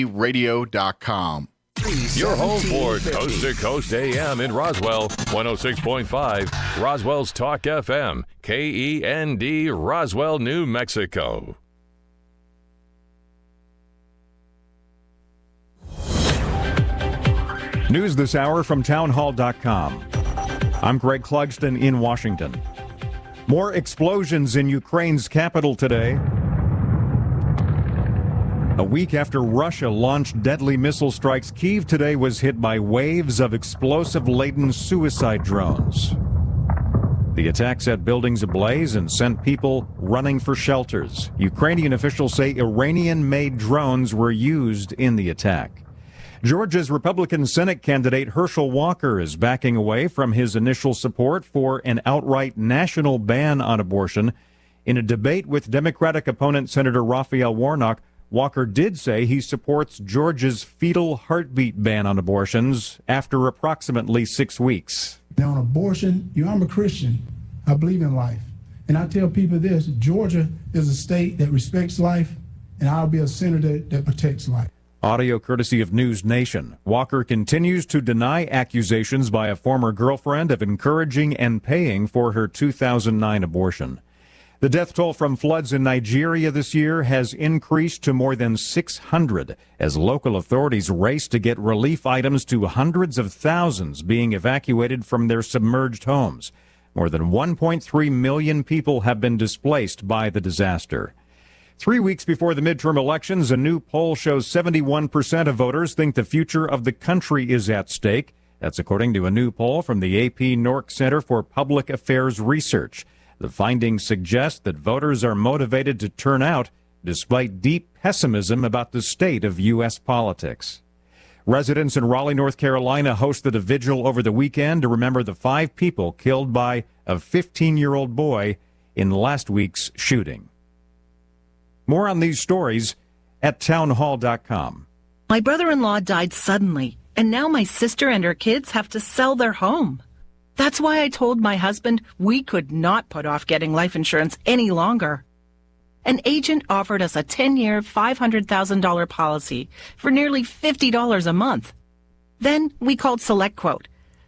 KENDradio.com. Your home for Coast to Coast AM in Roswell, 106.5, Roswell's Talk FM, KEND, Roswell, New Mexico. News this hour from townhall.com. I'm Greg Clugston in Washington. More explosions in Ukraine's capital today. A week after Russia launched deadly missile strikes, Kyiv today was hit by waves of explosive-laden suicide drones. The attack set buildings ablaze and sent people running for shelters. Ukrainian officials say Iranian-made drones were used in the attack. Georgia's Republican Senate candidate Herschel Walker is backing away from his initial support for an outright national ban on abortion. In a debate with Democratic opponent Senator Raphael Warnock, Walker did say he supports Georgia's fetal heartbeat ban on abortions after approximately 6 weeks. On abortion, I'm a Christian. I believe in life. And I tell people this, Georgia is a state that respects life, and I'll be a senator that protects life. Audio courtesy of News Nation. Walker continues to deny accusations by a former girlfriend of encouraging and paying for her 2009 abortion. The death toll from floods in Nigeria this year has increased to more than 600 as local authorities race to get relief items to hundreds of thousands being evacuated from their submerged homes. More than 1.3 million people have been displaced by the disaster. 3 weeks before the midterm elections, a new poll shows 71% of voters think the future of the country is at stake. That's according to a new poll from the AP Nork Center for Public Affairs Research. The findings suggest that voters are motivated to turn out despite deep pessimism about the state of U.S. politics. Residents in Raleigh, North Carolina hosted a vigil over the weekend to remember the 5 people killed by a 15-year-old boy in last week's shooting. More on these stories at townhall.com. My brother-in-law died suddenly, and now my sister and her kids have to sell their home. That's why I told my husband we could not put off getting life insurance any longer. An agent offered us a 10-year, $500,000 policy for nearly $50 a month. Then we called SelectQuote.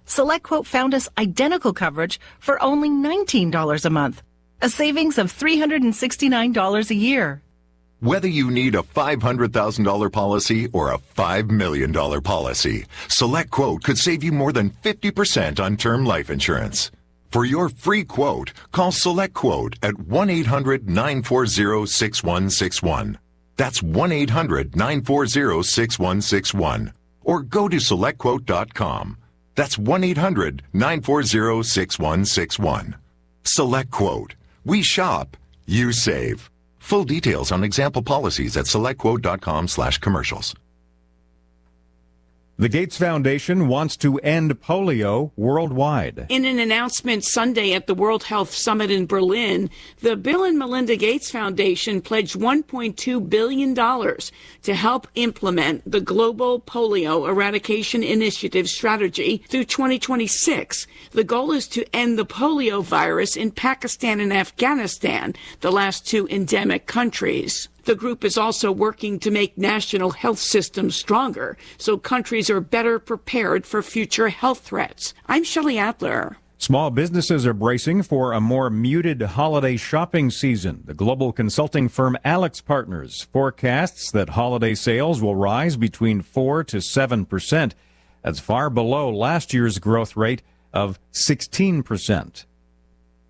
SelectQuote found us identical coverage for only $19 a month, a savings of $369 a year. Whether you need a $500,000 policy or a $5 million policy, SelectQuote could save you more than 50% on term life insurance. For your free quote, call SelectQuote at 1-800-940-6161. That's 1-800-940-6161. Or go to SelectQuote.com. That's 1-800-940-6161. SelectQuote. We shop, you save. Full details on example policies at selectquote.com/commercials. The Gates Foundation wants to end polio worldwide. In an announcement Sunday at the World Health Summit in Berlin, the Bill and Melinda Gates Foundation pledged $1.2 billion to help implement the Global Polio Eradication Initiative strategy through 2026. The goal is to end the polio virus in Pakistan and Afghanistan, the last 2 endemic countries. The group is also working to make national health systems stronger so countries are better prepared for future health threats. I'm Shelley Adler. Small businesses are bracing for a more muted holiday shopping season. The global consulting firm Alex Partners forecasts that holiday sales will rise between 4 to 7%. That's far below last year's growth rate of 16%.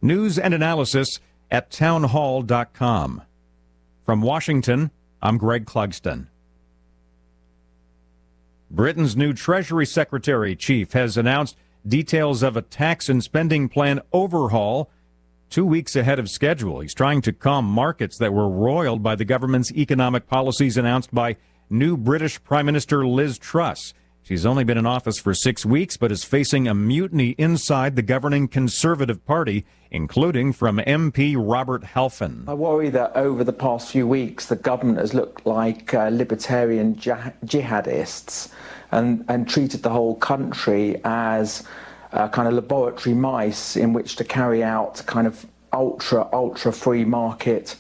News and analysis at townhall.com. From Washington, I'm Greg Clugston. Britain's new Treasury Secretary Chief has announced details of a tax and spending plan overhaul 2 weeks ahead of schedule. He's trying to calm markets that were roiled by the government's economic policies announced by new British Prime Minister Liz Truss. She's only been in office for 6 weeks, but is facing a mutiny inside the governing Conservative Party, including from MP Robert Halfon. I worry that over the past few weeks, the government has looked like libertarian jihadists and treated the whole country as kind of laboratory mice in which to carry out kind of ultra free market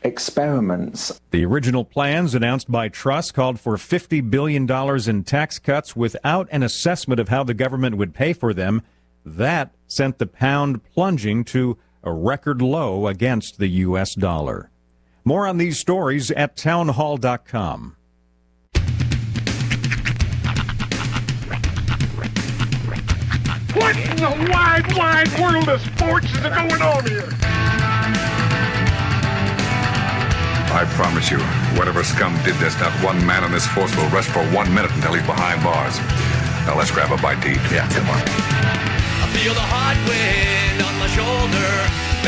experiments. The original plans announced by Truss called for $50 billion in tax cuts without an assessment of how the government would pay for them. That sent the pound plunging to a record low against the U.S. dollar. More on these stories at townhall.com. What in the wide, wide world of sports is going on here? I promise you, whatever scum did this, not one man in this force will rest for 1 minute until he's behind bars. Now let's grab a bite to eat. Yeah, come on. I feel the hot wind on my shoulder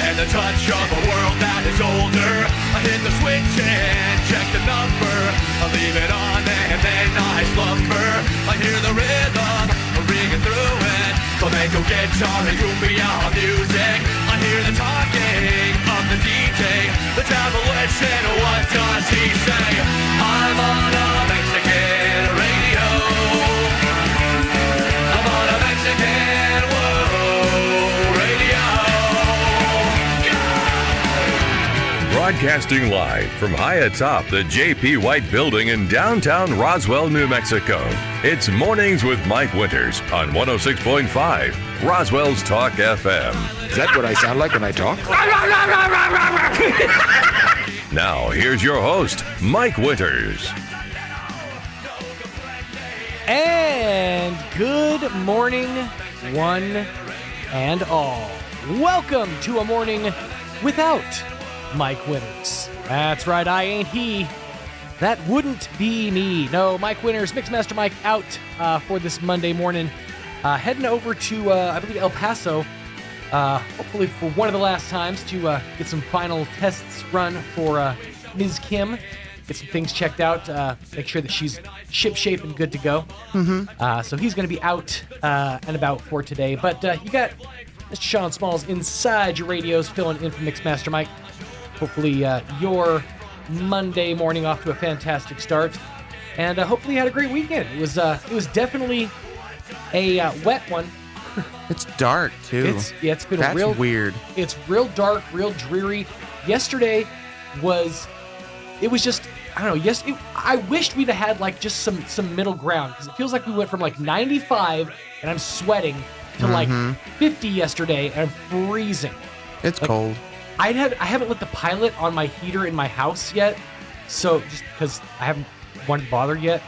and the touch of a world that is older. I hit the switch and check the number. I leave it on and then I slumber. I hear the rhythm ringing through it. Flamenco guitar and cumbia music. I hear the talking of the DJ. The travel listen, what does he say? I'm on a Mexican radio. I'm on a Mexican world radio. Broadcasting live from high atop the J.P. White Building in downtown Roswell, New Mexico. It's Mornings with Mike Winters on 106.5 Roswell's Talk FM. Is that what I sound like when I talk? Now, here's your host, Mike Winters. And good morning, one and all. Welcome to a morning without Mike Winters. That's right, I ain't he. That wouldn't be me. No, Mike Winters, Mixmaster Mike, out for this Monday morning. Heading over to, I believe, El Paso, hopefully for one of the last times to get some final tests run for Ms. Kim. Get some things checked out, make sure that she's ship-shape and good to go. So he's going to be out and about for today. But you got Mr. Sean Smalls inside your radios filling in for Mixmaster Mike. Hopefully your Monday morning off to a fantastic start. And hopefully you had a great weekend. It was definitely a wet one. It's dark, too. It's been That's real weird. It's real dark, real dreary. Yesterday was just, I don't know, I wished we'd have had like just some middle ground, because it feels like we went from like 95 and I'm sweating to like 50 yesterday and I'm freezing. It's like, cold. I haven't lit the pilot on my heater in my house yet, so just because I haven't wanted to bother yet.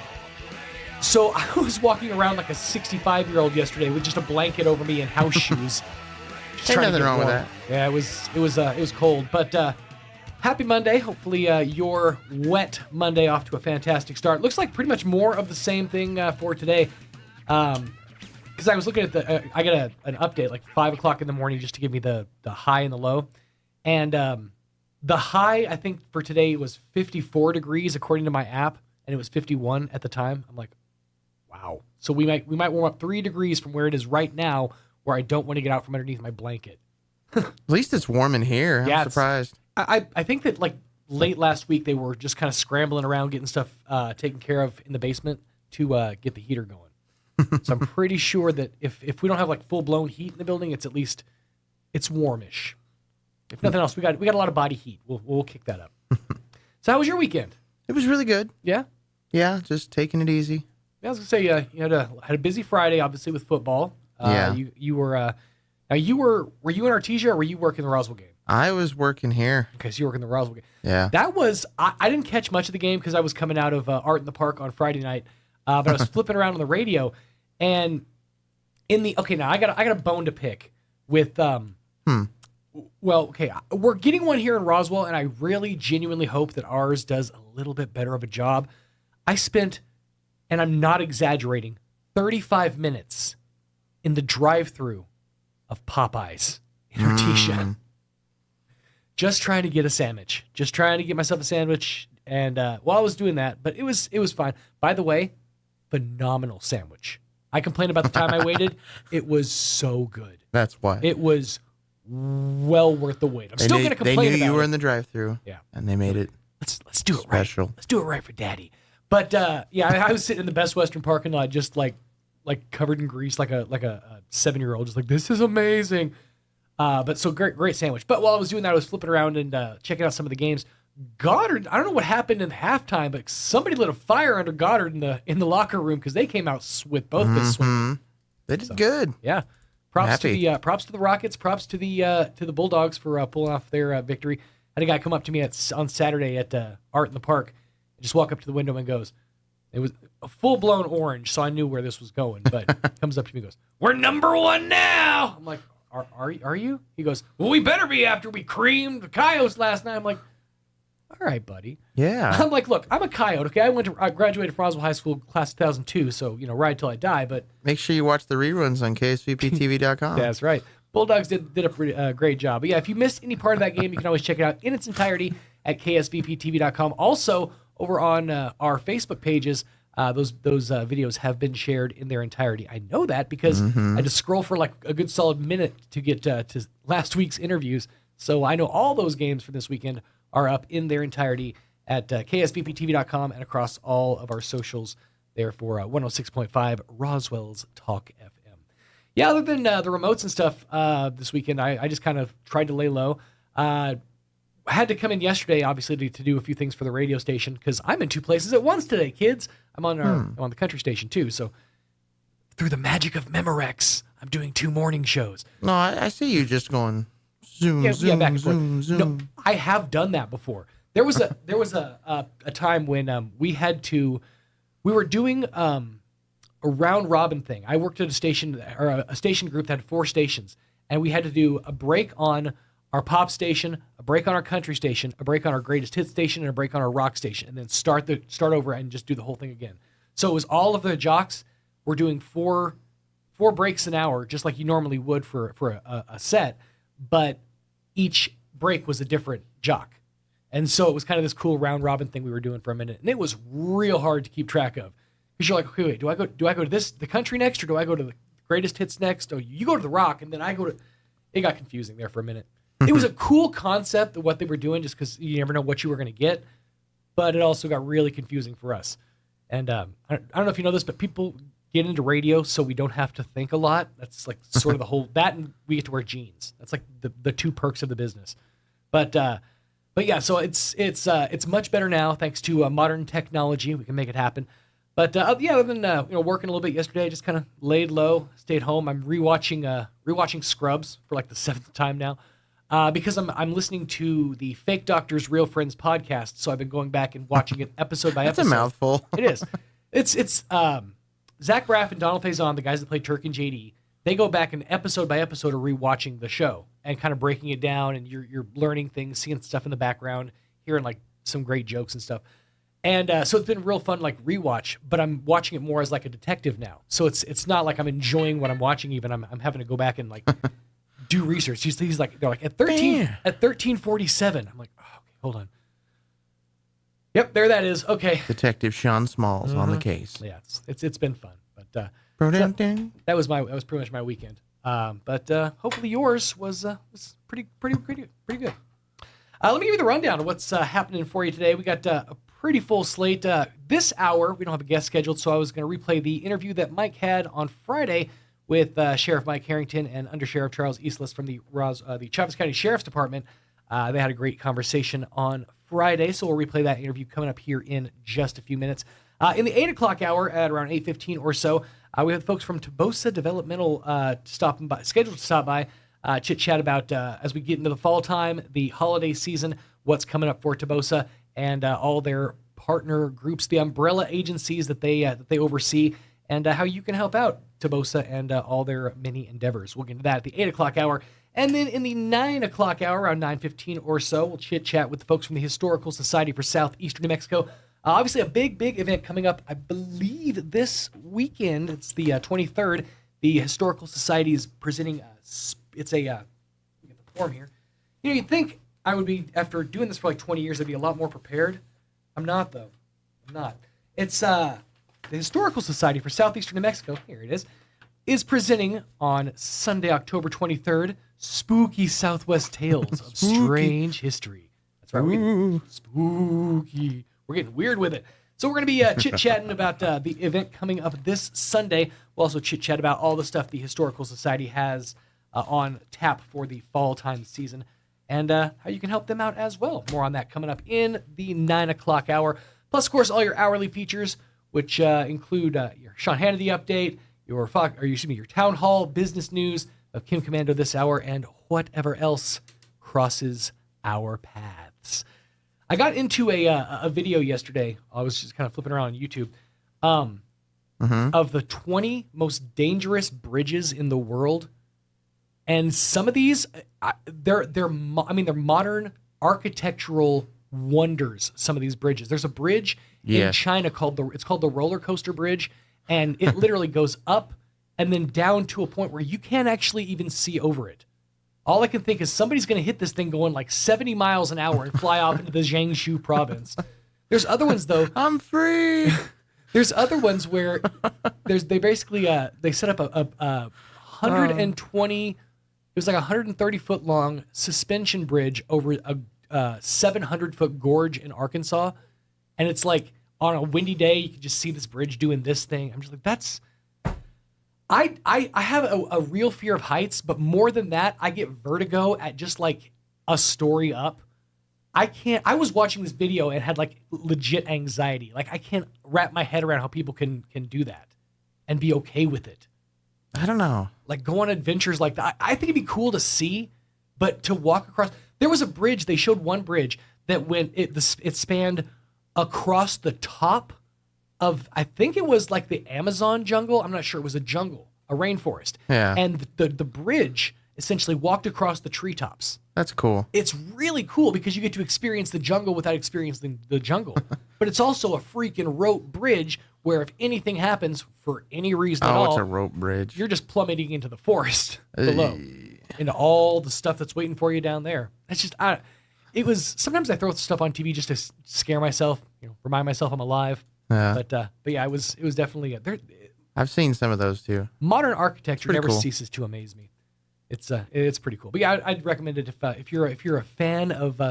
So I was walking around like a 65-year-old yesterday with just a blanket over me and house shoes. Ain't nothing wrong with that. Yeah, it was cold, but happy Monday. Hopefully your wet Monday off to a fantastic start. Looks like pretty much more of the same thing for today. Because I was looking at I got an update like 5 o'clock in the morning just to give me the high and the low. And the high, I think, for today was 54 degrees according to my app, and it was 51 at the time. I'm like, wow. So we might warm up 3 degrees from where it is right now, where I don't want to get out from underneath my blanket. At least it's warm in here. I'm surprised. I think that like late last week they were just kind of scrambling around getting stuff taken care of in the basement to get the heater going. So I'm pretty sure that if we don't have like full blown heat in the building, it's warmish. If nothing else, we got a lot of body heat. We'll kick that up. So how was your weekend? It was really good. Yeah? Yeah, just taking it easy. Yeah, I was gonna say you had a busy Friday, obviously with football. Yeah. You were were you in Artesia or were you working the Roswell game? I was working here. Okay, so you were working the Roswell game. Yeah. That was I didn't catch much of the game because I was coming out of Art in the Park on Friday night, but I was flipping around on the radio, and now I got a bone to pick with Well, okay, we're getting one here in Roswell, and I really genuinely hope that ours does a little bit better of a job. I spent, and I'm not exaggerating, 35 minutes in the drive-thru of Popeyes in Artesia. Just trying to get a sandwich. Just trying to get myself a sandwich, and while I was doing that, but it was fine. By the way, phenomenal sandwich. I complained about the time I waited. It was so good. That's why. It was well worth the wait. I'm still going to complain about it. They knew you were in the drive-thru. Yeah. And they made it Let's do it special. Right. Let's do it right for Daddy. But I was sitting in the Best Western parking lot, just like covered in grease, like a 7-year-old, just like, this is amazing. But so great sandwich. But while I was doing that, I was flipping around and checking out some of the games. Goddard, I don't know what happened in halftime, but somebody lit a fire under Goddard in the locker room because they came out with both the swing. They did good. Yeah. Props to the Rockets. Props to the Bulldogs for pulling off their victory. I had a guy come up to me on Saturday at Art in the Park, and just walk up to the window and goes, it was a full blown orange, so I knew where this was going. But comes up to me and goes, "We're number one now." I'm like, "Are you?" He goes, "Well, we better be after we creamed the Coyotes last night." I'm like, "All right, buddy." Yeah. I'm like, "Look, I'm a Coyote. Okay, I graduated from Roswell High School, class 2002, so ride till I die." But make sure you watch the reruns on KSVPTV.com. That's right. Bulldogs did a great job. But yeah, if you missed any part of that game, you can always check it out in its entirety at KSVPTV.com. Also, over on our Facebook pages, those videos have been shared in their entirety. I know that because I had to scroll for like a good solid minute to get to last week's interviews. So I know all those games for this weekend are up in their entirety at KSVPTV.com and across all of our socials there for 106.5 Roswell's Talk FM. Yeah, other than the remotes and stuff this weekend, I just kind of tried to lay low. I had to come in yesterday, obviously, to do a few things for the radio station because I'm in two places at once today, kids. I'm on the country station, too. So through the magic of Memorex, I'm doing 2 morning shows. No, I see you just going zoom, zoom, back and zoom, forth. zoom. No, I have done that before. There was a time when we were doing a round robin thing. I worked at a station group that had 4 stations, and we had to do a break on our pop station, a break on our country station, a break on our greatest hits station, and a break on our rock station, and then start over and just do the whole thing again. So it was all of the jocks were doing 4 breaks an hour, just like you normally would for a set, but each break was a different jock. And so it was kind of this cool round robin thing we were doing for a minute, and it was real hard to keep track of because you're like, okay, wait, do I go to the country next, or do I go to the greatest hits next? Oh, you go to the rock, and then I go to. It got confusing there for a minute. It was a cool concept of what they were doing, just because you never know what you were going to get, but it also got really confusing for us. And I don't know if you know this, but people get into radio so we don't have to think a lot. That's like sort of the whole that, and we get to wear jeans. That's like the 2 perks of the business. But yeah, so it's much better now thanks to modern technology. We can make it happen. But yeah, other than working a little bit yesterday, just kind of laid low, stayed home. I'm rewatching Scrubs for like the 7th time now. Because I'm listening to the Fake Doctors Real Friends podcast, so I've been going back and watching it episode by episode. That's a mouthful. It is. It's Zach Braff and Donald Faison, the guys that play Turk and JD. They go back and episode by episode are rewatching the show and kind of breaking it down, and you're learning things, seeing stuff in the background, hearing like some great jokes and stuff. And so it's been real fun, like rewatch. But I'm watching it more as like a detective now, so it's not like I'm enjoying what I'm watching. Even I'm having to go back and like. Do research. He's like, they're like at 1347. I'm like, oh, okay, hold on. Yep, there that is. Okay. Detective Sean Smalls on the case. Yeah, it's been fun. But that was pretty much my weekend. But hopefully yours was pretty good. Let me give you the rundown of what's happening for you today. We got a pretty full slate. This hour we don't have a guest scheduled, so I was going to replay the interview that Mike had on Friday with Sheriff Mike Harrington and Under Sheriff Charles Eastless from the Travis County Sheriff's Department. They had a great conversation on Friday, so we'll replay that interview coming up here in just a few minutes. In the 8 o'clock hour at around 8:15 or so, we have folks from Tobosa Developmental scheduled to stop by, chit-chat about, as we get into the fall time, the holiday season, what's coming up for Tobosa, and all their partner groups, the umbrella agencies that they oversee, and how you can help out Tobosa and all their many endeavors. We'll get into that at the 8 o'clock hour. And then in the 9 o'clock hour, around 9:15 or so, we'll chit-chat with the folks from the Historical Society for Southeastern New Mexico. Obviously, a big event coming up, I believe, this weekend. It's the 23rd. The Historical Society is presenting, get the form here. You'd think I would be, after doing this for like 20 years, I'd be a lot more prepared. I'm not, though. I'm not. It's the Historical Society for Southeastern New Mexico, here it is presenting on Sunday, October 23rd, Spooky Southwest Tales of Strange History. That's right, spooky. We're getting weird with it. So we're going to be chit-chatting about the event coming up this Sunday. We'll also chit-chat about all the stuff the Historical Society has on tap for the fall time season. and how you can help them out as well. More on that coming up in the 9 o'clock hour. Plus, of course, all your hourly features, which include your Sean Hannity update, your town hall business news of Kim Commando this hour, and whatever else crosses our paths. I got into a video yesterday. I was just kind of flipping around on YouTube of the 20 most dangerous bridges in the world, and some of these, they're modern architectural wonders. Some of these bridges. There's a bridge in China called the roller coaster bridge, and it literally goes up and then down to a point where you can't actually even see over it. All I can think is somebody's going to hit this thing going like 70 miles an hour and fly off into the Jiangsu province. There's other ones though. I'm free. There's other ones where they set up a 120. It was like a 130 foot long suspension bridge over a 700-foot gorge in Arkansas, and it's like on a windy day you can just see this bridge doing this thing. I'm just like, that's. I have a real fear of heights, but more than that, I get vertigo at just like a story up. I was watching this video and had like legit anxiety. Like I can't wrap my head around how people can do that and be okay with it. I don't know. Like go on adventures like that. I think it'd be cool to see, but to walk across. There was a bridge. They showed one bridge that it spanned across the top of, I think it was like the Amazon jungle. I'm not sure. It was a jungle, a rainforest. Yeah. And the bridge essentially walked across the treetops. That's cool. It's really cool because you get to experience the jungle without experiencing the jungle. But it's also a freaking rope bridge where if anything happens for any reason at all, it's a rope bridge. You're just plummeting into the forest below, into all the stuff that's waiting for you down there. It's just, sometimes I throw stuff on TV just to scare myself, remind myself I'm alive. Yeah. But yeah, it was definitely I've seen some of those too. Modern architecture never cool. ceases to amaze me. It's pretty cool. But yeah, I'd recommend it if you're a fan of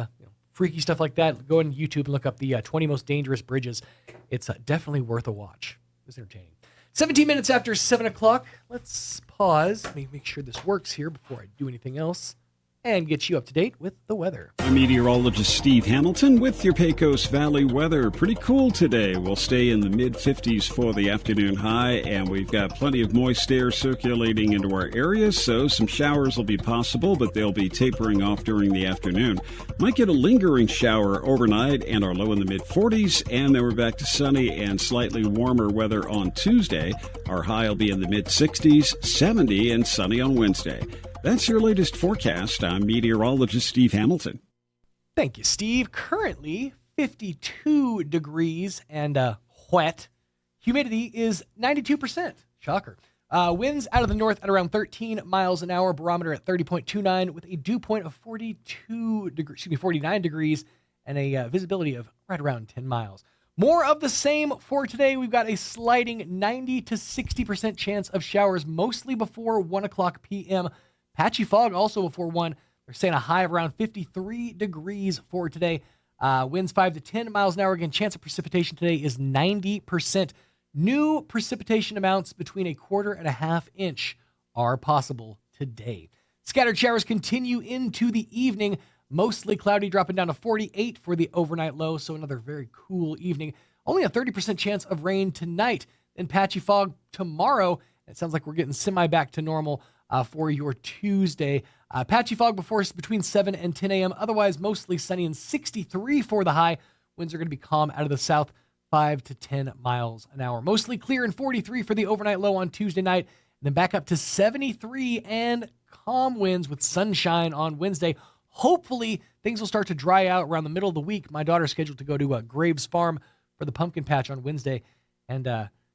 freaky stuff like that. Go on YouTube and look up the 20 most dangerous bridges. It's definitely worth a watch. It's entertaining. 17 minutes after 7 o'clock. Let's pause. Let me make sure this works here before I do anything else and get you up to date with the weather. I'm meteorologist Steve Hamilton with your Pecos Valley weather. Pretty cool today. We'll stay in the mid-50s for the afternoon high, and we've got plenty of moist air circulating into our area, so some showers will be possible, but they'll be tapering off during the afternoon. Might get a lingering shower overnight and are low in the mid-40s, and then we're back to sunny and slightly warmer weather on Tuesday. Our high will be in the mid-60s, 70, and sunny on Wednesday. That's your latest forecast. I'm meteorologist Steve Hamilton. Thank you, Steve. Currently 52 degrees and wet. Humidity is 92%. Shocker. Winds out of the north at around 13 miles an hour. Barometer at 30.29 with a dew point of 49 degrees and a visibility of right around 10 miles. More of the same for today. We've got a sliding 90 to 60% chance of showers, mostly before 1 o'clock p.m. Patchy fog also before 1. They're saying a high of around 53 degrees for today. Winds 5 to 10 miles an hour. Again, chance of precipitation today is 90%. New precipitation amounts between 1/4 and 1/2 inch are possible today. Scattered showers continue into the evening. Mostly cloudy, dropping down to 48 for the overnight low. So another very cool evening. Only a 30% chance of rain tonight. Then patchy fog tomorrow. It sounds like we're getting semi back to normal for your Tuesday. Patchy fog between 7 and 10 a.m. Otherwise, mostly sunny and 63 for the high. Winds are going to be calm out of the south, 5 to 10 miles an hour. Mostly clear and 43 for the overnight low on Tuesday night. And then back up to 73 and calm winds with sunshine on Wednesday. Hopefully, things will start to dry out around the middle of the week. My daughter's scheduled to go to Graves Farm for the pumpkin patch on Wednesday. And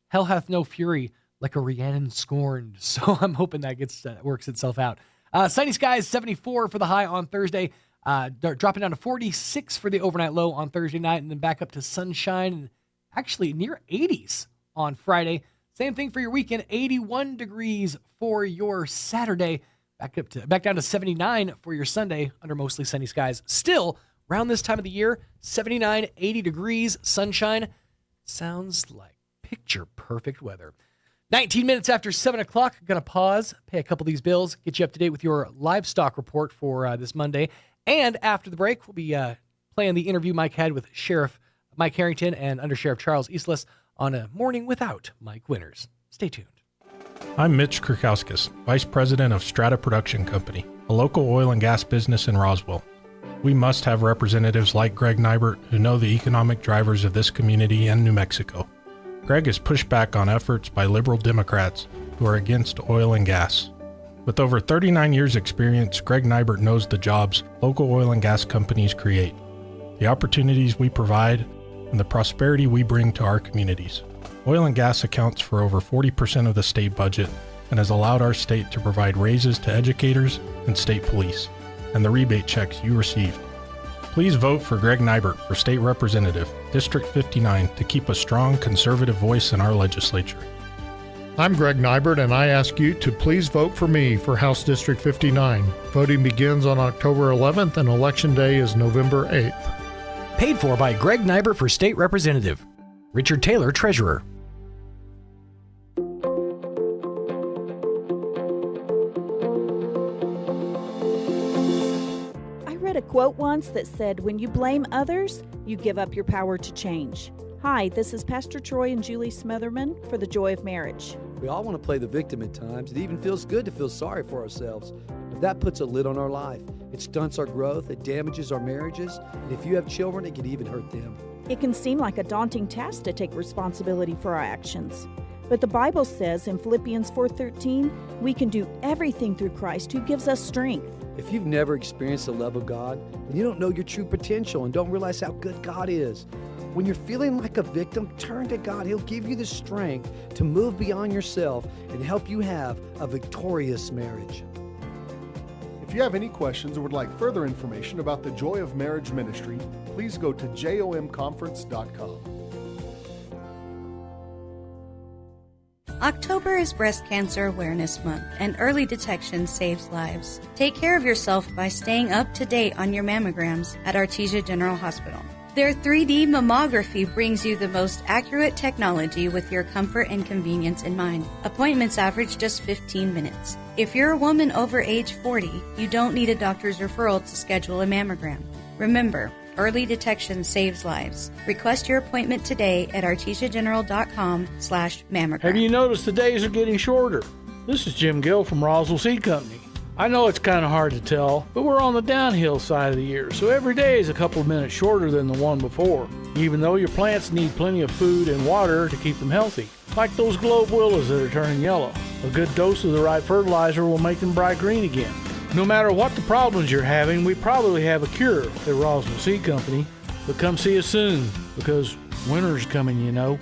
hell hath no fury like a Rhiannon scorned. So I'm hoping that works itself out. Sunny skies, 74 for the high on Thursday. Dropping down to 46 for the overnight low on Thursday night. And then back up to sunshine and actually near 80s on Friday. Same thing for your weekend, 81 degrees for your Saturday. Back down to 79 for your Sunday under mostly sunny skies. Still, around this time of the year, 79, 80 degrees, sunshine. Sounds like picture perfect weather. 19 minutes after 7 o'clock, going to pause, pay a couple of these bills, get you up to date with your livestock report for this Monday, And after the break, we'll be playing the interview Mike had with Sheriff Mike Harrington and Under Sheriff Charles Eastless on A Morning Without Mike Winters. Stay tuned. I'm Mitch Krukowskis, Vice President of Strata Production Company, a local oil and gas business in Roswell. We must have representatives like Greg Nybert who know the economic drivers of this community and New Mexico. Greg has pushed back on efforts by liberal Democrats who are against oil and gas. With over 39 years' experience, Greg Nybert knows the jobs local oil and gas companies create, the opportunities we provide, and the prosperity we bring to our communities. Oil and gas accounts for over 40% of the state budget and has allowed our state to provide raises to educators and state police, and the rebate checks you received. Please vote for Greg Nybert for State Representative, District 59, to keep a strong conservative voice in our legislature. I'm Greg Nybert, and I ask you to please vote for me for House District 59. Voting begins on October 11th, and Election Day is November 8th. Paid for by Greg Nybert for State Representative. Richard Taylor, Treasurer. I read a quote once that said, "When you blame others, you give up your power to change." Hi, this is Pastor Troy and Julie Smotherman for The Joy of Marriage. We all want to play the victim at times. It even feels good to feel sorry for ourselves. But that puts a lid on our life. It stunts our growth, it damages our marriages, and if you have children, it can even hurt them. It can seem like a daunting task to take responsibility for our actions. But the Bible says in Philippians 4:13, we can do everything through Christ who gives us strength. If you've never experienced the love of God, then you don't know your true potential and don't realize how good God is. When you're feeling like a victim, turn to God. He'll give you the strength to move beyond yourself and help you have a victorious marriage. If you have any questions or would like further information about the Joy of Marriage Ministry, please go to jomconference.com. October is Breast Cancer Awareness Month, and early detection saves lives. Take care of yourself by staying up to date on your mammograms at Artesia General Hospital. Their 3D mammography brings you the most accurate technology with your comfort and convenience in mind. Appointments average just 15 minutes. If you're a woman over age 40, you don't need a doctor's referral to schedule a mammogram. Remember, early detection saves lives. Request your appointment today at artesiageneral.com/mammogram. Have you noticed the days are getting shorter? This is Jim Gill from Roswell Seed Company. I know it's kind of hard to tell, but we're on the downhill side of the year, so every day is a couple of minutes shorter than the one before, even though your plants need plenty of food and water to keep them healthy. Like those globe willows that are turning yellow. A good dose of the right fertilizer will make them bright green again. No matter what the problems you're having, we probably have a cure at Roswell Seed Company, but come see us soon, because winter's coming, you know.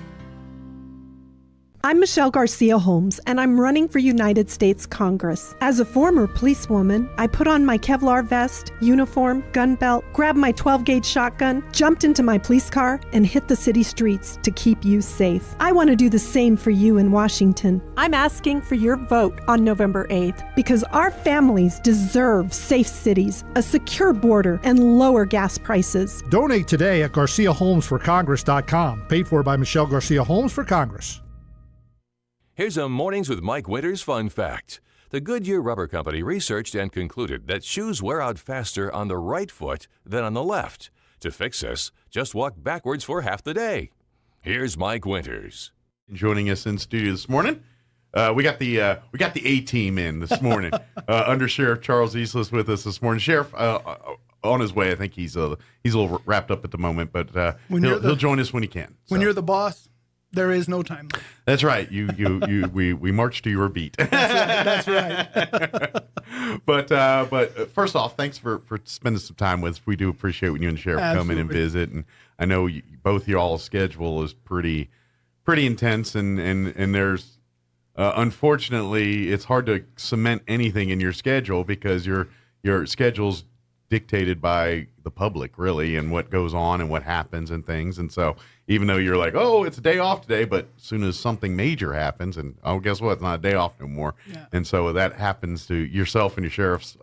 I'm Michelle Garcia Holmes, and I'm running for United States Congress. As a former policewoman, I put on my Kevlar vest, uniform, gun belt, grabbed my 12-gauge shotgun, jumped into my police car, and hit the city streets to keep you safe. I want to do the same for you in Washington. I'm asking for your vote on November 8th because our families deserve safe cities, a secure border, and lower gas prices. Donate today at GarciaHolmesForCongress.com. Paid for by Michelle Garcia Holmes for Congress. Here's a Mornings with Mike Winters fun fact. The Goodyear Rubber Company researched and concluded that shoes wear out faster on the right foot than on the left. To fix this, just walk backwards for half the day. Here's Mike Winters. Joining us in studio this morning, we got the A team in this morning. Under Sheriff Charles Eastless with us this morning. Sheriff, on his way. I think he's a little wrapped up at the moment, but he'll join us when he can. When you're the boss, there is no time limit. That's right. We march to your beat. That's right. But first off, thanks for spending some time with us. We do appreciate when you and the sheriff come in and visit. And I know both y'all's schedule is pretty intense, and there's unfortunately it's hard to cement anything in your schedule because your schedule's dictated by the public, really, and what goes on and what happens and things. And so even though you're like, oh, it's a day off today, but as soon as something major happens, and guess what? It's not a day off no more. Yeah. And so that happens to yourself and your sheriff's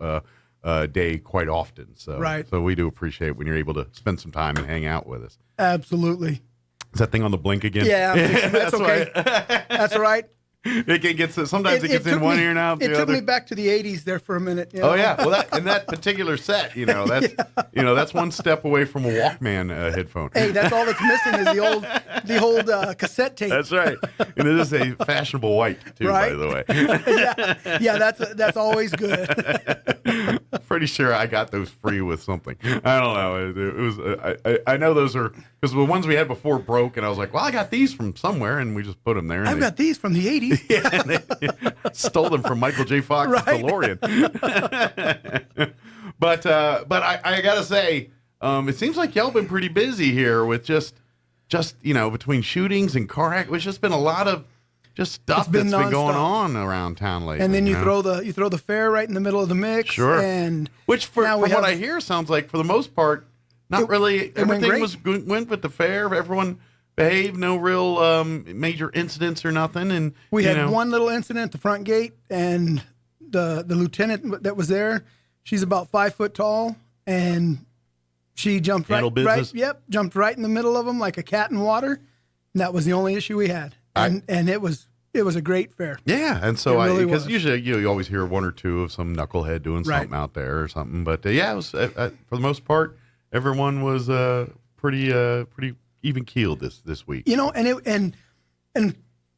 day quite often. So, right. So we do appreciate when you're able to spend some time and hang out with us. Absolutely. Is that thing on the blink again? Yeah, that's okay. Right. That's all right. It can get sometimes it gets in one ear and out the other. It took me back to the '80s there for a minute. You know? Oh yeah, well that particular set, that's that's one step away from a Walkman headphone. Hey, that's all that's missing is the old cassette tape. That's right, and it is a fashionable white too, right? By the way. yeah, that's always good. Pretty sure I got those free with something. I don't know. It was I know those are because the ones we had before broke, and I was like, well, I got these from somewhere, and we just put them there. And I've got these from the '80s. Yeah, stole them from Michael J. Fox's DeLorean. but I gotta say, it seems like y'all been pretty busy here with just between shootings and car accidents. It's just been a lot of just stuff that's been going on around town lately. And then you throw the fair right in the middle of the mix. Sure. And which from what I hear sounds like for the most part, everything went with the fair. Everyone behaved, no real major incidents or nothing. And we had one little incident at the front gate, and the lieutenant that was there, she's about 5 foot tall, and she jumped jumped right in the middle of them like a cat in water. And that was the only issue we had, and it was a great fair. Yeah, and so because usually you always hear one or two of some knucklehead doing something out there or something, but it was for the most part everyone was pretty even keeled this week. And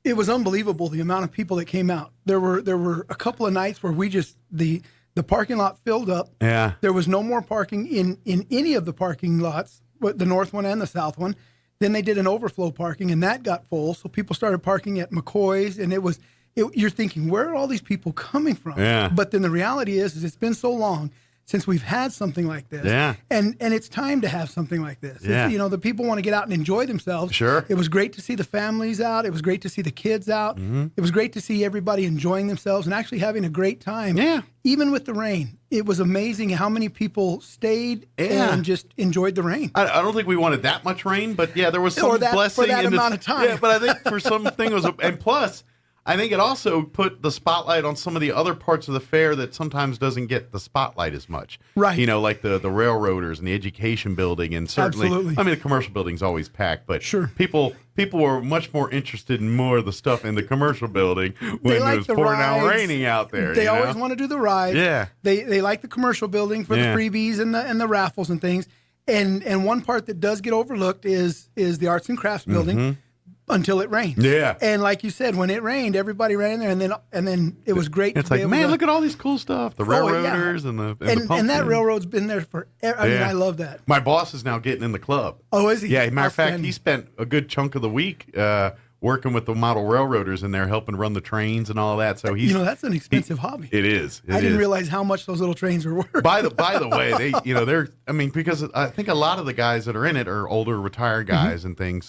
it was unbelievable the amount of people that came out. There were a couple of nights where we just the parking lot filled up. Yeah. There was no more parking in any of the parking lots, the north one and the south one. Then they did an overflow parking, and that got full. So people started parking at McCoy's, and you're thinking, where are all these people coming from? Yeah. But then the reality is it's been so long since we've had something like this. Yeah. And it's time to have something like this. Yeah. The people want to get out and enjoy themselves. Sure. It was great to see the families out. It was great to see the kids out. Mm-hmm. It was great to see everybody enjoying themselves and actually having a great time. Yeah. Even with the rain. It was amazing how many people stayed and just enjoyed the rain. I don't think we wanted that much rain, but yeah, there was some blessing for that amount of time. Yeah, but I think for something it was, and plus, I think it also put the spotlight on some of the other parts of the fair that sometimes doesn't get the spotlight as much. Right. Like the railroaders and the education building, and certainly, Absolutely. I mean, the commercial building's always packed, but sure. people were much more interested in more of the stuff in the commercial building when it was pouring out raining out there. They always want to do the rides. Yeah. They like the commercial building for the freebies and the raffles and things. And one part that does get overlooked is the arts and crafts building. Mm-hmm. Until it rains. Yeah. And like you said, when it rained, everybody ran in there, and then it was great. It's like, man, look at all these cool stuff. The railroaders and the pumpkin. And that railroad's been there forever. I mean, I love that. My boss is now getting in the club. Oh, is he? Yeah, matter of fact, he spent a good chunk of the week working with the model railroaders in there, helping run the trains and all that. So he's that's an expensive hobby. It is. I didn't realize how much those little trains are worth. By the way, they because I think a lot of the guys that are in it are older retired guys and things.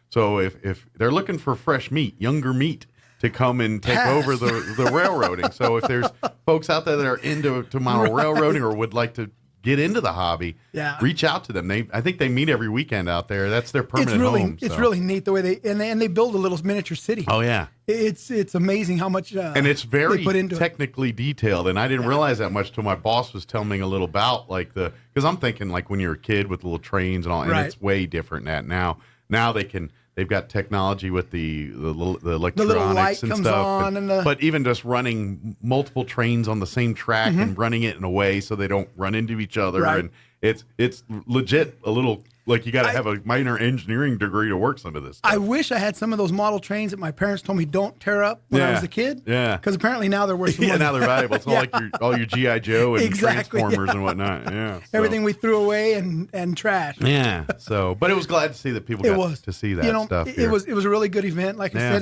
So if they're looking for fresh meat, younger meat to come and take over the railroading. So if there's folks out there that are into model railroading or would like to get into the hobby, reach out to them. I think they meet every weekend out there. That's their permanent home. It's really neat the way they build a little miniature city. Oh yeah. It's amazing how much and it's very they put into technically detailed. And I didn't realize that much till my boss was telling me a little about because I'm thinking like when you're a kid with the little trains and all, and it's way different than that now. Now they've got technology with the electronics the little light and comes stuff. On but even just running multiple trains on the same track and running it in a way so they don't run into each other. Right. And it's legit a little like you got to have a minor engineering degree to work some of this stuff. I wish I had some of those model trains that my parents told me don't tear up when I was a kid. Yeah. Because apparently now they're worth some money. Now they're valuable. It's not like all your G.I. Joe and Transformers and whatnot. Yeah. Everything we threw away and trash. Yeah. But it was glad to see that people got to see that stuff. It was a really good event, like I said,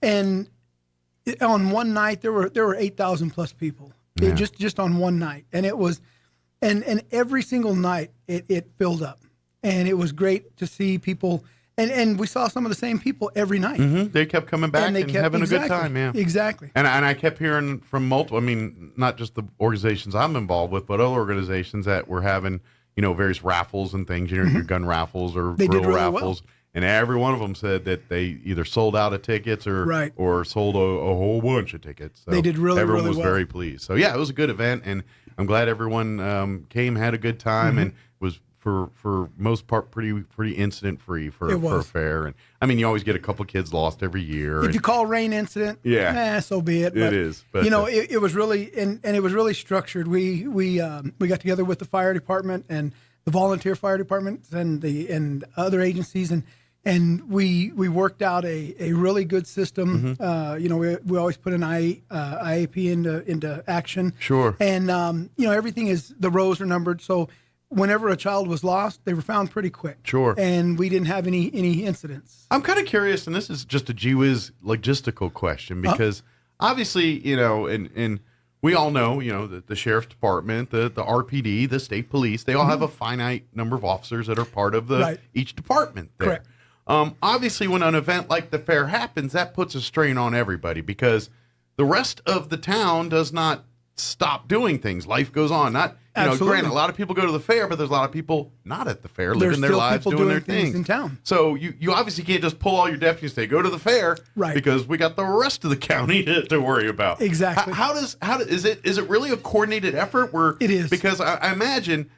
and on one night there were 8,000 plus people. Just on one night. And it was and every single night it filled up. And it was great to see people, and we saw some of the same people every night. Mm-hmm. They kept coming back and having a good time, yeah. Exactly. And I kept hearing from multiple, I mean, not just the organizations I'm involved with, but other organizations that were having, various raffles and things, your gun raffles or grill raffles. Well. And every one of them said that they either sold out of tickets or sold a whole bunch of tickets. So they did really, everyone really was well. very pleased. So, yeah, it was a good event, and I'm glad everyone came, had a good time, and was for most part pretty incident free for a fair. And I mean, you always get a couple kids lost every year. If you call rain incident, so be it. It is. But, it was really and it was really structured. We got together with the fire department and the volunteer fire departments and other agencies and we worked out a really good system. We always put an IAP into action. Sure. And everything is, the rows are numbered, so whenever a child was lost, they were found pretty quick. Sure. And we didn't have any incidents. I'm kind of curious, and this is just a gee whiz logistical question, because obviously, and we all know, the sheriff's department, the RPD, the state police, they all have a finite number of officers that are part of each department there. Correct. Obviously, when an event like the fair happens, that puts a strain on everybody, because the rest of the town does not stop doing things. Life goes on. Granted, a lot of people go to the fair, but there's a lot of people not at the fair, living their lives, doing their things in town. So you obviously can't just pull all your deputies and say, go to the fair, right? Because we got the rest of the county to worry about. Exactly. How is it really a coordinated effort? It is, because I imagine,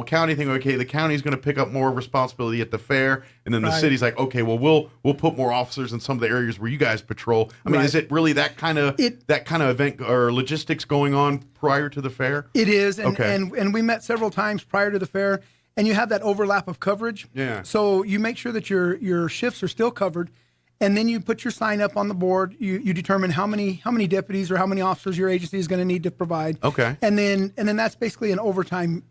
county thing, okay, the county's going to pick up more responsibility at the fair, and then the city's like, okay, well, we'll put more officers in some of the areas where you guys patrol. I mean, is it really that kind of event or logistics going on prior to the fair? It is, and we met several times prior to the fair, and you have that overlap of coverage. Yeah. So you make sure that your shifts are still covered. And then you put your sign up on the board. You determine how many deputies or how many officers your agency is going to need to provide. Okay. And then that's basically an overtime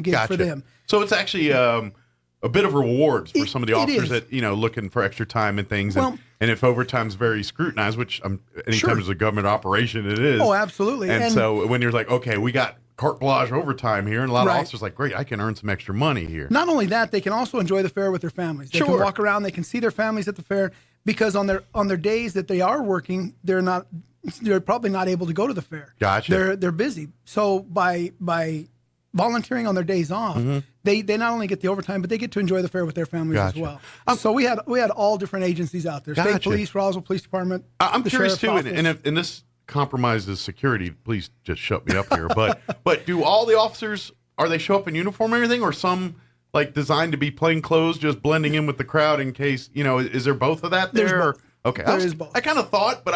gig for them. So it's actually a bit of rewards for some of the officers that looking for extra time and things. And if overtime's very scrutinized, which anytime there's a government operation, it is. Oh, absolutely. And so when you're like, okay, we got carte blanche overtime here, and a lot of officers like, great, I can earn some extra money here. Not only that, they can also enjoy the fair with their families. They can walk around, they can see their families at the fair, because on their days that they are working, they're probably not able to go to the fair. Gotcha. They're busy. So by volunteering on their days off, they not only get the overtime, but they get to enjoy the fair with their families as well. So we had all different agencies out there: state police, Roswell Police Department. I'm curious too, and this compromises security, please just shut me up here. But do all the officers, are they show up in uniform or anything, or some like designed to be plain clothes, just blending in with the crowd in case, is there both of that there? Okay, there is both. I kind of thought, but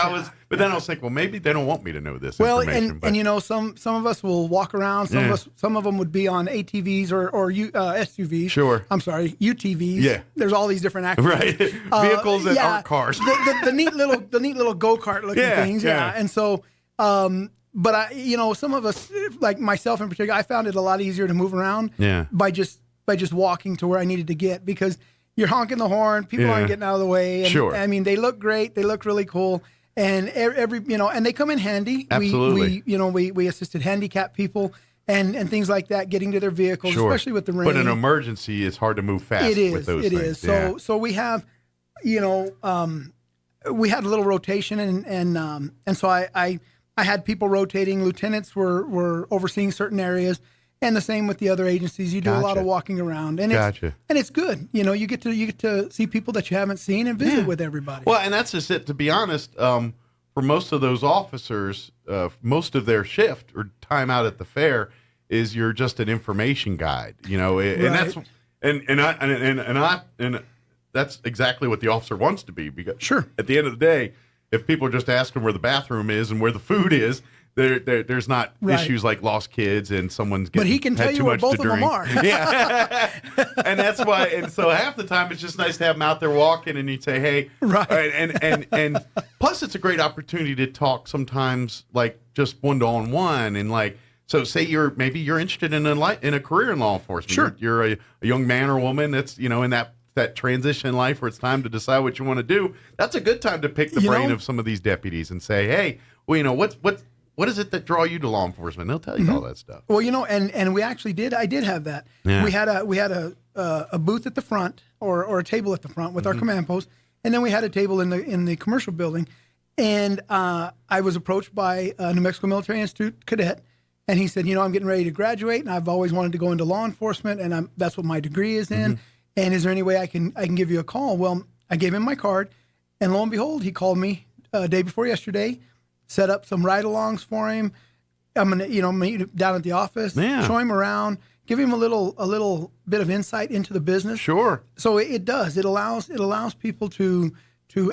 then I was thinking, well, maybe they don't want me to know this information. And some of us will walk around. Some of them would be on ATVs or SUVs. Sure. I'm sorry, UTVs. Yeah. There's all these different acronyms. Right. Vehicles that aren't cars. the neat little go-kart looking things. Yeah. And so, but some of us, like myself in particular, I found it a lot easier to move around. By just walking to where I needed to get, because you're honking the horn, people aren't getting out of the way. And, I mean, they look great, they look really cool, and and they come in handy. Absolutely. We assisted handicapped people and things like that getting to their vehicles, especially with the rain. But in an emergency, it's hard to move fast. With those things. It is. So we have, we had a little rotation, and so I had people rotating. Lieutenants were overseeing certain areas. And the same with the other agencies. You do a lot of walking around, and it's good. You get to see people that you haven't seen and visit with everybody. Well, and that's just it. To be honest, for most of those officers, most of their shift or time out at the fair is you're just an information guide. And that's and that's exactly what the officer wants to be. Because at the end of the day, if people are just asking where the bathroom is and where the food is, there's not issues like lost kids and someone's getting but he can tell you where both of them are. Yeah, and that's why. And so half the time it's just nice to have them out there walking, and you say, "Hey," and plus it's a great opportunity to talk sometimes, like just one-on-one, and like. So say you're interested in a career in law enforcement. Sure, you're a young man or woman that's in that transition in life where it's time to decide what you want to do. That's a good time to pick the brain of some of these deputies and say, "Hey, well, what is it that draw you to law enforcement?" They'll tell you all that stuff. Well, and we actually did. I did have that. Yeah. We had a booth at the front or a table at the front with our command post, and then we had a table in the commercial building. And I was approached by a New Mexico Military Institute cadet, and he said, I'm getting ready to graduate, and I've always wanted to go into law enforcement, and that's what my degree is in. And is there any way I can give you a call? Well, I gave him my card, and lo and behold, he called me day before yesterday. Set up some ride-alongs for him. I'm gonna meet him down at the office, show him around. give him a little bit of insight into the business. Sure. So it does. It allows people to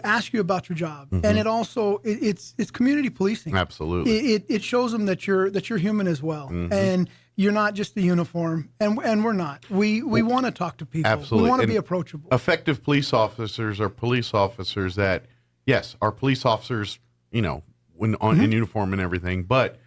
ask you about your job, and it also it's community policing. Absolutely. It shows them that you're human as well, and you're not just the uniform, and we're not. We want to talk to people. Absolutely. We want to And be approachable. Effective police officers are police officers that, yes, are police officers, when in uniform and everything, but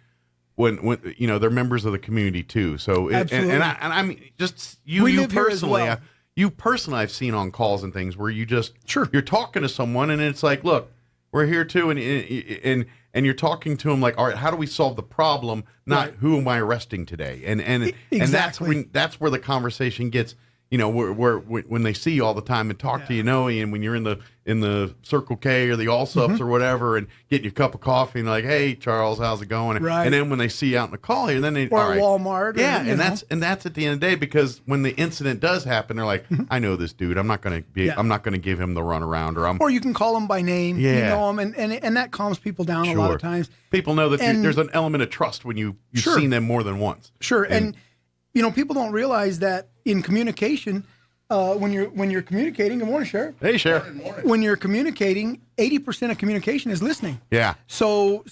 when they're members of the community too. So Absolutely. and I mean, just you live here as personally, well. you personally, I've seen on calls and things where you just you're talking to someone and it's like, look, we're here too, and you're talking to them like, all right, how do we solve the problem? Not who am I arresting today? And that's where the conversation gets. When they see you all the time and talk to you, and when you're in the Circle K or the Allsups or whatever, and getting your cup of coffee and like, hey Charles, how's it going? Right. And then when they see you out in the call here, then they Or all right. Walmart. And that's at the end of the day, because when the incident does happen, they're like, I know this dude. I'm not gonna give him the runaround, or you can call them by name. Yeah. You know them, and that calms people down a lot of times. People know that And- there's an element of trust when you've seen them more than once. Sure, and people don't realize that in communication, when you're communicating. Good morning, Sheriff. Hey, Sheriff. When you're communicating, 80% of communication is listening. Yeah. So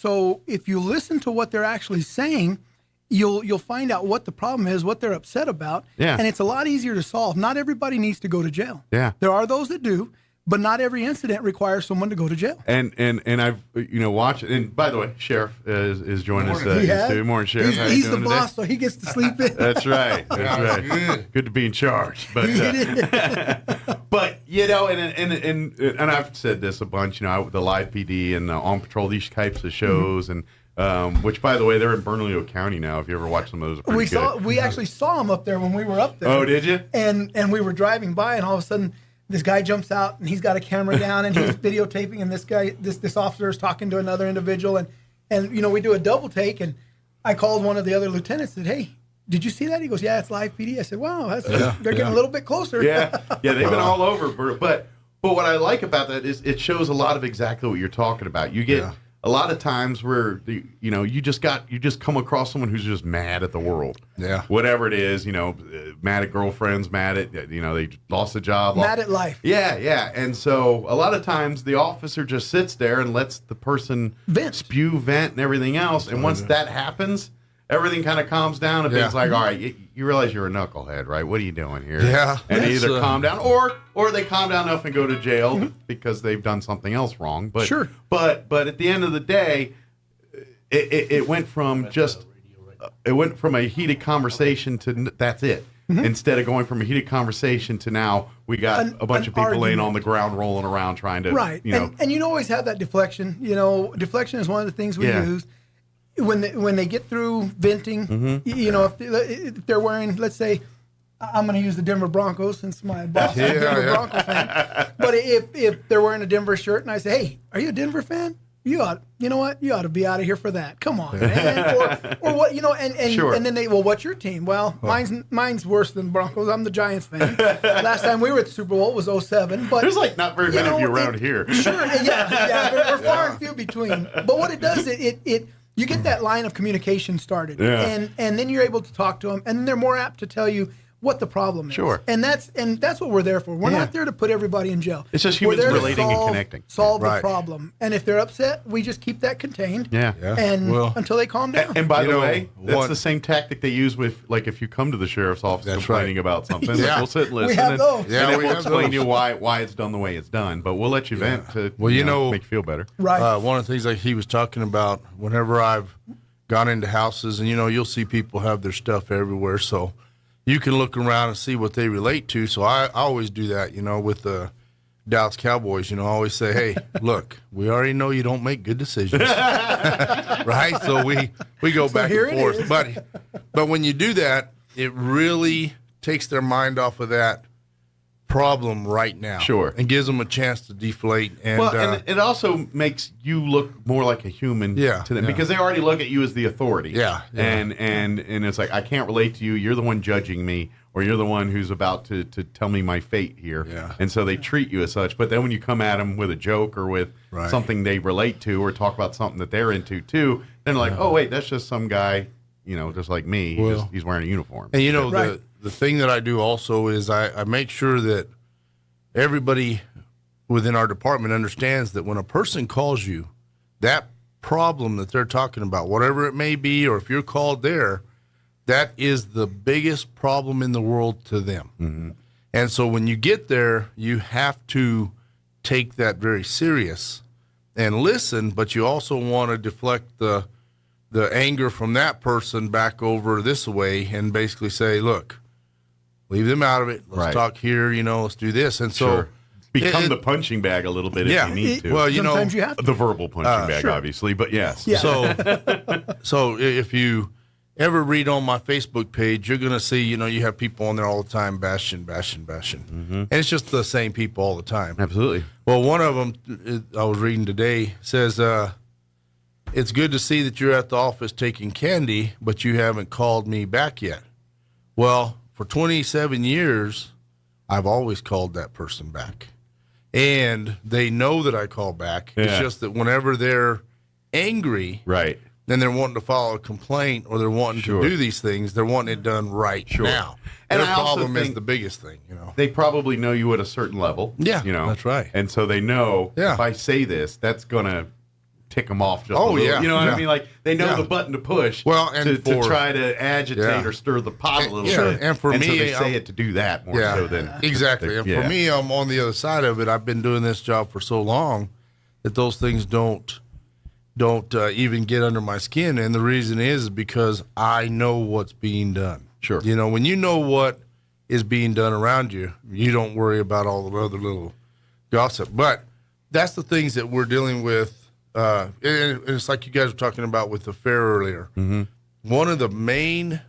if you listen to what they're actually saying, you'll find out what the problem is, what they're upset about. Yeah. And it's a lot easier to solve. Not everybody needs to go to jail. Yeah. There are those that do, but not every incident requires someone to go to jail. And I've watched. And by the way, Sheriff is joining us. Good Morning, Sheriff. How you He's the doing boss, today? so he gets to sleep in. That's right. That's right. Good to be in charge. But but and I've said this a bunch. The Live PD and the On Patrol, these types of shows, and which by the way, they're in Bernalillo County now. If you ever watch some of those, We actually saw him up there when we were up there. Oh, did you? And we were driving by, and all of a sudden, this guy jumps out, and he's got a camera down, and he's videotaping, and this officer is talking to another individual, and we do a double take, and I called one of the other lieutenants and said, hey, did you see that? He goes, yeah, it's Live PD. I said, wow, they're getting a little bit closer. Yeah, they've been all over. But what I like about that is it shows a lot of exactly what you're talking about. You get a lot of times where you just come across someone who's just mad at the world. Yeah, whatever it is, mad at girlfriends, mad at they lost a job, mad at life. Yeah, and so a lot of times the officer just sits there and lets the person spew, vent, and everything else. And once that happens, everything kind of calms down, and it's like, all right, you realize you're a knucklehead, right? What are you doing here? Yeah, and they either calm down, or they calm down enough and go to jail because they've done something else wrong. But but at the end of the day, it went from a heated conversation to that's it. Instead of going from a heated conversation to now we got a bunch of people laying on the ground rolling around trying to and you always have that deflection. Deflection is one of the things we use. When they get through venting, if they're wearing, let's say, I'm going to use the Denver Broncos since my boss is a Denver Bronco fan. But if they're wearing a Denver shirt and I say, hey, are you a Denver fan? You ought to be out of here for that. Come on, man. or what, and then they, well, what's your team? Well, mine's worse than Broncos. I'm the Giants fan. Last time we were at the Super Bowl was 2007. But there's like not very many of you around here. Sure, we're far and few between. But what it does, you get that line of communication started, and then you're able to talk to them, and they're more apt to tell you what the problem is. Sure. And that's what we're there for. We're not there to put everybody in jail. It's just humans relating and connecting. Solve the problem. And if they're upset, we just keep that contained. Yeah. And until they calm down. And by the way, that's the same tactic they use with, like, if you come to the sheriff's office complaining about something, we'll sit and listen. We have those. And then we'll explain to you why it's done the way it's done. But we'll let you vent to make you feel better. Right. One of the things like he was talking about, whenever I've gone into houses, and you'll see people have their stuff everywhere, so you can look around and see what they relate to. So I always do that, with the Dallas Cowboys. I always say, hey, look, we already know you don't make good decisions, right? So we go back and forth. But when you do that, it really takes their mind off of that problem right now. Sure. And gives them a chance to deflate. And, and it also makes you look more like a human to them because they already look at you as the authority. Yeah. And it's like, I can't relate to you. You're the one judging me, or you're the one who's about to tell me my fate here. Yeah. And so they treat you as such. But then when you come at them with a joke or with something they relate to or talk about something that they're into too, then they're like, oh, wait, that's just some guy just like me. He's wearing a uniform. And the thing that I do also is I make sure that everybody within our department understands that when a person calls you, that problem that they're talking about, whatever it may be, or if you're called there, that is the biggest problem in the world to them. Mm-hmm. And so when you get there, you have to take that very serious and listen, but you also want to deflect the anger from that person back over this way and basically say, look, leave them out of it. Let's talk here, let's do this. And so become the punching bag a little bit if you need to. Well, sometimes you have to. The verbal punching bag, obviously, but yes. Yeah. So if you ever read on my Facebook page, you're going to see, you have people on there all the time bashing. Mm-hmm. And it's just the same people all the time. Absolutely. Well, one of them I was reading today says, it's good to see that you're at the office taking candy, but you haven't called me back yet. Well, for 27 years, I've always called that person back. And they know that I call back. Yeah. It's just that whenever they're angry, then they're wanting to file a complaint or they're wanting to do these things, they're wanting it done right now. And their I also problem is think the biggest thing, They probably know you at a certain level. Yeah, that's right. And so they know if I say this, that's going to tick them off just a little. Yeah. You know what I mean? Like, they know the button to push to try to agitate or stir the pot a little bit. And for me, so they say it to do that more so than... Exactly. And for me, I'm on the other side of it. I've been doing this job for so long that those things don't even get under my skin. And the reason is because I know what's being done. Sure. When you know what is being done around you, you don't worry about all the other little gossip. But that's the things that we're dealing with. And it's like you guys were talking about with the fair earlier. Mm-hmm. One of the main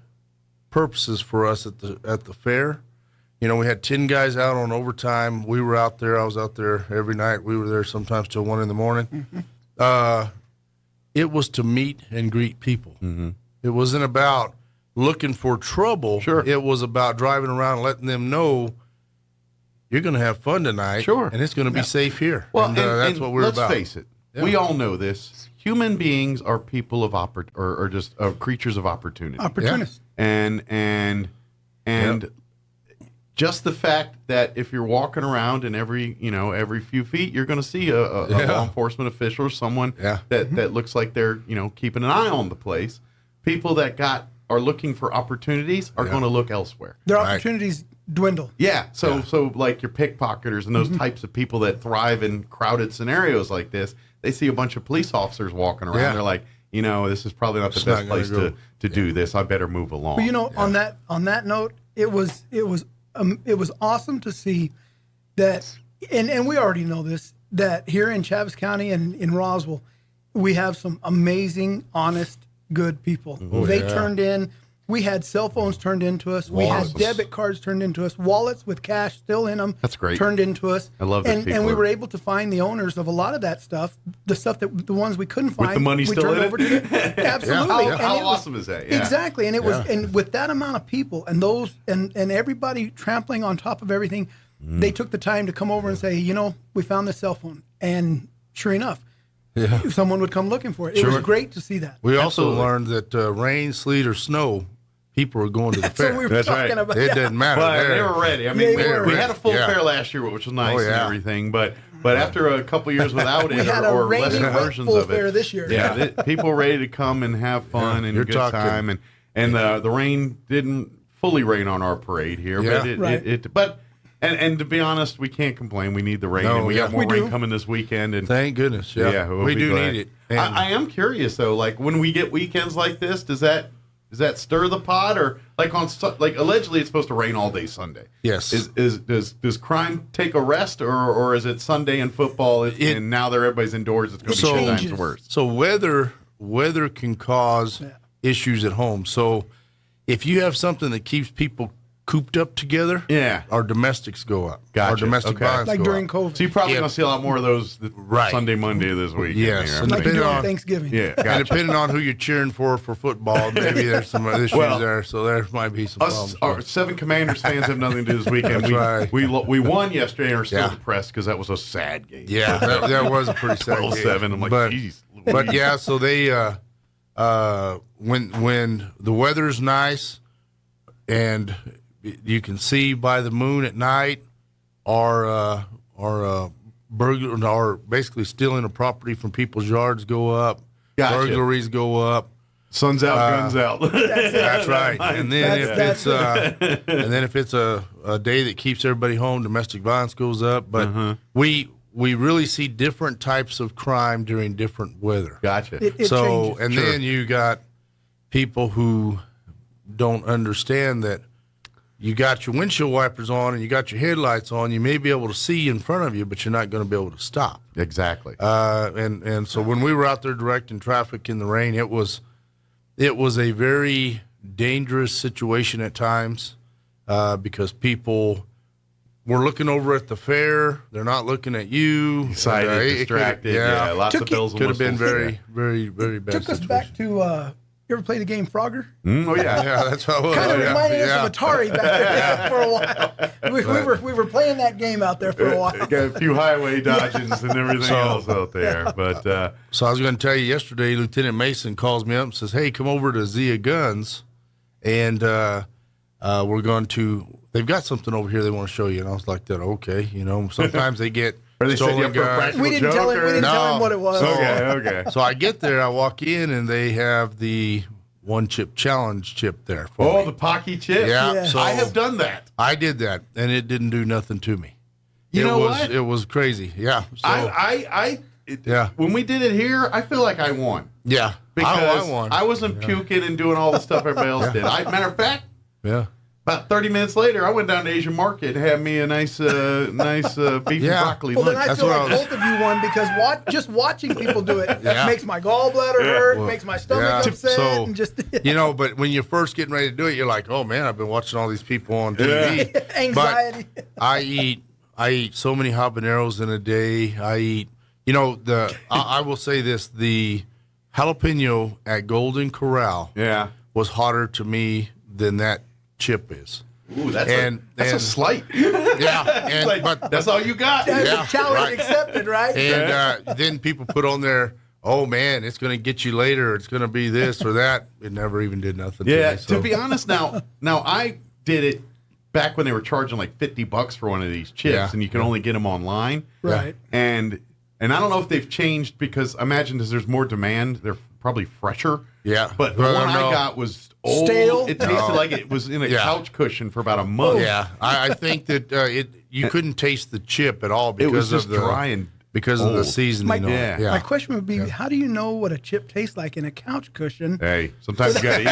purposes for us at the fair, we had 10 guys out on overtime. We were out there. I was out there every night. We were there sometimes till 1 a.m. Mm-hmm. It was to meet and greet people. Mm-hmm. It wasn't about looking for trouble. Sure. It was about driving around and letting them know you're going to have fun tonight. Sure. And it's going to be safe here. Well, and that's what we're let's about. Let's face it. Yeah. We all know this. Human beings are people of or just creatures of opportunity. Opportunists. And just the fact that if you're walking around and every few feet you're going to see a law enforcement official or someone that looks like they're keeping an eye on the place. People that are looking for opportunities are going to look elsewhere. Their opportunities dwindle. Yeah. So like your pickpocketers and those types of people that thrive in crowded scenarios like this, they see a bunch of police officers walking around. Yeah. They're like, this is probably not the best place to do this. I better move along. But on that note, it was awesome to see that, and we already know this, that here in Chaves County and in Roswell, we have some amazing, honest, good people. They turned in. We had cell phones turned into us. We had debit cards turned into us. Wallets with cash still in them. That's great. Turned into us. I love that. And we were able to find the owners of a lot of that stuff. The ones we couldn't find. With the money we still turned in over it? to absolutely. How awesome is that? Yeah. Exactly. And it was, and with that amount of people and those and everybody trampling on top of everything, they took the time to come over and say, we found this cell phone. And sure enough, someone would come looking for it. It was great to see that. We also learned that rain, sleet, or snow, people are going to the fair. That's what we were talking about. It doesn't matter. But they were ready. I mean, we had a full Yeah. fair last year, which was nice and everything. But after a couple years without it, had a or rainy, lesser wet versions full of it, fair this year. people were ready to come and have fun and you're a good talking. time. And the rain didn't fully rain on our parade here, but and to be honest, we can't complain. We need the rain, and we got more rain coming this weekend. And thank goodness. Yeah, we'll we be do glad. need it. I am curious though, like when we get weekends like this, does that stir the pot, or like allegedly it's supposed to rain all day Sunday? Yes. Does crime take a rest, or is it Sunday and football and now that everybody's indoors, it's going to be 10 times worse? So weather can cause issues at home. So if you have something that keeps people cooped up together, our domestics go up. Gotcha. Our domestic violence Like go during up. COVID. So you're probably going to see a lot more of those Sunday, Monday this week. Yes. Like depending during on Thanksgiving. Yeah, gotcha. And depending on who you're cheering for football, maybe there's some issues there. So there might be some problems. Our Seven Commanders fans have nothing to do this weekend. That's we won yesterday and are still depressed because that was a sad game. Yeah, that was a pretty sad game. 12-7. I'm like, geez. But yeah, so they when the weather's nice and you can see by the moon at night, our burglars are basically stealing a property from people's yards go up. Gotcha. Burglaries go up. Sun's out, guns out. That's right. And then if it's a day that keeps everybody home, domestic violence goes up. But we really see different types of crime during different weather. Gotcha. It changes. And then you got people who don't understand that you got your windshield wipers on and you got your headlights on. You may be able to see in front of you, but you're not going to be able to stop. Exactly. And so when we were out there directing traffic in the rain, it was a very dangerous situation at times because people were looking over at the fair. They're not looking at you. Excited, distracted. Yeah, lots of bells and could have been whistles. very, very, very bad. Took us back to. You ever play the game Frogger? Oh yeah, yeah, that's how it was. Kind of reminded yeah. us of Atari back there for a while. We were playing that game out there for a while. Got a few highway dodges and everything else out there. But so I was going to tell you yesterday, Lieutenant Mason calls me up and says, "Hey, come over to Zia Guns, and we're going to. They've got something over here they want to show you." And I was like, "That okay? You know, sometimes they get." Are they setting you up for a guns. practical We didn't tell him what it was. Okay. So I get there, I walk in, and they have the one chip challenge chip there. For me. The Pocky chip. Yeah. So I have done that. I did that, and it didn't do nothing to me. You know was, what? It was crazy. Yeah. So, Yeah. When we did it here, I feel like I won. Yeah. Because I won. I wasn't puking and doing all the stuff everybody else did. Matter of fact, yeah. about 30 minutes later, I went down to Asian Market and had me a nice beef and broccoli Well, lunch. then I feel like both of you won because just watching people do it makes my gallbladder hurt, makes my stomach upset, So, and just but when you're first getting ready to do it, you're like, oh man, I've been watching all these people on TV. anxiety. But I eat so many habaneros in a day. I eat, I will say this: the jalapeno at Golden Corral, was hotter to me than that chip is. Ooh, that's a slight. Yeah, but that's all you got. Challenge accepted, right? And then people put on there, oh man, it's going to get you later. It's going to be this or that. It never even did nothing. Yeah, to me, so. to be honest, now I did it back when they were charging like $50 for one of these chips, and you can only get them online. Right. And I don't know if they've changed because I imagine as there's more demand, they're probably fresher. Yeah. But the one I got was old. Stale? It tasted like it was in a couch cushion for about a month. Yeah, I think that you couldn't taste the chip at all because it was just of the dry and because of the seasoning. My question would be, how do you know what a chip tastes like in a couch cushion? Hey, sometimes you got to eat.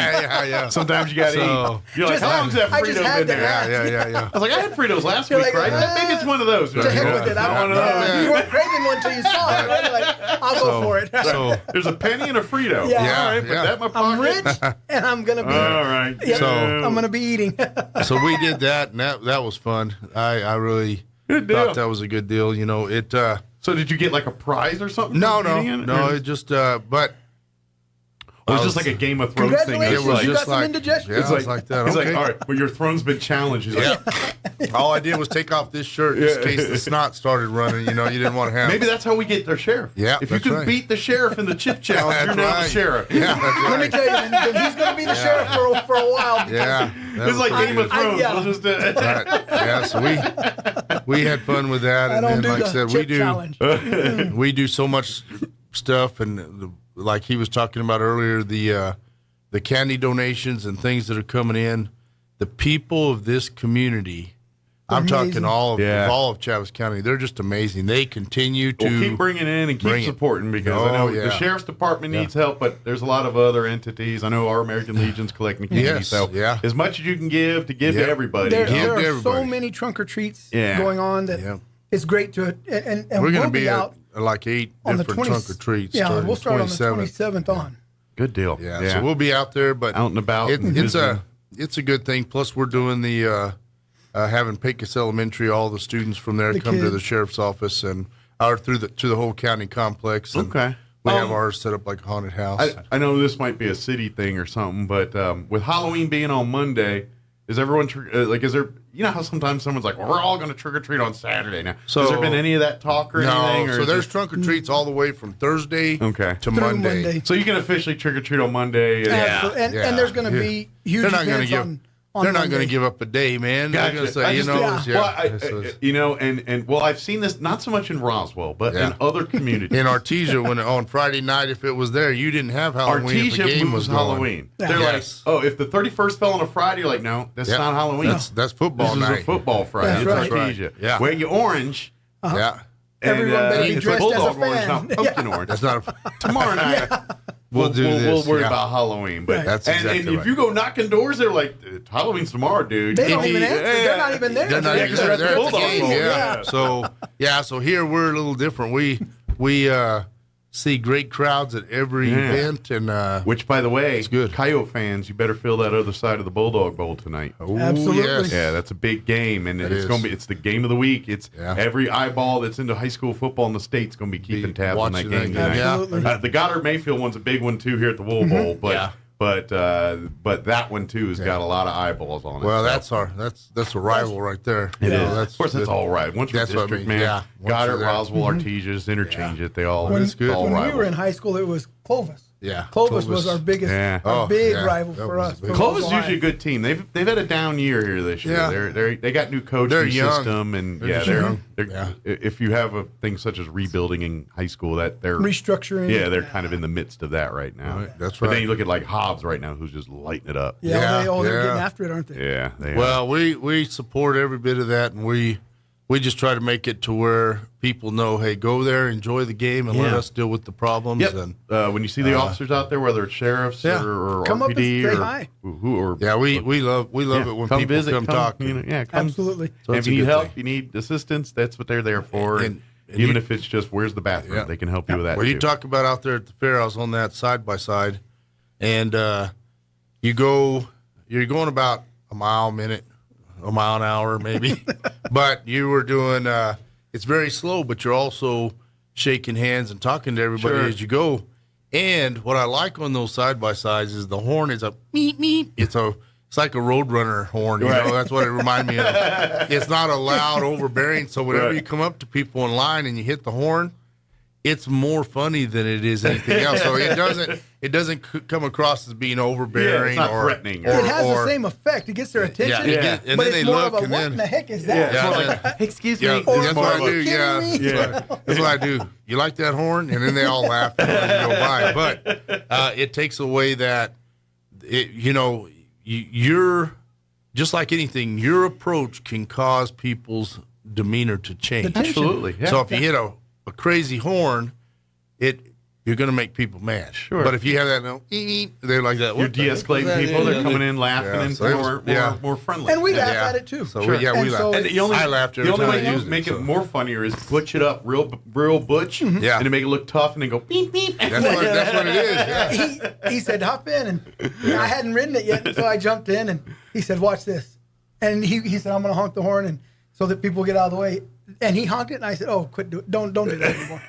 Yeah. Sometimes you got to eat. You're like, how long's that Frito been there? Yeah. I was like, I had Fritos last week, like, right? Maybe it's one of those. To heck with it. I don't know. You weren't craving one until you saw it. Right? You're like, I'll go for it. So there's a penny and a Frito. Yeah. All right, put that in my pocket. I'm rich, and I'm going to be. All right. Yep, I'm going to be eating. So we did that, and that was fun. I really thought that was a good deal. So did you get like a prize or something? No. It just, but it was just like a Game of Thrones thing. Congratulations, It was you just got some like- indigestion. Yeah, it's like that. He's Okay. like, all right, well, your throne's been challenged. He's like, All I did was take off this shirt just in case the snot started running. You didn't want to have. maybe that's how we get our sheriff. Yeah, if you that's can right. beat the sheriff in the chip challenge, That's you're now the right. sheriff. Yeah, that's Let me right. tell you, then he's going to be the sheriff for a while. because- Yeah, that It's was like pretty Game of good. Thrones. yeah. We'll just, Right. Yeah, so we had fun with that, I and don't then do like I the said, chip challenge. we do so much stuff, and like he was talking about earlier, the candy donations and things that are coming in. The people of this community, I'm talking amazing. all of Chaves County, they're just amazing. They continue to keep bringing in and keep bring it. supporting because I know the sheriff's department needs help, but there's a lot of other entities. I know our American Legion's collecting candy. Yes, So yeah. as much as you can give to everybody. There, Give there to are so everybody. many trunk or treats Yeah. going on that it's great to and we're we'll going to be be out at like 8 on the different 20, trunk or treats. Yeah, starting we'll start on the 27th. 27th on. Good deal. Yeah, so we'll be out there, but out and about. It's a good thing. Plus, we're doing the having Pecos Elementary. All the students from there The come to kids. the sheriff's office and to the whole county complex. And Okay. we have ours set up like a haunted house. I know this might be a city thing or something, but with Halloween being on Monday, Is everyone is there? You know how sometimes someone's like, well, we're all going to trick or treat on Saturday now. So has there been any of that talk or anything? No. Or So there's trunk or treats all the way from Thursday to Monday. So you can officially trick or treat on Monday. And there's going to be huge They're not going to events give. on They're not Monday. going to give up a day, man. Gotcha. They're going to say, Well, I've seen this not so much in Roswell, but in other communities. In Artesia, when on Friday night, if it was there, you didn't have Halloween. If the Artesia game moves was going. Halloween. Yeah. They're Yes. like, oh, if the 31st fell on a Friday, you're like, no, that's not Halloween. That's football this night. This is a football Friday. That's It's right. Artesia. Yeah. Wear your orange. Yeah. And, Everyone better be it's dressed as a bulldog orange, fan. not pumpkin orange. That's not Tomorrow night. We'll do this. We'll worry Yeah. about Halloween, but That's and exactly if right. you go knocking doors, they're like, Halloween's tomorrow, dude. They don't even answer. They're not even there. They're not Yeah, even 'cause there. they're at They're the at the game. Bulldog. Yeah. So here we're a little different. We see great crowds at every event, and which, by the way, it's good. Coyote fans, you better fill that other side of the Bulldog Bowl tonight. Oh, Absolutely. yes. Yeah, that's a big game, and It it's is. going to be. It's the game of the week. It's every eyeball that's into high school football in the state's going to be keeping tabs on that watching game that game. tonight. Absolutely. The Goddard Mayfield one's a big one too here at the Wool Bowl, but but that one too has got a lot of eyeballs on it. Well, so. that's a rival right there. It is. That's Of course, that's all right. Once you're That's what I district, mean, man, yeah. Once Goddard, you're there. Roswell, Artesia, just interchange it. They all When, it's all when we rivals. were in high school, it was Clovis. Yeah, Clovis was our biggest, Yeah. our Oh, big yeah. rival That for was us. big. Clovis is Roswell usually a good team. They've had a down year here this year. Yeah. They got new coaching They're young. system, and They're just young. they're if you have a thing such as rebuilding in high school, that they're restructuring. Yeah, they're kind of in the midst of that right now. Right, that's But right. then you look at like Hobbs right now, who's just lighting it up. Yeah, they're yeah. getting after it, aren't they? Yeah, they are. Well, we support every bit of that, and we just try to make it to where people know, hey, go there, enjoy the game, and let Yeah. us deal with the problems. Yep. And when you see the officers out there, whether it's sheriffs or Come up and RPD say or hi. who we love it when come people visit, come talk. Come, Absolutely. So And it's if a you need good help, thing. you need assistance, that's what they're there for. And even if it's just where's the bathroom, they can help you with that. Well, you too. talk about out there at the fair, I was on that side by side, and you're going about a mile an hour maybe, but you were doing. It's very slow, but you're also shaking hands and talking to everybody Sure. as you go. And what I like on those side by sides is the horn is a meep meep. It's like a Roadrunner horn. You know, that's what it reminds me of. It's not a loud, overbearing. So whenever you come up to people in line and you hit the horn, it's more funny than it is anything else. So it doesn't come across as being overbearing not or threatening. It has the same effect. It gets their attention. Yeah. And but then it's they more look of a, and what then in the heck is that? Excuse me. Yeah, that's what I Are do. you kidding Yeah, me? that's what I do. You like that horn, and then they all laugh and let you go by. But it takes away that, you're just like anything. Your approach can cause people's demeanor to change. Absolutely. Yeah. So if you hit a crazy horn, you're going to make people mad. Sure. But if you have that, they're like that. You're What the heck was de-escalating that? people. They're coming in laughing Yeah, and so it was- more friendly. And we laugh Yeah. at it too. So Sure. we And laugh. so And I laughed every the only time way I you used make it, it so. more funnier is butch it up real butch, and to make it look tough, and then go beep beep. That's what it is. Yeah. He said, hop in. And I hadn't ridden it yet, so I jumped in and he said, watch this. And he said, I'm going to honk the horn and so that people get out of the way. And he honked it, and I said, "Oh, quit! Don't do that anymore."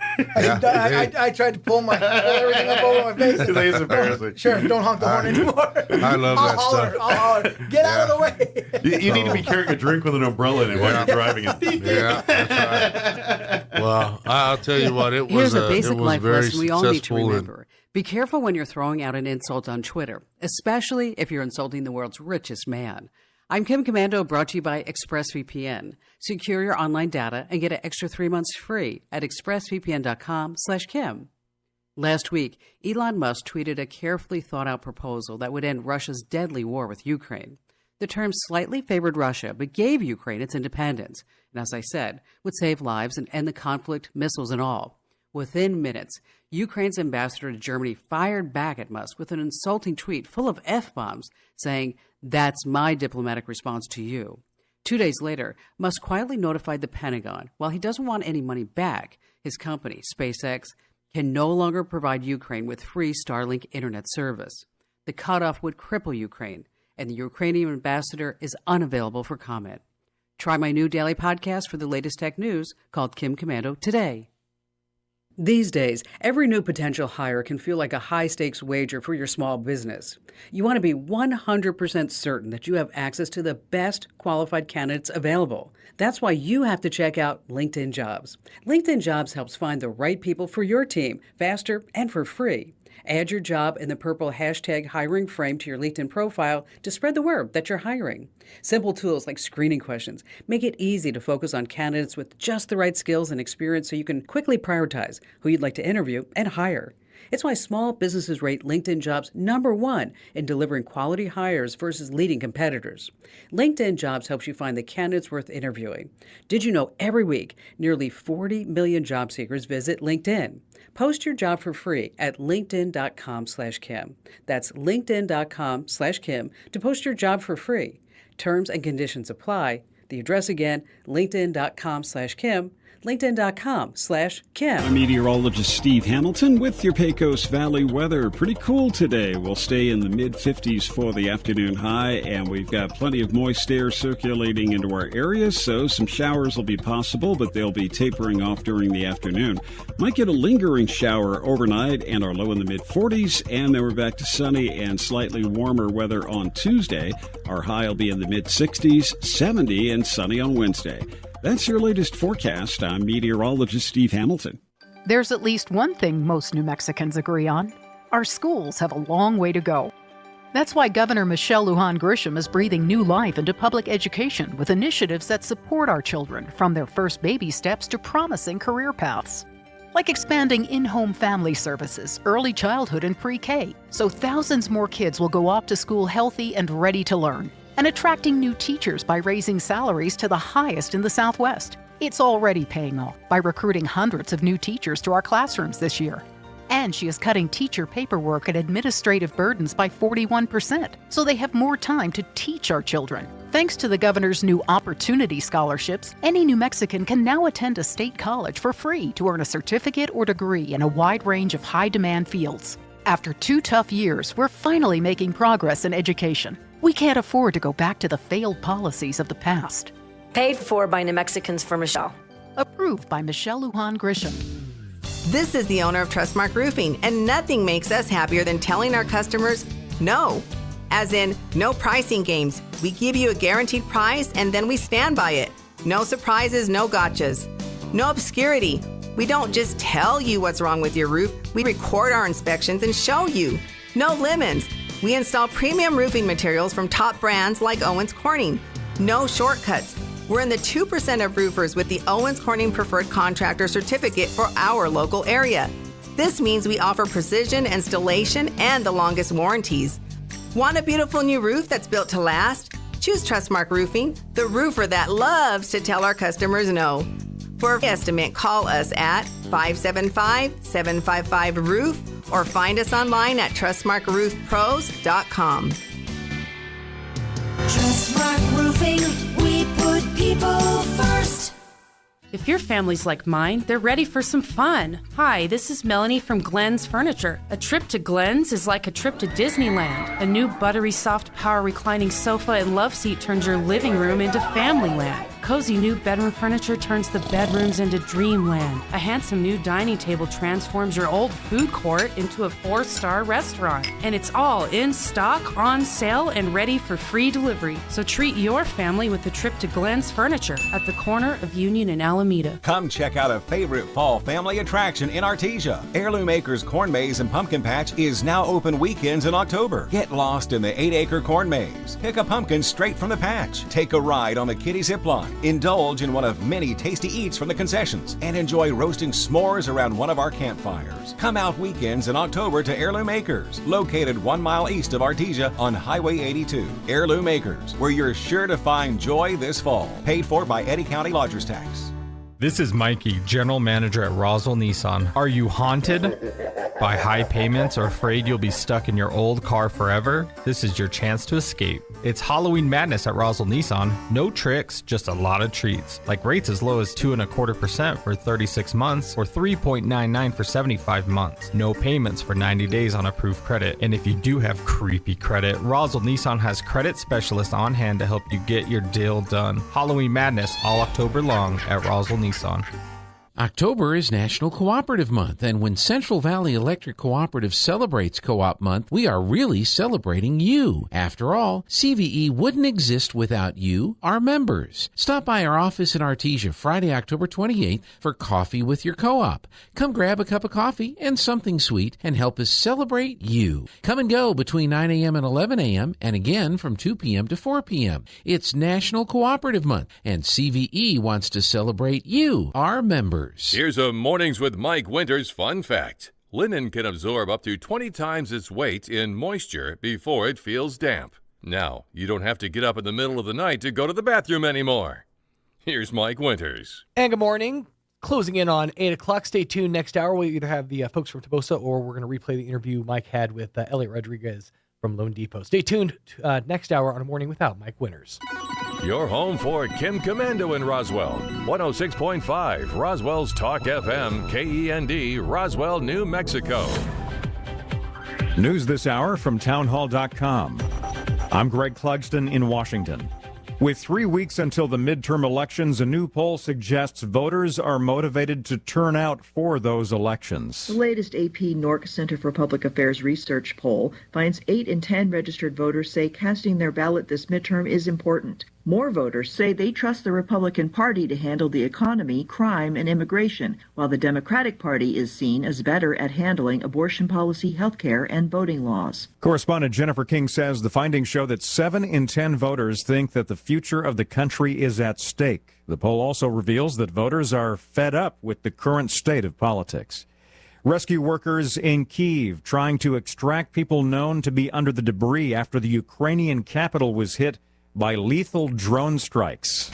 I tried to pull everything up over my face. It's embarrassing. Sheriff, don't honk the horn anymore. I love that stuff. I'll holler. Get out of the way. You need to be carrying a drink with an umbrella in it while you're driving it. Yeah, that's right. Well, I'll tell you what, it was Here's a basic life very lesson we all need to successful and- remember. Be careful when you're throwing out an insult on Twitter, especially if you're insulting the world's richest man. I'm Kim Commando, brought to you by ExpressVPN. Secure your online data and get an extra 3 months free at expressvpn.com/Kim. Last week, Elon Musk tweeted a carefully thought-out proposal that would end Russia's deadly war with Ukraine. The terms slightly favored Russia, but gave Ukraine its independence, and as I said, would save lives and end the conflict, missiles and all. Within minutes, Ukraine's ambassador to Germany fired back at Musk with an insulting tweet full of F-bombs, saying, "That's my diplomatic response to you." 2 days later, Musk quietly notified the Pentagon. While he doesn't want any money back, his company, SpaceX, can no longer provide Ukraine with free Starlink internet service. The cutoff would cripple Ukraine, and the Ukrainian ambassador is unavailable for comment. Try my new daily podcast for the latest tech news called Kim Commando Today. These days, every new potential hire can feel like a high-stakes wager for your small business. You want to be 100% certain that you have access to the best qualified candidates available. That's why you have to check out LinkedIn Jobs. LinkedIn Jobs helps find the right people for your team faster and for free. Add your job in the purple hashtag hiring frame to your LinkedIn profile to spread the word that you're hiring. Simple tools like screening questions make it easy to focus on candidates with just the right skills and experience so you can quickly prioritize who you'd like to interview and hire. It's why small businesses rate LinkedIn Jobs #1 in delivering quality hires versus leading competitors. LinkedIn Jobs helps you find the candidates worth interviewing. Did you know every week, nearly 40 million job seekers visit LinkedIn? Post your job for free at linkedin.com/Kim. That's linkedin.com/Kim to post your job for free. Terms and conditions apply. The address again, linkedin.com/Kim. LinkedIn.com/Kim. I'm meteorologist Steve Hamilton with your Pecos Valley weather. Pretty cool today. We'll stay in the mid-50s for the afternoon high, and we've got plenty of moist air circulating into our area, so some showers will be possible, but they'll be tapering off during the afternoon. Might get a lingering shower overnight and our low in the mid-40s, and then we're back to sunny and slightly warmer weather on Tuesday. Our high will be in the mid-60s, 70, and sunny on Wednesday. That's your latest forecast. I'm meteorologist Steve Hamilton. There's at least one thing most New Mexicans agree on. Our schools have a long way to go. That's why Governor Michelle Lujan Grisham is breathing new life into public education with initiatives that support our children from their first baby steps to promising career paths. Like expanding in-home family services, early childhood and pre-K, so thousands more kids will go off to school healthy and ready to learn. And attracting new teachers by raising salaries to the highest in the Southwest. It's already paying off by recruiting hundreds of new teachers to our classrooms this year. And she is cutting teacher paperwork and administrative burdens by 41%, so they have more time to teach our children. Thanks to the governor's new Opportunity Scholarships, any New Mexican can now attend a state college for free to earn a certificate or degree in a wide range of high-demand fields. After 2 tough years, we're finally making progress in education. We can't afford to go back to the failed policies of the past. Paid for by New Mexicans for Michelle. Approved by Michelle Lujan Grisham. This is the owner of Trustmark Roofing, and nothing makes us happier than telling our customers no. As in, no pricing games. We give you a guaranteed price, and then we stand by it. No surprises, no gotchas. No obscurity. We don't just tell you what's wrong with your roof. We record our inspections and show you. No lemons. We install premium roofing materials from top brands like Owens Corning. No shortcuts. We're in the 2% of roofers with the Owens Corning Preferred Contractor Certificate for our local area. This means we offer precision installation and the longest warranties. Want a beautiful new roof that's built to last? Choose Trustmark Roofing, the roofer that loves to tell our customers no. For an estimate, call us at 575-755-ROOF or find us online at trustmarkroofpros.com. Trustmark Roofing, we put people first. If your family's like mine, they're ready for some fun. Hi, this is Melanie from Glenn's Furniture. A trip to Glenn's is like a trip to Disneyland. A new buttery soft power reclining sofa and love seat turns your living room into familyland. Cozy new bedroom furniture turns the bedrooms into dreamland. A handsome new dining table transforms your old food court into a 4-star restaurant. And it's all in stock, on sale, and ready for free delivery. So treat your family with a trip to Glenn's Furniture at the corner of Union and Alameda. Come check out a favorite fall family attraction in Artesia. Heirloom Acres Corn Maze and Pumpkin Patch is now open weekends in October. Get lost in the 8-acre corn maze. Pick a pumpkin straight from the patch. Take a ride on the kiddie zip line. Indulge in one of many tasty eats from the concessions and enjoy roasting s'mores around one of our campfires. Come out weekends in October to Heirloom Acres, located 1 mile east of Artesia on Highway 82. Heirloom Acres, where you're sure to find joy this fall. Paid for by Eddy County Lodgers Tax. This is Mikey, General Manager at Roswell Nissan. Are you haunted by high payments or afraid you'll be stuck in your old car forever? This is your chance to escape. It's Halloween madness at Roswell Nissan. No tricks, just a lot of treats. Like rates as low as 2.25% for 36 months or 3.99% for 75 months. No payments for 90 days on approved credit. And if you do have creepy credit, Roswell Nissan has credit specialists on hand to help you get your deal done. Halloween madness all October long at Roswell Nissan. October is National Cooperative Month, and when Central Valley Electric Cooperative celebrates Co-op Month, we are really celebrating you. After all, CVE wouldn't exist without you, our members. Stop by our office in Artesia Friday, October 28th for Coffee with Your Co-op. Come grab a cup of coffee and something sweet and help us celebrate you. Come and go between 9 a.m. and 11 a.m. and again from 2 p.m. to 4 p.m. It's National Cooperative Month, and CVE wants to celebrate you, our members. Here's a Mornings with Mike Winters fun fact. Linen can absorb up to 20 times its weight in moisture before it feels damp. Now, you don't have to get up in the middle of the night to go to the bathroom anymore. Here's Mike Winters. And good morning. Closing in on 8 o'clock. Stay tuned. Next hour, we'll either have the folks from Tobosa or we're going to replay the interview Mike had with Elliot Rodriguez from Lone Depot. Stay tuned next hour on A Morning Without Mike Winters. Your home for Kim Commando in Roswell. 106.5 Roswell's Talk FM, KEND, Roswell, New Mexico. News this hour from townhall.com. I'm Greg Clugston in Washington. With 3 weeks until the midterm elections, a new poll suggests voters are motivated to turn out for those elections. The latest AP NORC Center for Public Affairs research poll finds 8 in 10 registered voters say casting their ballot this midterm is important. More voters say they trust the Republican Party to handle the economy, crime, and immigration, while the Democratic Party is seen as better at handling abortion policy, health care, and voting laws. Correspondent Jennifer King says the findings show that 7 in 10 voters think that the future of the country is at stake. The poll also reveals that voters are fed up with the current state of politics. Rescue workers in Kyiv trying to extract people known to be under the debris after the Ukrainian capital was hit by lethal drone strikes.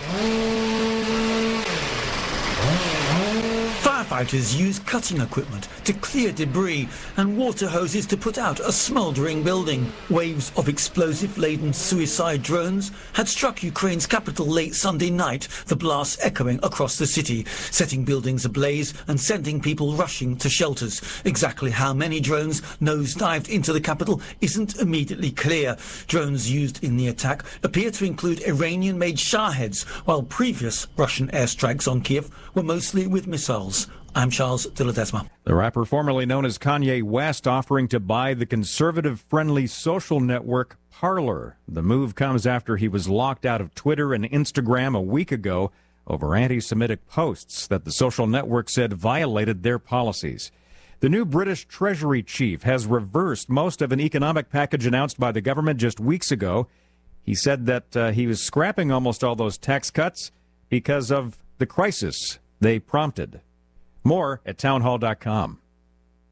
Firefighters use cutting equipment to clear debris and water hoses to put out a smouldering building. Waves of explosive-laden suicide drones had struck Ukraine's capital late Sunday night, the blasts echoing across the city, setting buildings ablaze and sending people rushing to shelters. Exactly how many drones nosedived into the capital isn't immediately clear. Drones used in the attack appear to include Iranian-made Shaheds, while previous Russian airstrikes on Kiev were mostly with missiles. I'm Charles de Ledesma. The rapper formerly known as Kanye West offering to buy the conservative-friendly social network Parler. The move comes after he was locked out of Twitter and Instagram a week ago over anti-Semitic posts that the social network said violated their policies. The new British Treasury chief has reversed most of an economic package announced by the government just weeks ago. He said that he was scrapping almost all those tax cuts because of the crisis they prompted. More at townhall.com.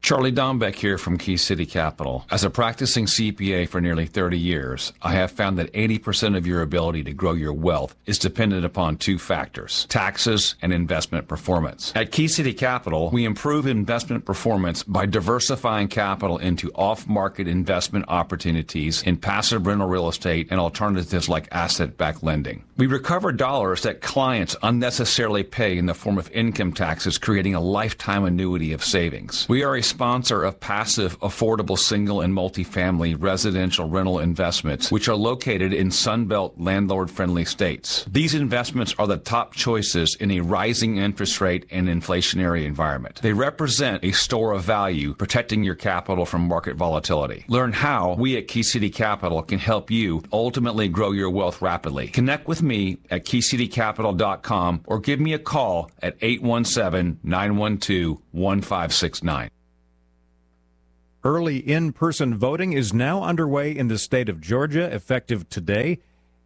Charlie Dombeck here from Key City Capital. As a practicing CPA for nearly 30 years, I have found that 80% of your ability to grow your wealth is dependent upon 2 factors: taxes and investment performance. At Key City Capital, we improve investment performance by diversifying capital into off-market investment opportunities in passive rental real estate and alternatives like asset-backed lending. We recover dollars that clients unnecessarily pay in the form of income taxes, creating a lifetime annuity of savings. We are a sponsor of passive, affordable single and multifamily residential rental investments, which are located in Sunbelt landlord-friendly states. These investments are the top choices in a rising interest rate and inflationary environment. They represent a store of value, protecting your capital from market volatility. Learn how we at Key City Capital can help you ultimately grow your wealth rapidly. Connect with me at keycitycapital.com or give me a call at 817-912-1569. Early in-person voting is now underway in the state of Georgia, effective today.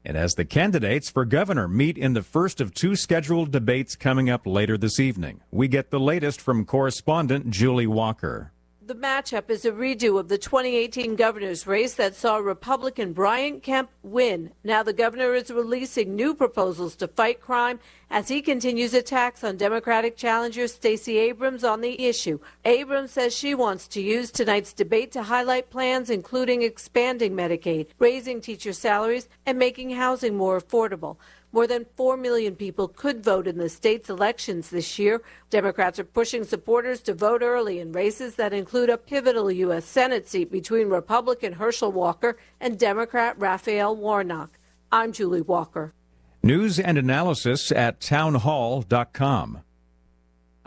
And as the candidates for governor meet in the first of 2 scheduled debates coming up later this evening, we get the latest from correspondent Julie Walker. The matchup is a redo of the 2018 governor's race that saw Republican Brian Kemp win. Now the governor is releasing new proposals to fight crime as he continues attacks on Democratic challenger Stacey Abrams on the issue. Abrams says she wants to use tonight's debate to highlight plans including expanding Medicaid, raising teacher salaries, and making housing more affordable. More than 4 million people could vote in the state's elections this year. Democrats are pushing supporters to vote early in races that include a pivotal U.S. Senate seat between Republican Herschel Walker and Democrat Raphael Warnock. I'm Julie Walker. News and analysis at townhall.com.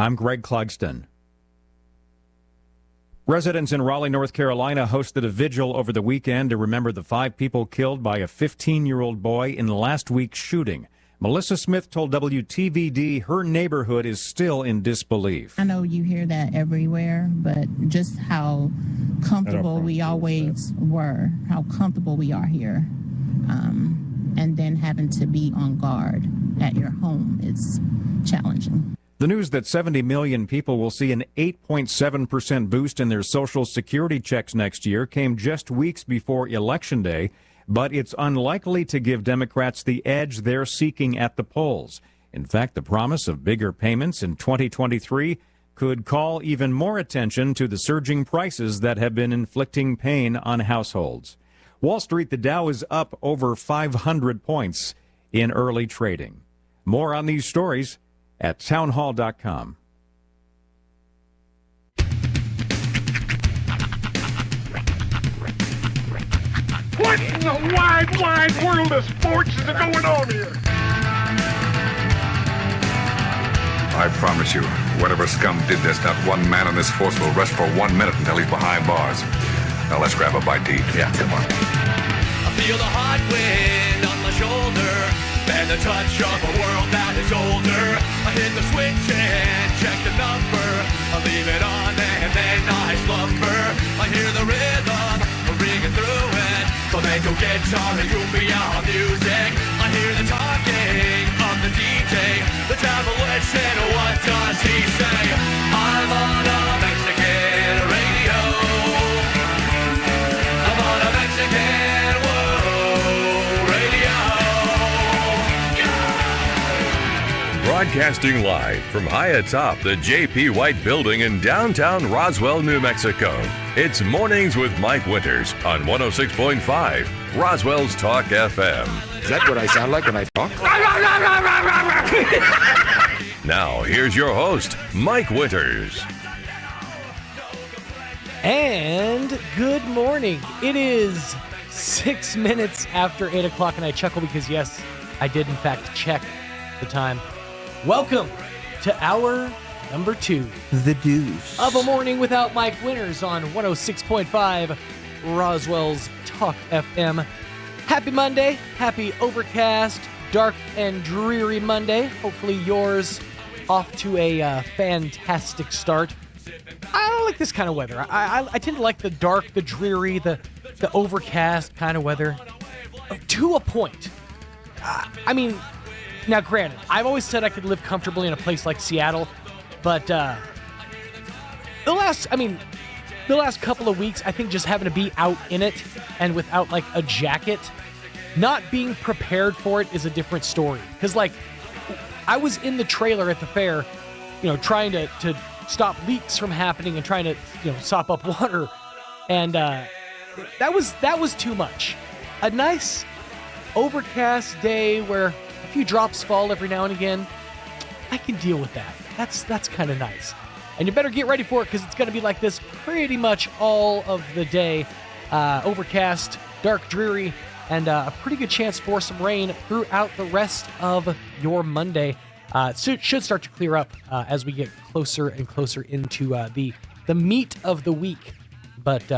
I'm Greg Clugston. Residents in Raleigh, North Carolina hosted a vigil over the weekend to remember the 5 people killed by a 15-year-old boy in last week's shooting. Melissa Smith told WTVD her neighborhood is still in disbelief. I know you hear that everywhere, but just how comfortable we always were, how comfortable we are here, and then having to be on guard at your home is challenging. The news that 70 million people will see an 8.7% boost in their Social Security checks next year came just weeks before Election Day, but it's unlikely to give Democrats the edge they're seeking at the polls. In fact, the promise of bigger payments in 2023 could call even more attention to the surging prices that have been inflicting pain on households. Wall Street, the Dow is up over 500 points in early trading. More on these stories at townhall.com. What in the wide, wide world of sports is going on here? I promise you, whatever scum did this, not one man in this force will rest for 1 minute until he's behind bars. Now let's grab a bite to eat. Yeah, come on. I feel the hot wind on my shoulder and the touch of a world that is older. I hit the switch and check the number. I leave it on and then I slumber. I hear the rhythm ringing through it. Flamenco guitar and cumbia music. I hear the talking of the DJ. The travel listen, what does he say? I'm on a Mexican radio. I'm on a Mexican world radio. Broadcasting live from high atop the J.P. White Building in downtown Roswell, New Mexico. It's Mornings with Mike Winters on 106.5 Roswell's Talk FM. Is that what I sound like when I talk? Now, here's your host, Mike Winters. And good morning. It is 6 minutes after 8 o'clock, and I chuckle because, yes, I did, in fact, check the time. Welcome to hour number 2. The Deuce. Of a Morning Without Mike Winters on 106.5 Roswell's Talk FM. Happy Monday. Happy overcast, dark and dreary Monday. Hopefully yours off to a fantastic start. I like this kind of weather. I tend to like the dark, the dreary, the overcast kind of weather. To a point. I mean, now granted, I've always said I could live comfortably in a place like Seattle, but the last couple of weeks, I think just having to be out in it and without like a jacket, not being prepared for it is a different story. Because like, I was in the trailer at the fair, trying to stop leaks from happening and trying to, sop up water. And that was too much. A nice overcast day where a few drops fall every now and again, I can deal with that. That's kind of nice. And you better get ready for it because it's going to be like this pretty much all of the day. Overcast, dark, dreary, and a pretty good chance for some rain throughout the rest of your Monday. So it should start to clear up as we get closer and closer into the meat of the week. But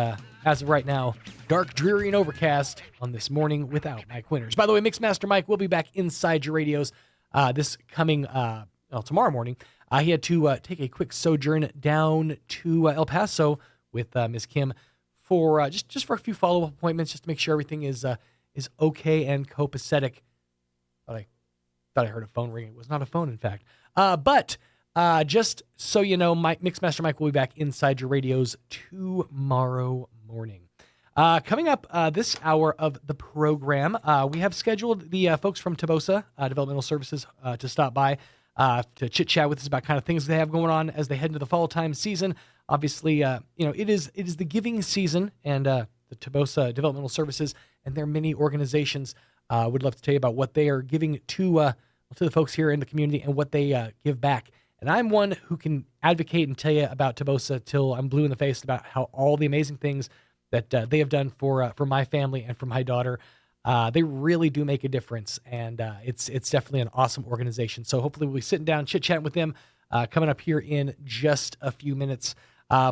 as of right now, dark, dreary, and overcast on this morning without Mike Winters. By the way, Mixmaster Mike will be back inside your radios this coming tomorrow morning. He had to take a quick sojourn down to El Paso with Miss Kim for just for a few follow-up appointments, just to make sure everything is okay and copacetic. Thought I heard a phone ring. It was not a phone, in fact. But just so you know, Mixmaster Mike will be back inside your radios tomorrow morning. Coming up this hour of the program, we have scheduled the folks from Tobosa Developmental Services to stop by to chit-chat with us about kind of things they have going on as they head into the fall time season. Obviously, it is the giving season, and the Tobosa Developmental Services and their many organizations would love to tell you about what they are giving to the folks here in the community and what they give back. And I'm one who can advocate and tell you about Tobosa till I'm blue in the face about how all the amazing things that they have done for my family and for my daughter. They really do make a difference, and it's definitely an awesome organization. So hopefully we'll be sitting down, chit-chatting with them coming up here in just a few minutes.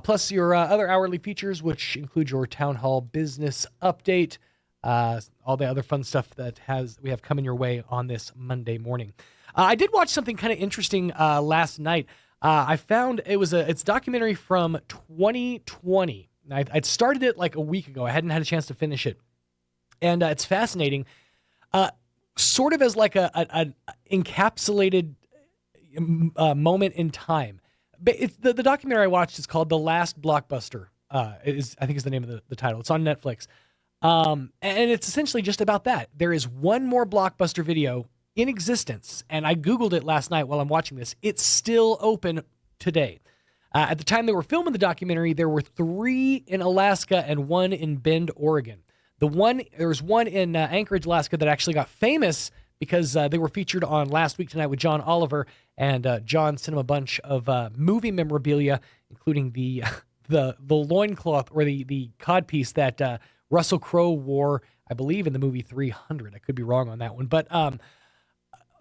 Plus your other hourly features, which include your town hall business update, all the other fun stuff that we have coming your way on this Monday morning. I did watch something kind of interesting last night. I found it's a documentary from 2020. I'd started it like a week ago. I hadn't had a chance to finish it, and it's fascinating. Sort of as like an encapsulated moment in time. It's the documentary I watched is called The Last Blockbuster. I think is the name of the title. It's on Netflix. And it's essentially just about that. There is one more Blockbuster video in existence, and I Googled it last night while I'm watching this. It's still open today. At the time they were filming the documentary, there were 3 in Alaska and 1 in Bend, Oregon. There was one in Anchorage, Alaska that actually got famous because they were featured on Last Week Tonight with John Oliver, and John sent him a bunch of movie memorabilia, including the loincloth or the codpiece that Russell Crowe wore, I believe, in the movie 300. I could be wrong on that one. But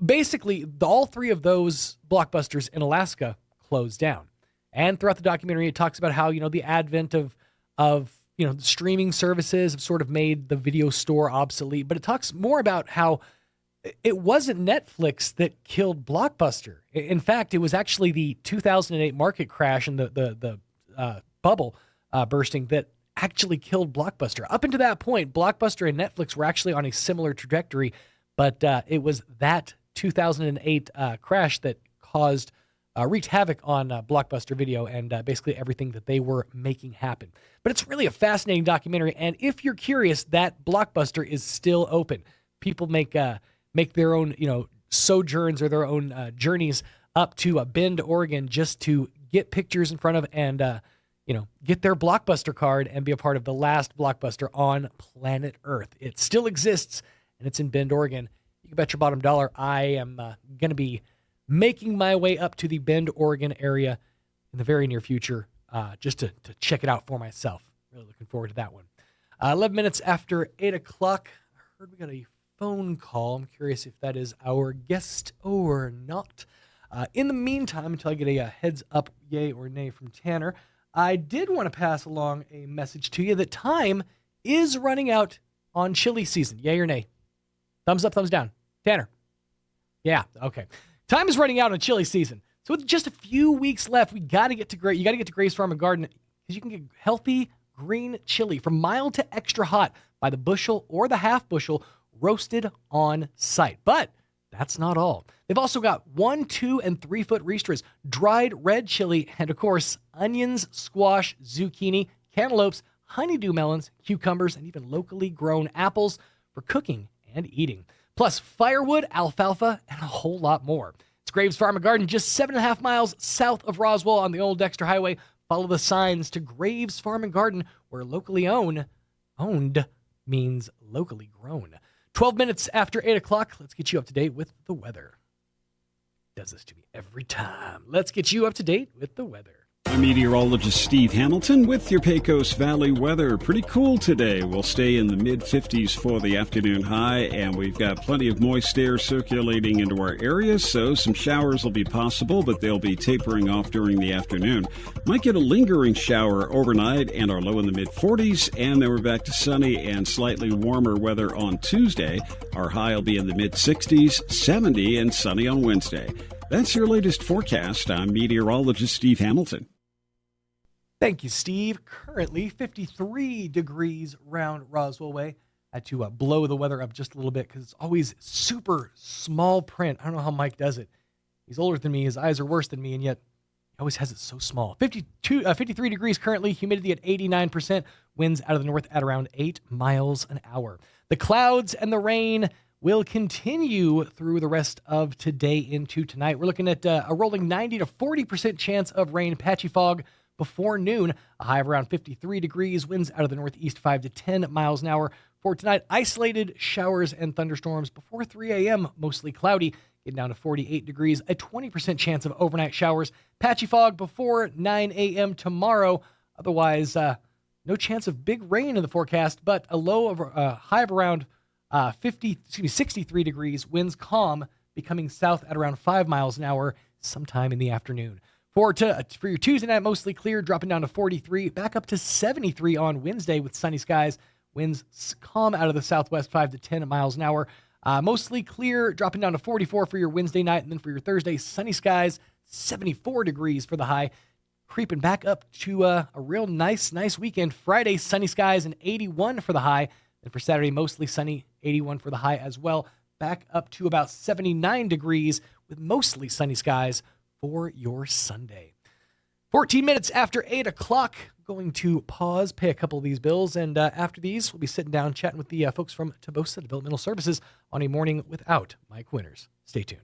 basically, all 3 of those Blockbusters in Alaska closed down. And throughout the documentary, it talks about how, the advent of the streaming services have sort of made the video store obsolete. But it talks more about how it wasn't Netflix that killed Blockbuster. In fact, it was actually the 2008 market crash and the bubble bursting that actually killed Blockbuster. Up until that point, Blockbuster and Netflix were actually on a similar trajectory, but it was that 2008 crash that wreaked havoc on Blockbuster Video and basically everything that they were making happen. But it's really a fascinating documentary, and if you're curious, that Blockbuster is still open. People make their own, sojourns or their own journeys up to Bend, Oregon, just to get pictures in front of and get their Blockbuster card and be a part of the last Blockbuster on planet Earth. It still exists, and it's in Bend, Oregon. You can bet your bottom dollar I am going to be making my way up to the Bend, Oregon area in the very near future just to check it out for myself. Really looking forward to that one. 11 minutes after 8 o'clock. I heard we got a phone call. I'm curious if that is our guest or not. In the meantime, until I get a heads up yay or nay from Tanner, I did want to pass along a message to you that time is running out on chili season. Yay or nay? Thumbs up, thumbs down. Tanner? Yeah, okay. Time is running out on chili season. So with just a few weeks left, you got to get to Graves Farm and Garden because you can get healthy green chili from mild to extra hot by the bushel or the half bushel roasted on site. But that's not all. They've also got 1, 2, and 3 foot ristras, dried red chili, and of course, onions, squash, zucchini, cantaloupes, honeydew melons, cucumbers, and even locally grown apples for cooking and eating. Plus firewood, alfalfa, and a whole lot more. It's Graves Farm and Garden, just 7.5 miles south of Roswell on the old Dexter Highway. Follow the signs to Graves Farm and Garden, where locally owned means locally grown. 12 minutes after 8 o'clock, let's get you up to date with the weather. Does this to me every time. Let's get you up to date with the weather. I'm meteorologist Steve Hamilton with your Pecos Valley weather. Pretty cool today. We'll stay in the mid-50s for the afternoon high, and we've got plenty of moist air circulating into our area, so some showers will be possible, but they'll be tapering off during the afternoon. Might get a lingering shower overnight and our low in the mid-40s, and then we're back to sunny and slightly warmer weather on Tuesday. Our high will be in the mid-60s, 70, and sunny on Wednesday. That's your latest forecast. I'm meteorologist Steve Hamilton. Thank you, Steve. Currently 53 degrees round Roswell way. I had to blow the weather up just a little bit because it's always super small print. I don't know how Mike does it. He's older than me. His eyes are worse than me, and yet he always has it so small. 53 degrees currently. Humidity at 89%. Winds out of the north at around 8 miles an hour. The clouds and the rain will continue through the rest of today into tonight. We're looking at a rolling 90 to 40% chance of rain, patchy fog before noon, a high of around 53 degrees, winds out of the northeast 5 to 10 miles an hour. For tonight, isolated showers and thunderstorms before 3 a.m., mostly cloudy, getting down to 48 degrees, a 20% chance of overnight showers, patchy fog before 9 a.m. tomorrow. Otherwise, no chance of big rain in the forecast, but a high of around 63 degrees, winds calm, becoming south at around 5 miles an hour, sometime in the afternoon. For your Tuesday night, mostly clear, dropping down to 43, back up to 73 on Wednesday with sunny skies. Winds calm out of the southwest, 5 to 10 miles an hour. Mostly clear, dropping down to 44 for your Wednesday night. And then for your Thursday, sunny skies, 74 degrees for the high. Creeping back up to a real nice weekend. Friday, sunny skies and 81 for the high. And for Saturday, mostly sunny, 81 for the high as well. Back up to about 79 degrees with mostly sunny skies for your Sunday. 14 minutes after 8 o'clock, going to pause, pay a couple of these bills, and after these, we'll be sitting down chatting with the folks from Tobosa Developmental Services on a morning without Mike Winters. Stay tuned.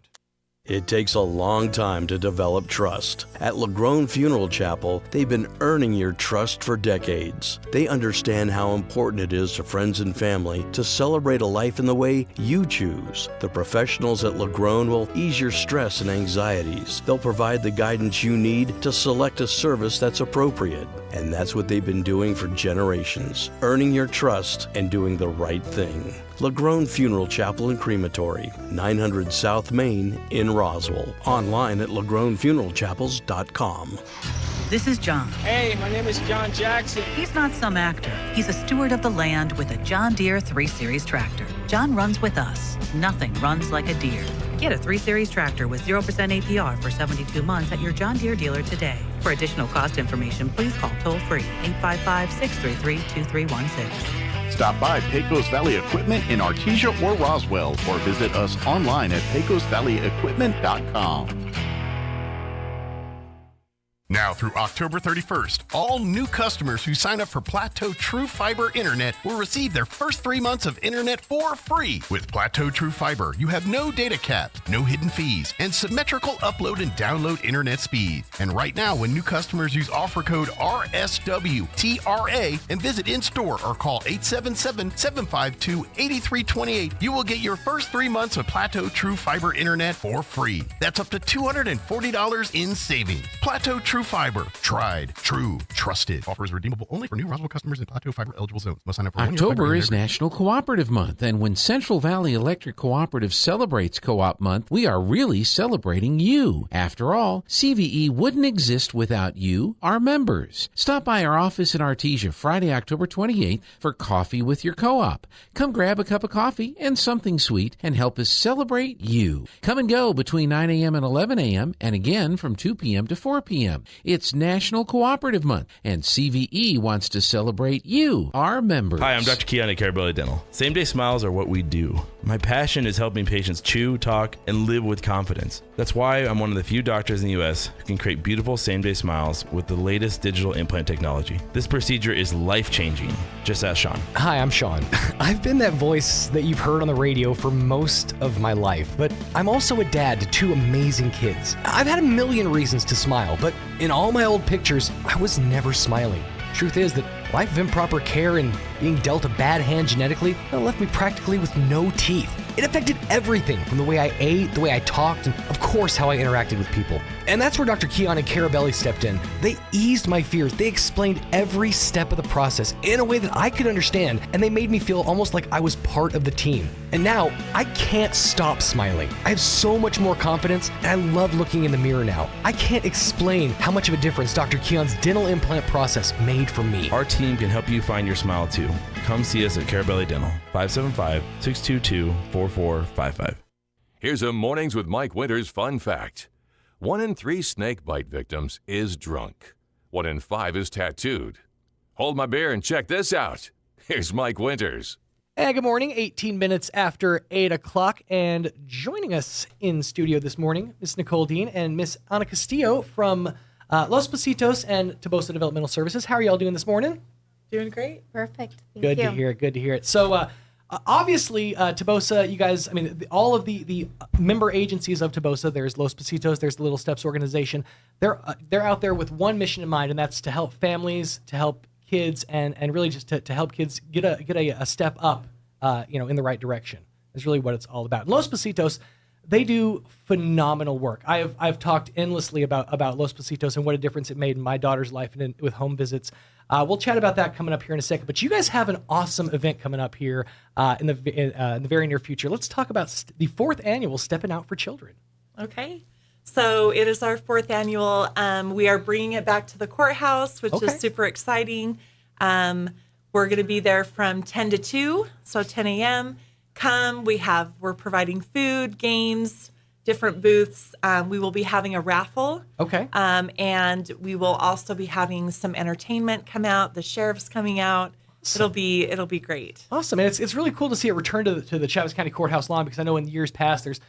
It takes a long time to develop trust. At LaGrone Funeral Chapel, they've been earning your trust for decades. They understand how important it is to friends and family to celebrate a life in the way you choose. The professionals at LaGrone will ease your stress and anxieties. They'll provide the guidance you need to select a service that's appropriate. And that's what they've been doing for generations, earning your trust and doing the right thing. LaGrone Funeral Chapel and Crematory, 900 South Main in Roswell. Online at LaGroneFuneralChapels.com. This is John. Hey, my name is John Jackson. He's not some actor. He's a steward of the land with a John Deere 3 Series tractor. John runs with us. Nothing runs like a Deere. Get a 3 Series tractor with 0% APR for 72 months at your John Deere dealer today. For additional cost information, please call toll-free 855-633-2316. Stop by Pecos Valley Equipment in Artesia or Roswell, or visit us online at pecosvalleyequipment.com. Now through October 31st, all new customers who sign up for Plateau True Fiber Internet will receive their first 3 months of internet for free. With Plateau True Fiber, you have no data caps, no hidden fees, and symmetrical upload and download internet speed. And right now, when new customers use offer code RSWTRA and visit in-store or call 877-752-8328, you will get your first 3 months of Plateau True Fiber Internet for free. That's up to $240 in savings. Plateau True Fiber. Tried, true, trusted. Offer is redeemable only for new Roswell customers in Plateau Fiber eligible zones. Must sign up for 1 year fiber October is agreement. National Cooperative Month, and when Central Valley Electric Cooperative celebrates Co-op Month, we are really celebrating you. After all, CVE wouldn't exist without you, our members. Stop by our office in Artesia Friday, October 28th for Coffee with Your Co-op. Come grab a cup of coffee and something sweet and help us celebrate you. Come and go between 9 a.m. and 11 a.m. and again from 2 p.m. to 4 p.m. It's National Cooperative Month, and CVE wants to celebrate you, our members. Hi, I'm Dr. Keon at Carabelli Dental. Same-day smiles are what we do. My passion is helping patients chew, talk, and live with confidence. That's why I'm one of the few doctors in the U.S. who can create beautiful same-day smiles with the latest digital implant technology. This procedure is life-changing. Just ask Sean. Hi, I'm Sean. I've been that voice that you've heard on the radio for most of my life, but I'm also a dad to 2 amazing kids. I've had a million reasons to smile, but in all my old pictures, I was never smiling. Truth is that life of improper care and being dealt a bad hand genetically left me practically with no teeth. It affected everything from the way I ate, the way I talked, and of course how I interacted with people. And that's where Dr. Keon and Carabelli stepped in. They eased my fears. They explained every step of the process in a way that I could understand, and they made me feel almost like I was part of the team. And now, I can't stop smiling. I have so much more confidence, and I love looking in the mirror now. I can't explain how much of a difference Dr. Keon's dental implant process made for me. Our team can help you find your smile too. Come see us at Carabelli Dental, 575-622-4455. Here's a Mornings with Mike Winters fun fact. 1 in 3 snake bite victims is drunk. 1 in 5 is tattooed. Hold my beer and check this out. Here's Mike Winters. Hey, good morning. 18 minutes after 8 o'clock. And joining us in studio this morning, Miss Nicole Dean and Miss Ana Castillo from Los Positos and Tobosa Developmental Services. How are y'all doing this morning? Doing great. Perfect. Thank Good you. to hear it. Good to hear it. So, obviously, Tobosa, you guys, I mean, all of the member agencies of Tobosa, there's Los Positos, there's the Little Steps organization. They're out there with one mission in mind, and that's to help families, to help kids, and really just to help kids get a step up, in the right direction. That's really what it's all about. And Los Positos, they do phenomenal work. I've talked endlessly about Los Positos and what a difference it made in my daughter's life and with home visits. We'll chat about that coming up here in a second. But you guys have an awesome event coming up here in the very near future. Let's talk about the 4th annual Stepping Out for Children. Okay. So it is our 4th annual. We are bringing it back to the courthouse, which is super exciting. We're going to be there from 10 to 2, so 10 a.m. Come, we're providing food, games, different booths. We will be having a raffle. Okay. And we will also be having some entertainment come out. The sheriff's coming out. It'll be great. Awesome. And it's really cool to see it return to the Chaves County Courthouse lawn, because I know in years past there's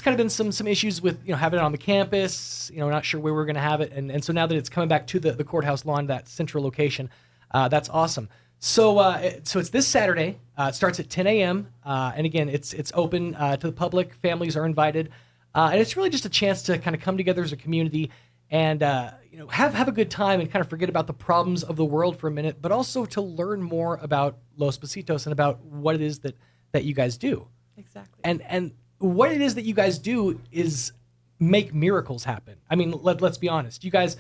kind of been some issues with having it on the campus, not sure where we're going to have it. And so now that it's coming back to the courthouse lawn, that central location, that's awesome. So it's this Saturday. It starts at 10 a.m. And again, it's open to the public. Families are invited. And it's really just a chance to kind of come together as a community and have a good time and kind of forget about the problems of the world for a minute, but also to learn more about Los Positos and about what it is that you guys do. Exactly. And what it is that you guys do is make miracles happen. I mean, let's be honest. You guys,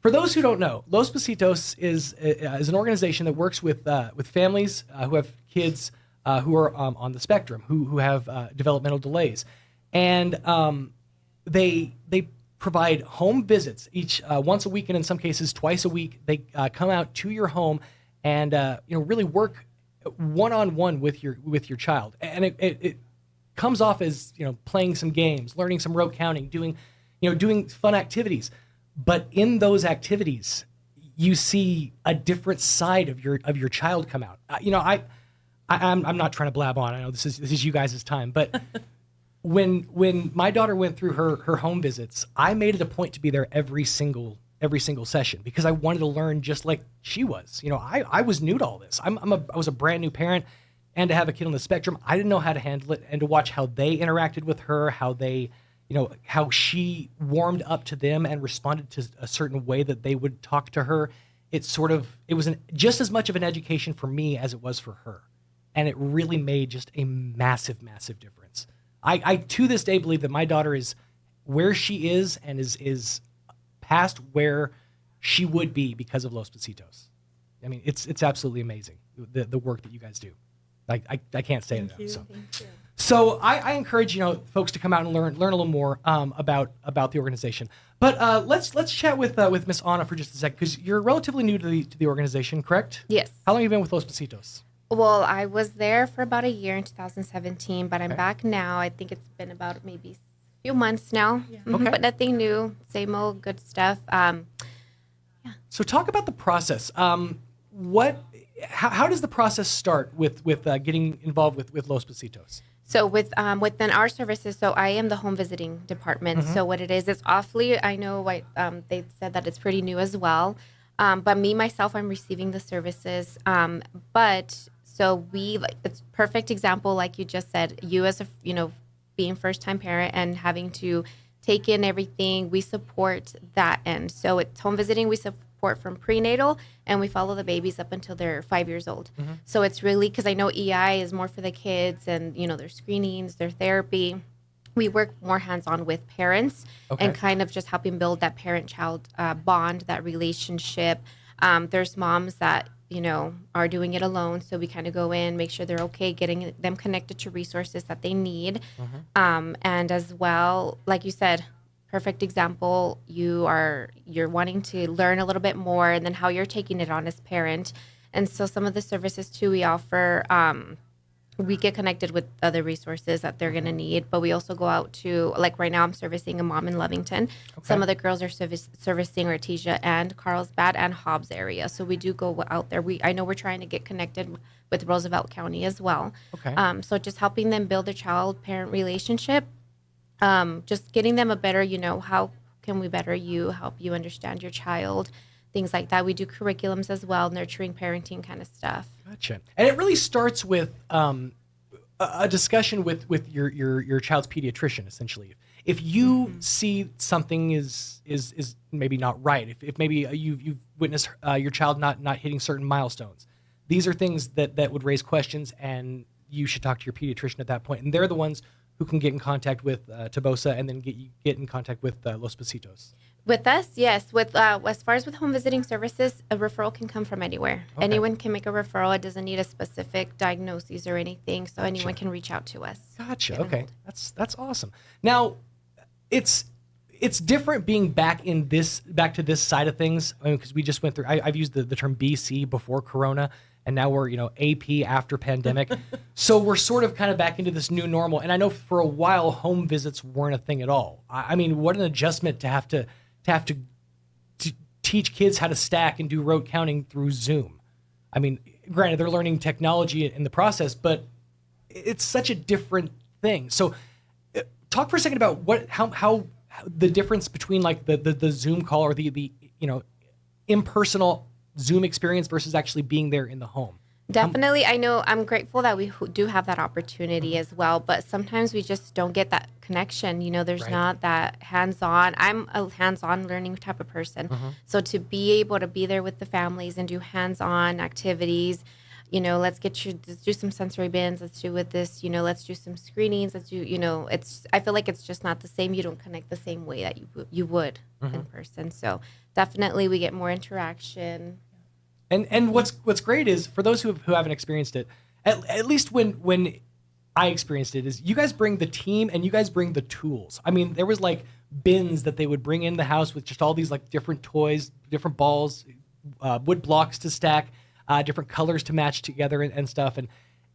for those who don't know, Los Positos is an organization that works with families who have kids who are on the spectrum, who have developmental delays. And they provide home visits once a week, and in some cases twice a week. They come out to your home and really work one-on-one with your child. And it comes off as playing some games, learning some rote counting, doing fun activities. But in those activities, you see a different side of your child come out. I'm not trying to blab on. I know this is you guys' time, but. When my daughter went through her home visits, I made it a point to be there every single session because I wanted to learn just like she was. I was new to all this. I was a brand new parent, and to have a kid on the spectrum, I didn't know how to handle it, and to watch how they interacted with her, how she warmed up to them and responded to a certain way that they would talk to her. It was just as much of an education for me as it was for her, and it really made just a massive, massive difference. I to this day believe that my daughter is where she is and is past where she would be because of Los Positos. I mean, it's absolutely amazing, the work that you guys do. I can't say it enough. So I encourage folks to come out and learn a little more about the organization. But let's chat with Miss Anna for just a second, because you're relatively new to the organization, correct? Yes. How long have you been with Los Positos? Well, I was there for about a year in 2017, but I'm back now. I think it's been about maybe a few months now. Yeah. Okay. But nothing new, same old good stuff. So talk about the process. How does the process start with getting involved with Los Positos? So within our services, so I am the home visiting department. Mm-hmm. So what it is, it's awfully, I know they said that it's pretty new as well. But myself, I'm receiving the services. So it's perfect example, like you just said, you as being first-time parent and having to take in everything, we support that end. So it's home visiting, we support from prenatal, and we follow the babies up until they're 5 years old. Mm-hmm. So it's really, because I know EI is more for the kids and, their screenings, their therapy. We work more hands-on with parents and kind of just helping build that parent-child bond, that relationship. There's moms that, are doing it alone. So we kind of go in, make sure they're okay, getting them connected to resources that they need. Mm-hmm. And as well, like you said, perfect example, you're wanting to learn a little bit more, and then how you're taking it on as parent. And so some of the services too we offer, we get connected with other resources that they're going to need, but we also go out to, like right now I'm servicing a mom in Lovington. Okay. Some of the girls are servicing Artesia and Carlsbad and Hobbs area. So we do go out there. I know we're trying to get connected with Roosevelt County as well. Okay. So just helping them build a child-parent relationship, just getting them a better, how can we better help you understand your child, things like that. We do curriculums as well, nurturing parenting kind of stuff. Gotcha. And it really starts with a discussion with your child's pediatrician, essentially. If you see something is maybe not right, if maybe you've witnessed your child not hitting certain milestones, these are things that would raise questions, and you should talk to your pediatrician at that point. And they're the ones who can get in contact with Tabosa and then get in contact with Los Positos. With us, yes. With as far as with home visiting services, a referral can come from anywhere. Okay. Anyone can make a referral. It doesn't need a specific diagnosis or anything, so anyone can reach out to us. Gotcha. Okay, that's awesome. Now, it's it's different being back to this side of things. I mean, because we just went through. I've used the term BC before Corona, and now we're AP after pandemic. So we're sort of kind of back into this new normal. And I know for a while home visits weren't a thing at all. I mean, what an adjustment to have to teach kids how to stack and do rote counting through Zoom. I mean, granted, they're learning technology in the process, but it's such a different thing. So talk for a second about how the difference between like the Zoom call or the impersonal Zoom experience versus actually being there in the home. Definitely. I know I'm grateful that we do have that opportunity as well, but sometimes we just don't get that connection. There's not that hands-on. I'm a hands-on learning type of person. So to be able to be there with the families and do hands-on activities, let's do some sensory bins. Let's do with this, let's do some screenings. Let's do, I feel like it's just not the same. You don't connect the same way that you would in person. So definitely we get more interaction. And what's great is for those who haven't experienced it, at least when I experienced it, is you guys bring the team and you guys bring the tools. I mean, there was like bins that they would bring in the house with just all these like different toys, different balls, wood blocks to stack, different colors to match together and stuff.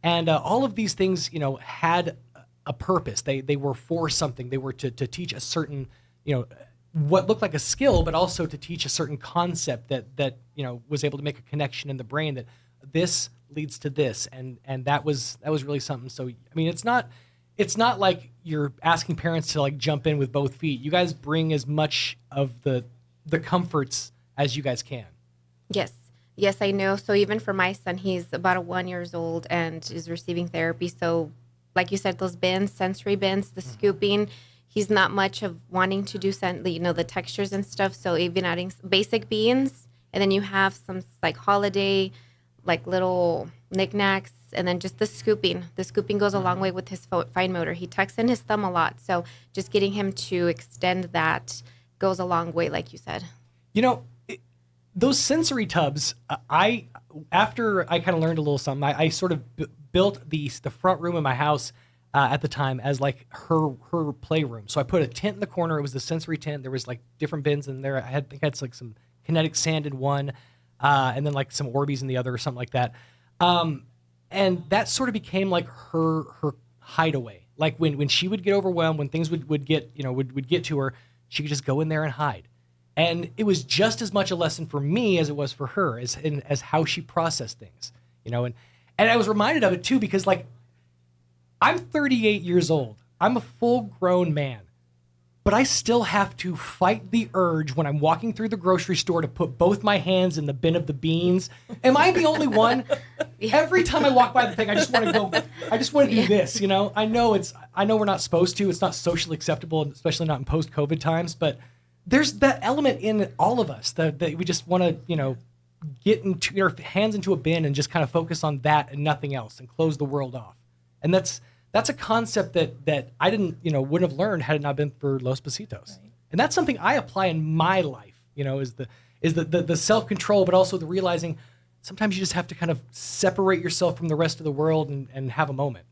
And all of these things, had a purpose. They were for something. They were to teach a certain, what looked like a skill, but also to teach a certain concept that was able to make a connection in the brain that this leads to this, and that was really something. So I mean, it's not like you're asking parents to like jump in with both feet. You guys bring as much of the comforts as you guys can. Yes, I know. So even for my son, he's about 1 year old and is receiving therapy. So like you said, those bins, sensory bins, the scooping. He's not much of wanting to do the textures and stuff. So even adding basic beans, and then you have some like holiday, like little knickknacks, and then just the scooping. The scooping goes a long way with his fine motor. He tucks in his thumb a lot. So just getting him to extend that goes a long way, like you said. Those sensory tubs, after I kind of learned a little something, I sort of built the front room in my house at the time as like her playroom. So I put a tent in the corner. It was the sensory tent. There was like different bins in there. I think I had like some kinetic sand in one, and then like some Orbeez in the other or something like that. And that sort of became like her hideaway. Like when she would get overwhelmed, when things would get to her, she could just go in there and hide. And it was just as much a lesson for me as it was for her, as how she processed things, and I was reminded of it too, because like, I'm 38 years old. I'm a full-grown man, but I still have to fight the urge when I'm walking through the grocery store to put both my hands in the bin of the beans. Am I the only one? Every time I walk by the thing, I just want to do this, I know we're not supposed to. It's not socially acceptable, especially not in post-COVID times, but there's that element in all of us that we just want to, get into our hands into a bin and just kind of focus on that and nothing else and close the world off. And that's a concept that I didn't, wouldn't have learned had it not been for Los Pasitos. Right. And that's something I apply in my life, is the self-control, but also the realizing sometimes you just have to kind of separate yourself from the rest of the world and have a moment,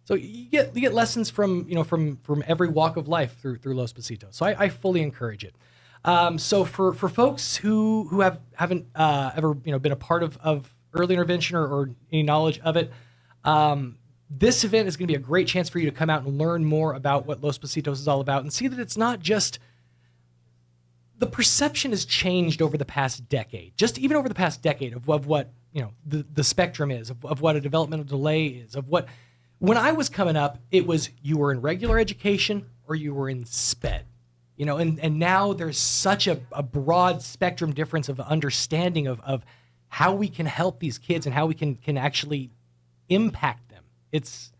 so you get lessons from every walk of life through Los Pasitos. So I fully encourage it. So for folks who haven't ever, been a part of early intervention or any knowledge of it, this event is going to be a great chance for you to come out and learn more about what Los Pasitos is all about and see that it's not just the perception has changed over the past decade, just even over the past decade of what, the spectrum is, of what a developmental delay is, of what, when I was coming up, it was you were in regular education or you were in SPED, and now there's such a broad spectrum difference of understanding of how we can help these kids and how we can actually impact them. It's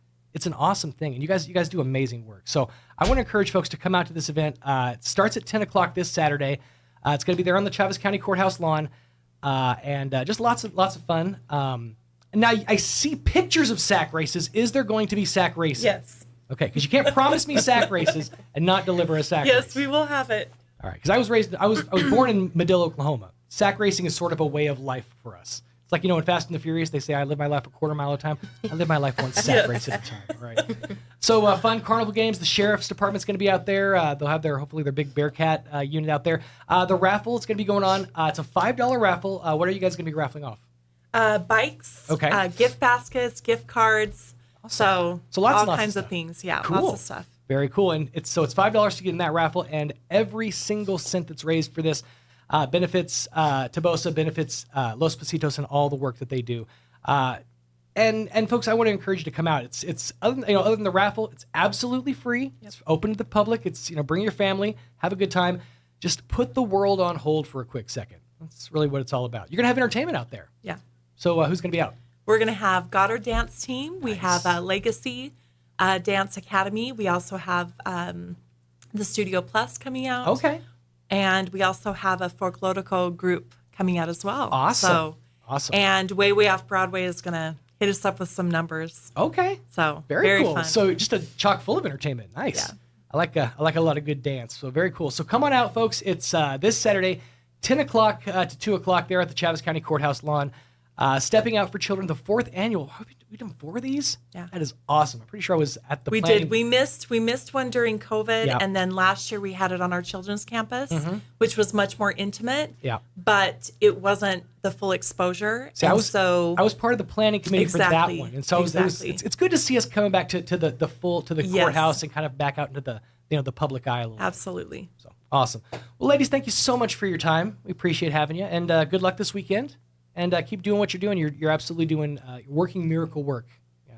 an awesome thing, and you guys do amazing work. So I want to encourage folks to come out to this event. It starts at 10 o'clock this Saturday. It's going to be there on the Chavez County Courthouse lawn, and just lots of fun. And now I see pictures of sack races. Is there going to be sack racing? Yes. Okay, because you can't promise me sack races and not deliver a sack race. Yes, we will have it. All right, because I was born in Madill, Oklahoma. Sack racing is sort of a way of life for us. It's like, in Fast and the Furious, they say, I live my life a quarter mile at a time. I live my life one sack race at a time, right? So fun carnival games. The sheriff's department's going to be out there. They'll have hopefully their big Bearcat unit out there. The raffle is going to be going on. It's a $5 raffle. What are you guys going to be raffling off? Bikes, okay. Gift baskets, gift cards. Awesome. So lots all and kinds of of things. Yeah, Cool. lots of stuff. Very cool. And it's $5 to get in that raffle, and every single cent that's raised for this benefits Tobosa, benefits Los Positos, and all the work that they do. And folks, I want to encourage you to come out. It's other than the raffle, it's absolutely free. Yep. It's open to the public. It's bring your family, have a good time. Just put the world on hold for a quick second. That's really what it's all about. You're gonna have entertainment out there. Yeah. So who's gonna be out? We're gonna have Goddard Dance Team. We have Legacy Dance Academy. We also have the Studio Plus coming out. Okay. And we also have a Folklorico group coming out as well. Awesome. Awesome. And Way Off Broadway is going to hit us up with some numbers. Okay. So very cool. Fun. So just a chock full of entertainment. Nice. Yeah. I like a lot of good dance. So very cool. So come on out, folks. It's this Saturday, 10 o'clock to 2 o'clock there at the Chaves County Courthouse lawn. Stepping Out for Children, the 4th annual. Have we done 4 of these? Yeah. That is awesome. I'm pretty sure I was at the We planning. did. We missed one during COVID, Yeah. and then last year we had it on our children's campus, which was much more intimate. Yeah. But it wasn't the full exposure. See, I was part of the planning committee for that one, and so it's good to see us coming back to the courthouse and kind of back out into the public eye a little. Absolutely. So awesome. Well, ladies, thank you so much for your time. We appreciate having you, and good luck this weekend. And keep doing what you're doing. You're absolutely doing working miracle work,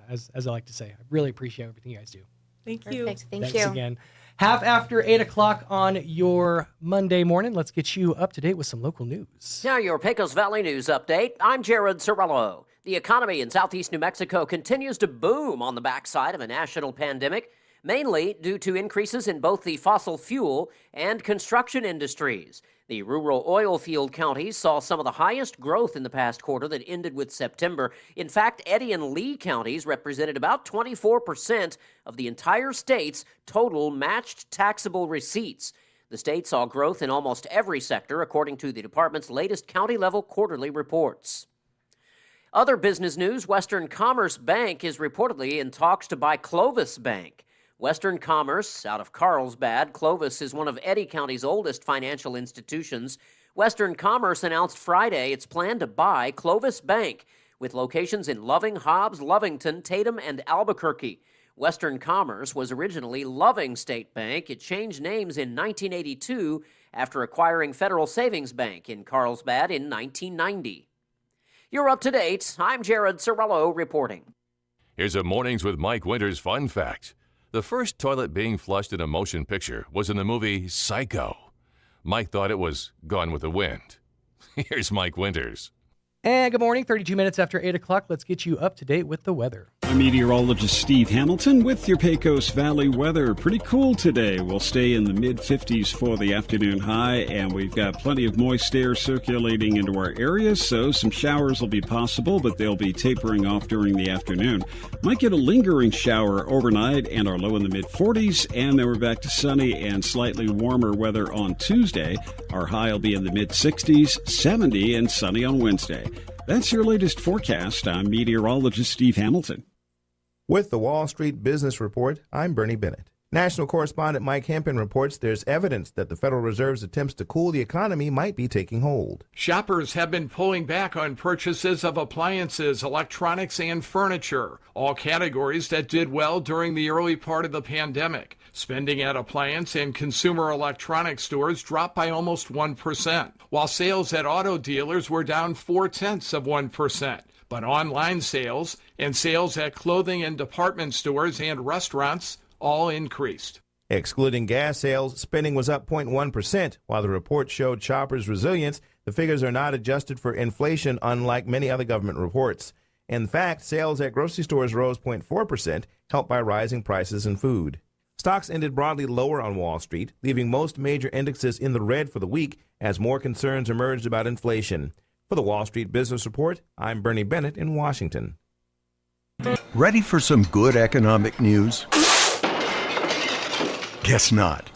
as I like to say. I really appreciate everything you guys do. Thank you. Thanks Thanks again. Half after 8 o'clock on your Monday morning. Let's get you up to date with some local news. Now your Pecos Valley News Update. I'm Jared Cirillo. The economy in southeast New Mexico continues to boom on the backside of a national pandemic, mainly due to increases in both the fossil fuel and construction industries. The rural oil field counties saw some of the highest growth in the past quarter that ended with September. In fact, Eddy and Lee counties represented about 24% of the entire state's total matched taxable receipts. The state saw growth in almost every sector, according to the department's latest county-level quarterly reports. Other business news, Western Commerce Bank is reportedly in talks to buy Clovis Bank. Western Commerce, out of Carlsbad, Clovis is one of Eddy County's oldest financial institutions. Western Commerce announced Friday its plan to buy Clovis Bank, with locations in Loving, Hobbs, Lovington, Tatum, and Albuquerque. Western Commerce was originally Loving State Bank. It changed names in 1982 after acquiring Federal Savings Bank in Carlsbad in 1990. You're up to date. I'm Jared Cirillo reporting. Here's a Mornings with Mike Winters fun fact. The first toilet being flushed in a motion picture was in the movie Psycho. Mike thought it was Gone with the Wind. Here's Mike Winters. And good morning, 32 minutes after 8 o'clock. Let's get you up to date with the weather. I'm meteorologist Steve Hamilton with your Pecos Valley weather. Pretty cool today. We'll stay in the mid-50s for the afternoon high, and we've got plenty of moist air circulating into our area, so some showers will be possible, but they'll be tapering off during the afternoon. Might get a lingering shower overnight and are low in the mid-40s, and then we're back to sunny and slightly warmer weather on Tuesday. Our high will be in the mid-60s, 70, and sunny on Wednesday. That's your latest forecast. I'm meteorologist Steve Hamilton. With the Wall Street Business Report, I'm Bernie Bennett. National correspondent Mike Hempen reports there's evidence that the Federal Reserve's attempts to cool the economy might be taking hold. Shoppers have been pulling back on purchases of appliances, electronics, and furniture, all categories that did well during the early part of the pandemic. Spending at appliance and consumer electronics stores dropped by almost 1%, while sales at auto dealers were down 0.4%. But online sales and sales at clothing and department stores and restaurants all increased. Excluding gas sales, spending was up 0.1%. While the report showed shoppers' resilience, the figures are not adjusted for inflation, unlike many other government reports. In fact, sales at grocery stores rose 0.4%, helped by rising prices in food. Stocks ended broadly lower on Wall Street, leaving most major indexes in the red for the week as more concerns emerged about inflation. For the Wall Street Business Report, I'm Bernie Bennett in Washington. Ready for some good economic news? Guess not.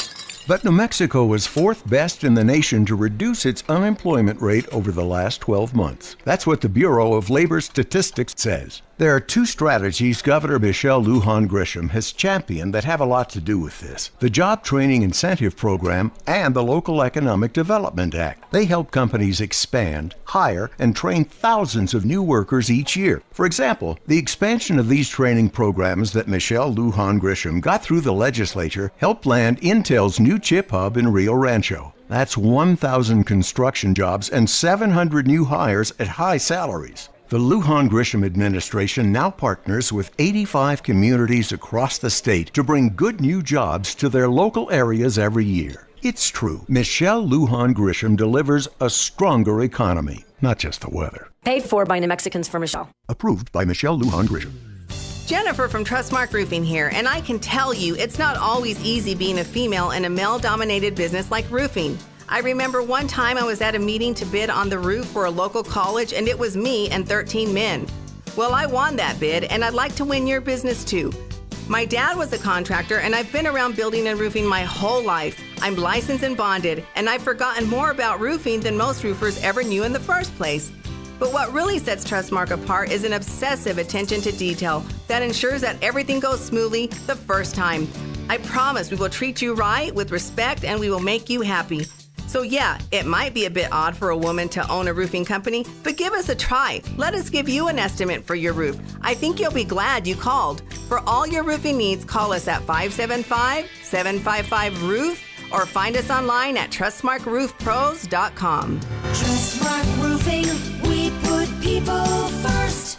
But New Mexico was 4th best in the nation to reduce its unemployment rate over the last 12 months. That's what the Bureau of Labor Statistics says. There are 2 strategies Governor Michelle Lujan Grisham has championed that have a lot to do with this: the Job Training Incentive Program and the Local Economic Development Act. They help companies expand, hire, and train thousands of new workers each year. For example, the expansion of these training programs that Michelle Lujan Grisham got through the legislature helped land Intel's new chip hub in Rio Rancho. That's 1,000 construction jobs and 700 new hires at high salaries. The Lujan Grisham administration now partners with 85 communities across the state to bring good new jobs to their local areas every year. It's true. Michelle Lujan Grisham delivers a stronger economy, not just the weather. Paid for by New Mexicans for Michelle. Approved by Michelle Lujan Grisham. Jennifer from Trustmark Roofing here, and I can tell you it's not always easy being a female in a male-dominated business like roofing. I remember one time I was at a meeting to bid on the roof for a local college, and it was me and 13 men. Well, I won that bid, and I'd like to win your business too. My dad was a contractor, and I've been around building and roofing my whole life. I'm licensed and bonded, and I've forgotten more about roofing than most roofers ever knew in the first place. But what really sets Trustmark apart is an obsessive attention to detail that ensures that everything goes smoothly the first time. I promise we will treat you right with respect, and we will make you happy. So yeah, it might be a bit odd for a woman to own a roofing company, but give us a try. Let us give you an estimate for your roof. I think you'll be glad you called. For all your roofing needs, call us at 575-755-ROOF or find us online at TrustmarkRoofPros.com. Trustmark Roofing, we put people first.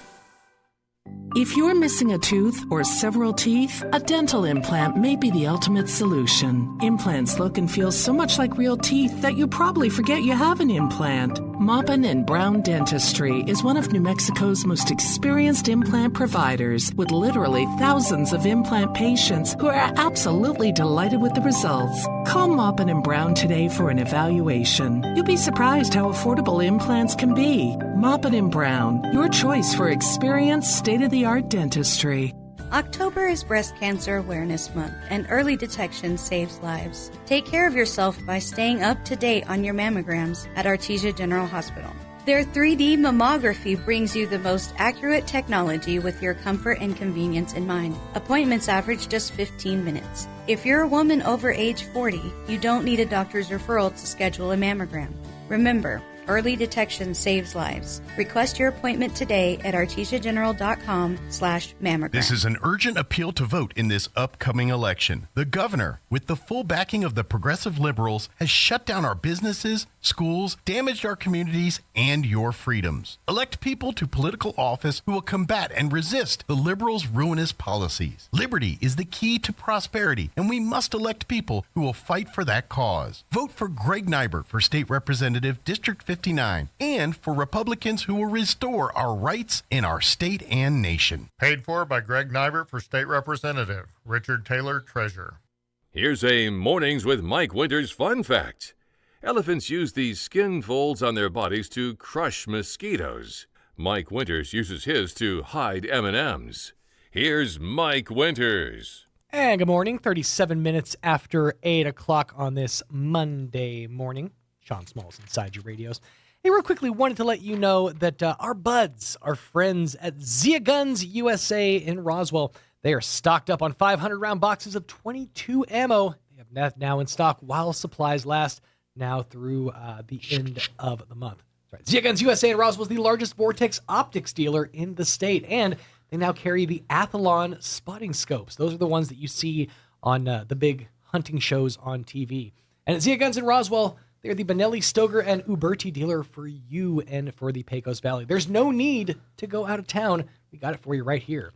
If you're missing a tooth or several teeth, a dental implant may be the ultimate solution. Implants look and feel so much like real teeth that you probably forget you have an implant. Maupin & Brown Dentistry is one of New Mexico's most experienced implant providers, with literally thousands of implant patients who are absolutely delighted with the results. Call Maupin & Brown today for an evaluation. You'll be surprised how affordable implants can be. Maupin & Brown, your choice for experienced, state-of-the-art dentistry. October is Breast Cancer Awareness Month, and early detection saves lives. Take care of yourself by staying up to date on your mammograms at Artesia General Hospital. Their 3D mammography brings you the most accurate technology with your comfort and convenience in mind. Appointments average just 15 minutes. If you're a woman over age 40, you don't need a doctor's referral to schedule a mammogram. Remember, early detection saves lives. Request your appointment today at artesiageneral.com/mammogram. This is an urgent appeal to vote in this upcoming election. The governor, with the full backing of the progressive liberals, has shut down our businesses, schools, damaged our communities, and your freedoms. Elect people to political office who will combat and resist the liberals' ruinous policies. Liberty is the key to prosperity, and we must elect people who will fight for that cause. Vote for Greg Nybert for State Representative, District 59, and for Republicans who will restore our rights in our state and nation. Paid for by Greg Nybert for State Representative, Richard Taylor, Treasurer. Here's a Mornings with Mike Winters fun fact. Elephants use these skin folds on their bodies to crush mosquitoes. Mike Winters uses his to hide M&Ms. Here's Mike Winters. And good morning, 37 minutes after 8 o'clock on this Monday morning. Sean Smalls inside your radios. Hey, real quickly, wanted to let you know that our buds, our friends at Zia Guns USA in Roswell, they are stocked up on 500-round boxes of .22 ammo. They have that now in stock while supplies last, now through the end of the month. That's right. Zia Guns USA in Roswell is the largest Vortex optics dealer in the state, and they now carry the Athlon spotting scopes. Those are the ones that you see on the big hunting shows on TV. And at Zia Guns in Roswell, they're the Benelli, Stoger, and Uberti dealer for you and for the Pecos Valley. There's no need to go out of town. We got it for you right here.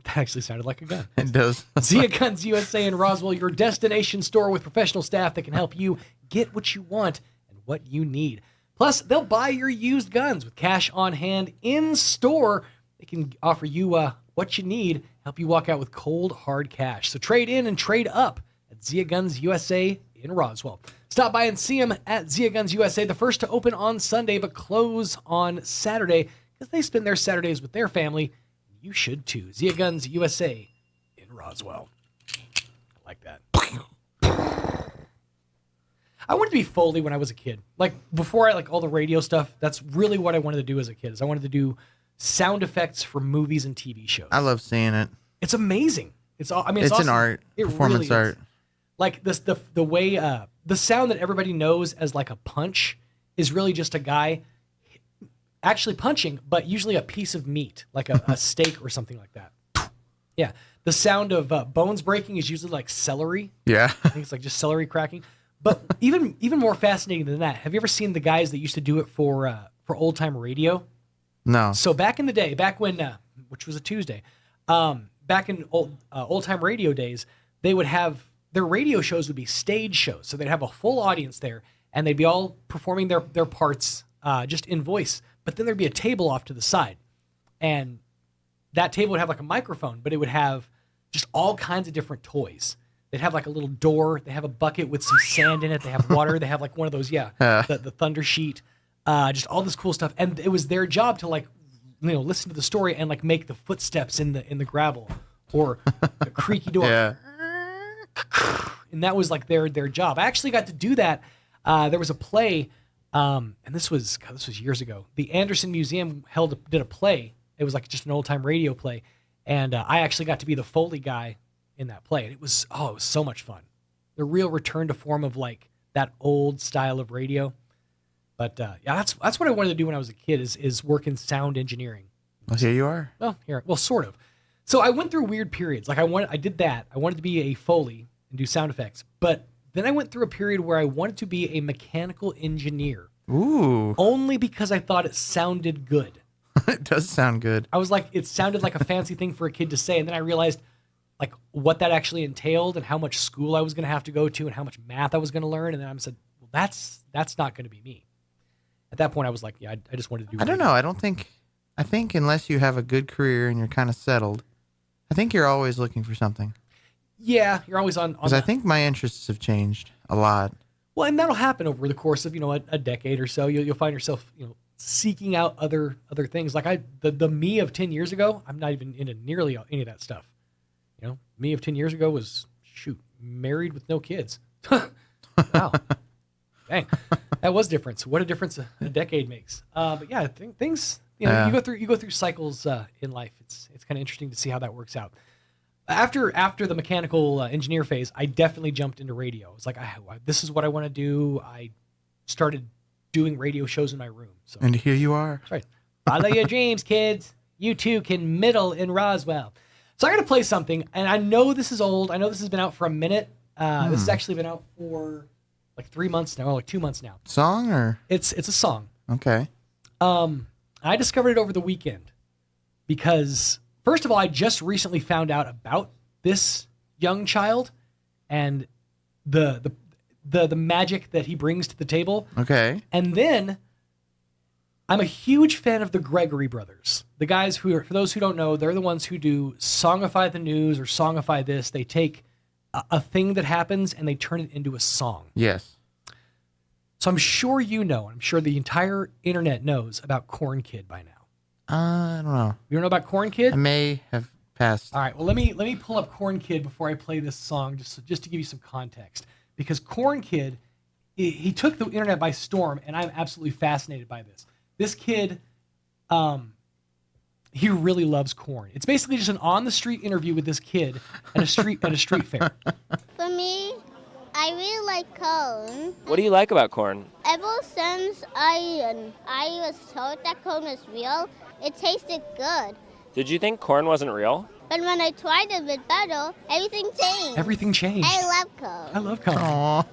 That actually sounded like a gun. It does. Zia Guns USA in Roswell, your destination store with professional staff that can help you get what you want and what you need. Plus, they'll buy your used guns with cash on hand in store. They can offer you what you need, help you walk out with cold, hard cash. So trade in and trade up at Zia Guns USA in Roswell. Stop by and see them at Zia Guns USA, the first to open on Sunday but close on Saturday because they spend their Saturdays with their family. You should too. Zia Guns USA in Roswell. I like that. I wanted to be Foley when I was a kid. Like before I like all the radio stuff, that's really what I wanted to do as a kid. Is I wanted to do sound effects for movies and TV shows. I love seeing it. It's amazing. It's all. I mean, it's awesome. an art, performance really art. Like this, the way the sound that everybody knows as like a punch is really just a guy actually punching, but usually a piece of meat, like a steak or something like that. Yeah. The sound of bones breaking is usually like celery. Yeah. I think it's like just celery cracking. But even more fascinating than that, have you ever seen the guys that used to do it for old time radio? No. So back in the day, back when, which was a Tuesday, back in old time radio days, they would have their radio shows would be stage shows. So they'd have a full audience there, and they'd be all performing their parts just in voice. But then there'd be a table off to the side, and that table would have like a microphone, but it would have just all kinds of different toys. They'd have like a little door. They have a bucket with some sand in it. They have water. They have like one of those, the thunder sheet, just all this cool stuff. And it was their job to like, listen to the story and like make the footsteps in the gravel or the creaky door. Yeah. And that was like their job. I actually got to do that. There was a play, and this was years ago. The Anderson Museum did a play. It was like just an old time radio play, and I actually got to be the Foley guy in that play. And it was so much fun. The real return to form of like that old style of radio. But that's what I wanted to do when I was a kid is work in sound engineering. Well, here you are. Well, sort of. So I went through weird periods. Like I did that. I wanted to be a Foley and do sound effects. But then I went through a period where I wanted to be a mechanical engineer. Ooh. Only because I thought it sounded good. It does sound good. I was like, it sounded like a fancy thing for a kid to say. And then I realized like what that actually entailed and how much school I was going to have to go to and how much math I was going to learn. And then I said, well, that's not going to be me. At that point, I was like, yeah, I just wanted to do. I don't know. I think unless you have a good career and you're kind of settled, I think you're always looking for something. Yeah, you're always on. Because I think my interests have changed a lot. Well, and that'll happen over the course of a decade or so. You'll find yourself seeking out other things. Like the me of 10 years ago, I'm not even into nearly any of that stuff. Me of 10 years ago was married with no kids. Wow. Dang, that was different. So what a difference a decade makes. But yeah, I think things, you go through cycles in life. It's kind of interesting to see how that works out. After the mechanical engineer phase, I definitely jumped into radio. It's like, this is what I want to do. I started doing radio shows in my room. So. And here you are. That's right. Follow your dreams, kids. You too can middle in Roswell. So I got to play something, and I know this is old. I know this has been out for a minute. This has actually been out for like 3 months now, or like 2 months now. Song or? It's a song. Okay. I discovered it over the weekend because, first of all, I just recently found out about this young child and the magic that he brings to the table. Okay. And then I'm a huge fan of the Gregory brothers. The guys who are, for those who don't know, they're the ones who do Songify the News or Songify this. They take a thing that happens and they turn it into a song. Yes. So I'm sure I'm sure the entire internet knows about Corn Kid by now. I don't know. You don't know about Corn Kid? I may have passed. All right. Well, let me pull up Corn Kid before I play this song, just to give you some context. Because Corn Kid, he took the internet by storm, and I'm absolutely fascinated by this. This kid, he really loves corn. It's basically just an on-the-street interview with this kid at a street fair. For me, I really like corn. What do you like about corn? Ever since I was told that corn was real, it tasted good. Did you think corn wasn't real? But when I tried it with butter, everything changed. Everything changed. I love corn. I love corn. Aww.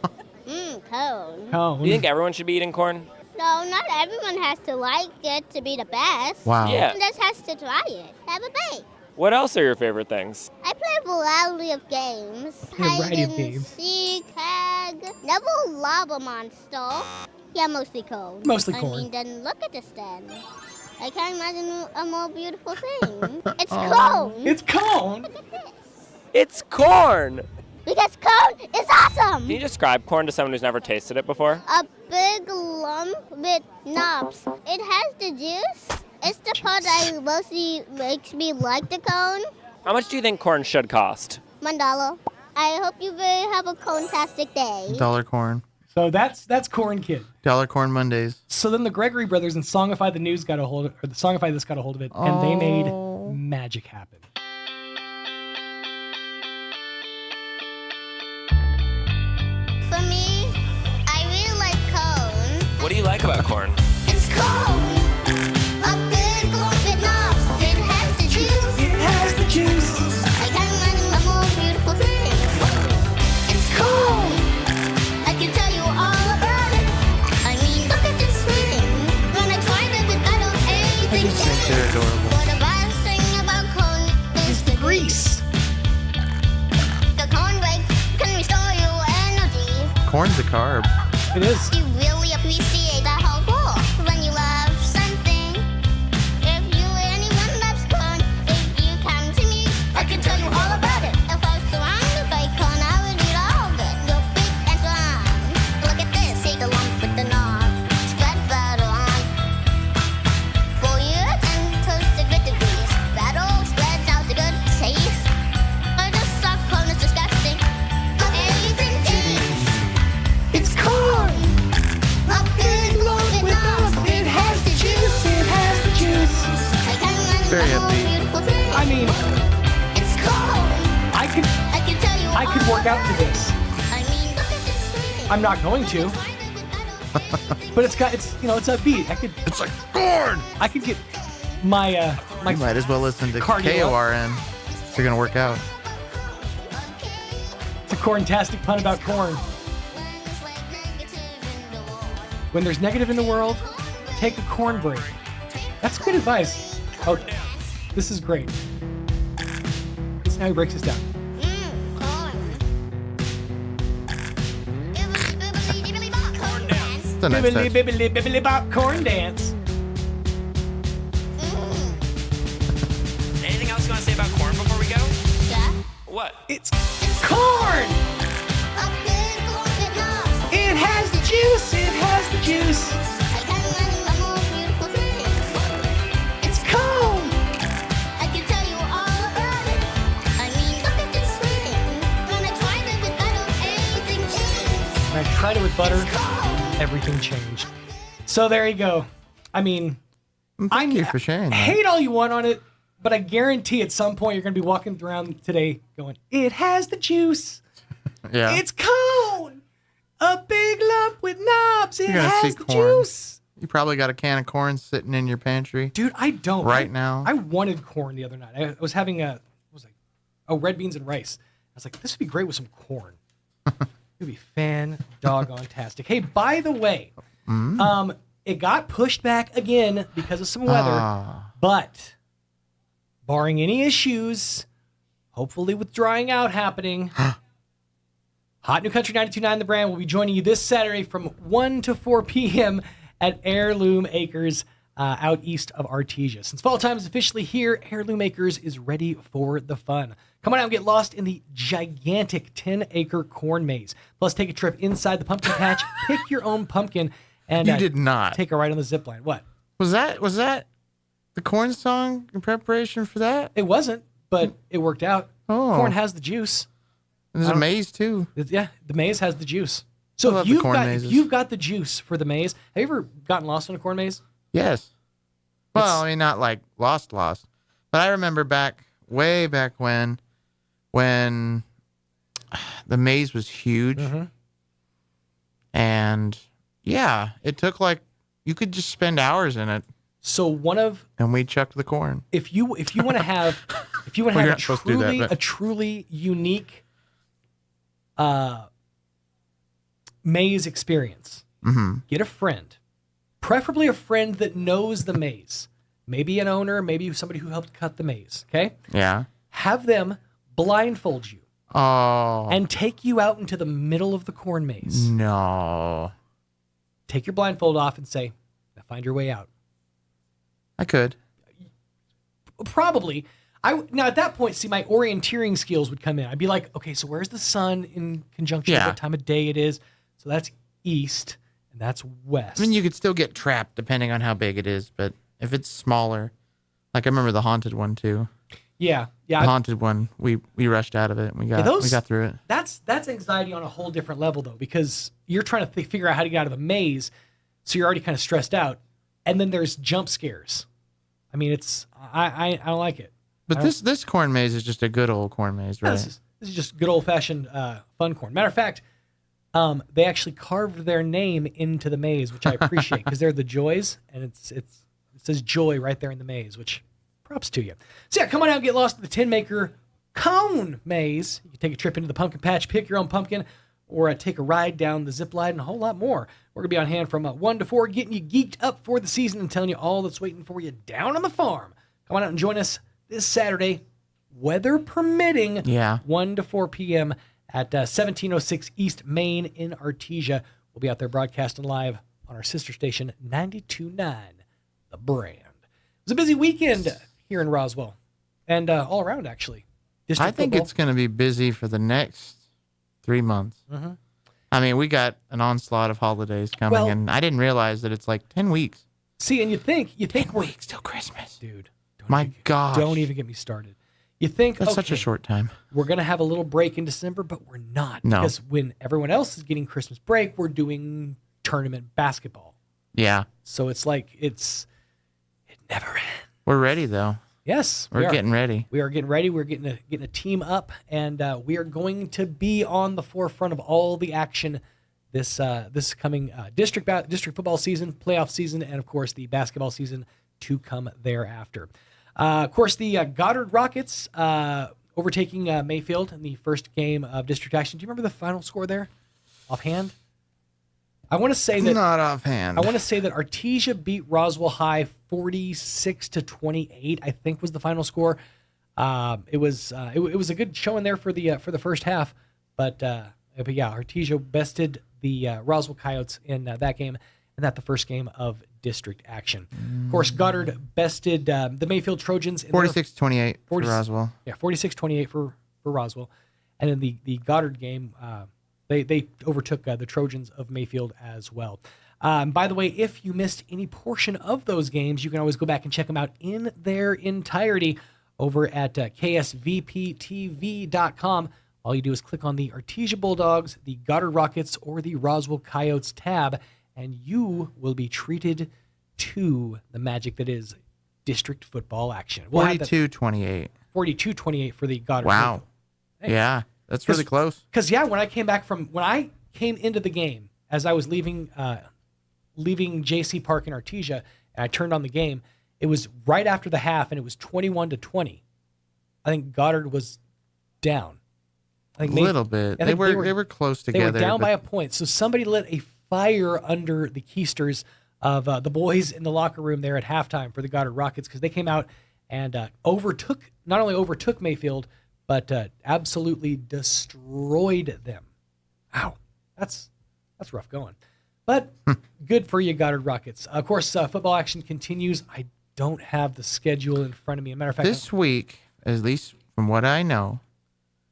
Corn. Corn. Do you think everyone should be eating corn? No, not everyone has to like it to be the best. Wow. Yeah. Everyone just has to try it. Have a bite. What else are your favorite things? I play a variety of games. Variety of games. Seek, tag, double lava monster. Yeah, mostly corn. Mostly corn. I mean, then look at this then. I can't imagine a more beautiful thing. It's corn. It's corn. It's corn. Because corn is awesome. Can you describe corn to someone who's never tasted it before? A big lump with knobs. It has the juice. It's the part that mostly makes me like the cone. How much do you think corn should cost? $1. I hope you have a corn-tastic day. $1 corn. So that's Corn Kid. Dollar Corn Mondays. So then the Gregory brothers and Songify the News got a hold of, or the Songify This got a hold of it, and they made magic happen. For me, I really like corn. What do you like about corn? It's corn. A big lump with knobs. It has the juice. It has the juice. I can't imagine a more beautiful thing. It's corn. I can tell you all about it. I mean, look at this thing. When I tried it, I don't anything. I just think they're adorable. What the best thing about corn is the grease. The corn break can restore your energy. Corn's a carb. It is. You really appreciate that whole goal when you love something. If you anyone loves corn, if you come to me, I can tell you all about it. If I was surrounded by corn, I would eat all of it. Go big and strong. Look at this, take a lump with the knob. Spread butter on. Boil it and toast it with the grease. That all spreads out the good taste. Or the soft corn is disgusting. Anything changed. It's corn. A big lump with knobs. It has the juice. It has the juice. I can't imagine Very a more upbeat. beautiful thing. I mean, It's corn. I can tell you could all work out to about it. this. I mean, look at this thing. I'm not going to. But it's upbeat. It's like corn. I could get my You might as well listen to cardio up. KORN if you're going to work out. It's a corntastic pun about corn. When there's negative in the world, take a corn break. That's good advice. Okay, this is great. This is how he breaks this down. It's a nice Bibbly, touch. bibbly, bibbly, bop, corn dance. Anything else you want to say about corn before we go? Yeah. What? It's corn. A big lump with knobs. It has the juice. It has the juice. I can't imagine a more beautiful thing. It's corn. I can tell you all about it. I mean, look at this thing. When I tried it with butter, anything changed. When I tried it with butter, everything changed. So there you go. I mean, Thank you for sharing that. hate all you want on it, but I guarantee at some point you're going to be walking around today going, it has the juice. Yeah. It's corn. A big lump with knobs. It You're gonna has see the corn. juice. You probably got a can of corn sitting in your pantry. Dude, I don't. Right now. I wanted corn the other night. I was having red beans and rice. I was like, this would be great with some corn. It would be fan-doggone-tastic. Hey, by the way, it got pushed back again because of some weather, but barring any issues, hopefully with drying out happening, Hot New Country 92.9 The Brand will be joining you this Saturday from 1 to 4 p.m. at Heirloom Acres out east of Artesia. Since fall time is officially here, Heirloom Acres is ready for the fun. Come on out and get lost in the gigantic 10-acre corn maze. Plus, take a trip inside the pumpkin patch, pick your own pumpkin, and You did not. take a ride on the zip line. What? Was that the corn song in preparation for that? It wasn't, but it worked out. Oh. Corn has the juice. There's a maze too. Yeah, the maze has the juice. I So love if the you've corn got mazes. if you've got the juice for the maze, have you ever gotten lost in a corn maze? Yes. Well, I mean, not like lost, but I remember way back when the maze was huge, and yeah, it took you could just spend hours in it. So and we chucked the corn. If you want to have Well, you're not supposed to do that, but- a truly unique maze experience, get a friend, preferably a friend that knows the maze. Maybe an owner, maybe somebody who helped cut the maze. Okay, Yeah. have them blindfold you Oh. and take you out into the middle of the corn maze. No. Take your blindfold off and say, "Now find your way out." I could. Probably. Now at that point, see, my orienteering skills would come in. I'd be like, okay, so where's the sun in conjunction with Yeah. what time of day it is? So that's east and that's west. I mean, you could still get trapped depending on how big it is, but if it's smaller, like I remember the haunted one too. Yeah. The haunted one, we rushed out of it and we got through it. That's anxiety on a whole different level though, because you're trying to figure out how to get out of a maze, so you're already kind of stressed out. And then there's jump scares. I mean, I don't like it. But this corn maze is just a good old corn maze, right? This is just good old-fashioned fun corn. Matter of fact, they actually carved their name into the maze, which I appreciate because they're the Joys, and it says Joy right there in the maze, which props to you. So yeah, come on out and get lost in the Tin Maker Cone Maze. You can take a trip into the pumpkin patch, pick your own pumpkin, or take a ride down the zip line, and a whole lot more. We're going to be on hand from 1 to 4, getting you geeked up for the season and telling you all that's waiting for you down on the farm. Come on out and join us this Saturday, weather permitting, 1 to 4 p.m. at 1706 East Main in Artesia. We'll be out there broadcasting live on our sister station, 92.9 The Brand. It was a busy weekend here in Roswell and all around, actually. I think it's going to be busy for the next 3 months. Mm-hmm. I mean, we got an onslaught of holidays coming, and I didn't realize that it's like 10 weeks. See, and you think 10 weeks till Christmas. Dude. My gosh. Don't even get me started. You think, that's such a short time. We're going to have a little break in December, but we're not. No. Because when everyone else is getting Christmas break, we're doing tournament basketball. Yeah. So it's like, it never ends. We're ready, though. Yes. We're getting ready. We are getting ready. We're getting a team up, and we are going to be on the forefront of all the action this coming district football season, playoff season, and, of course, the basketball season to come thereafter. Of course, the Goddard Rockets overtaking Mayfield in the first game of district action. Do you remember the final score there, offhand? I want to say that not offhand. I want to say that Artesia beat Roswell High 46-28. I think was the final score. It was a good showing there for the first half, but yeah, Artesia bested the Roswell Coyotes in that game, and that the first game of district action. Of course, Goddard bested the Mayfield Trojans. 46-28 for Roswell. Yeah, 46-28 for Roswell. And in the Goddard game, they overtook the Trojans of Mayfield as well. By the way, if you missed any portion of those games, you can always go back and check them out in their entirety over at ksvptv.com. All you do is click on the Artesia Bulldogs, the Goddard Rockets, or the Roswell Coyotes tab, and you will be treated to the magic that is district football action. 42-28. 42-28 for the Goddard. Wow. Hey. Yeah, that's really close. Because, when I came into the game, as I was leaving J.C. Park in Artesia, and I turned on the game, it was right after the half, and it was 21-20. I think Goddard was down. I think a little bit. They were close together. They were down by a point. So somebody lit a fire under the keisters of the boys in the locker room there at halftime for the Goddard Rockets, because they came out and not only overtook Mayfield, but absolutely destroyed them. Wow, that's rough going. But good for you, Goddard Rockets. Of course, football action continues. I don't have the schedule in front of me. As a matter of fact, this week, at least from what I know,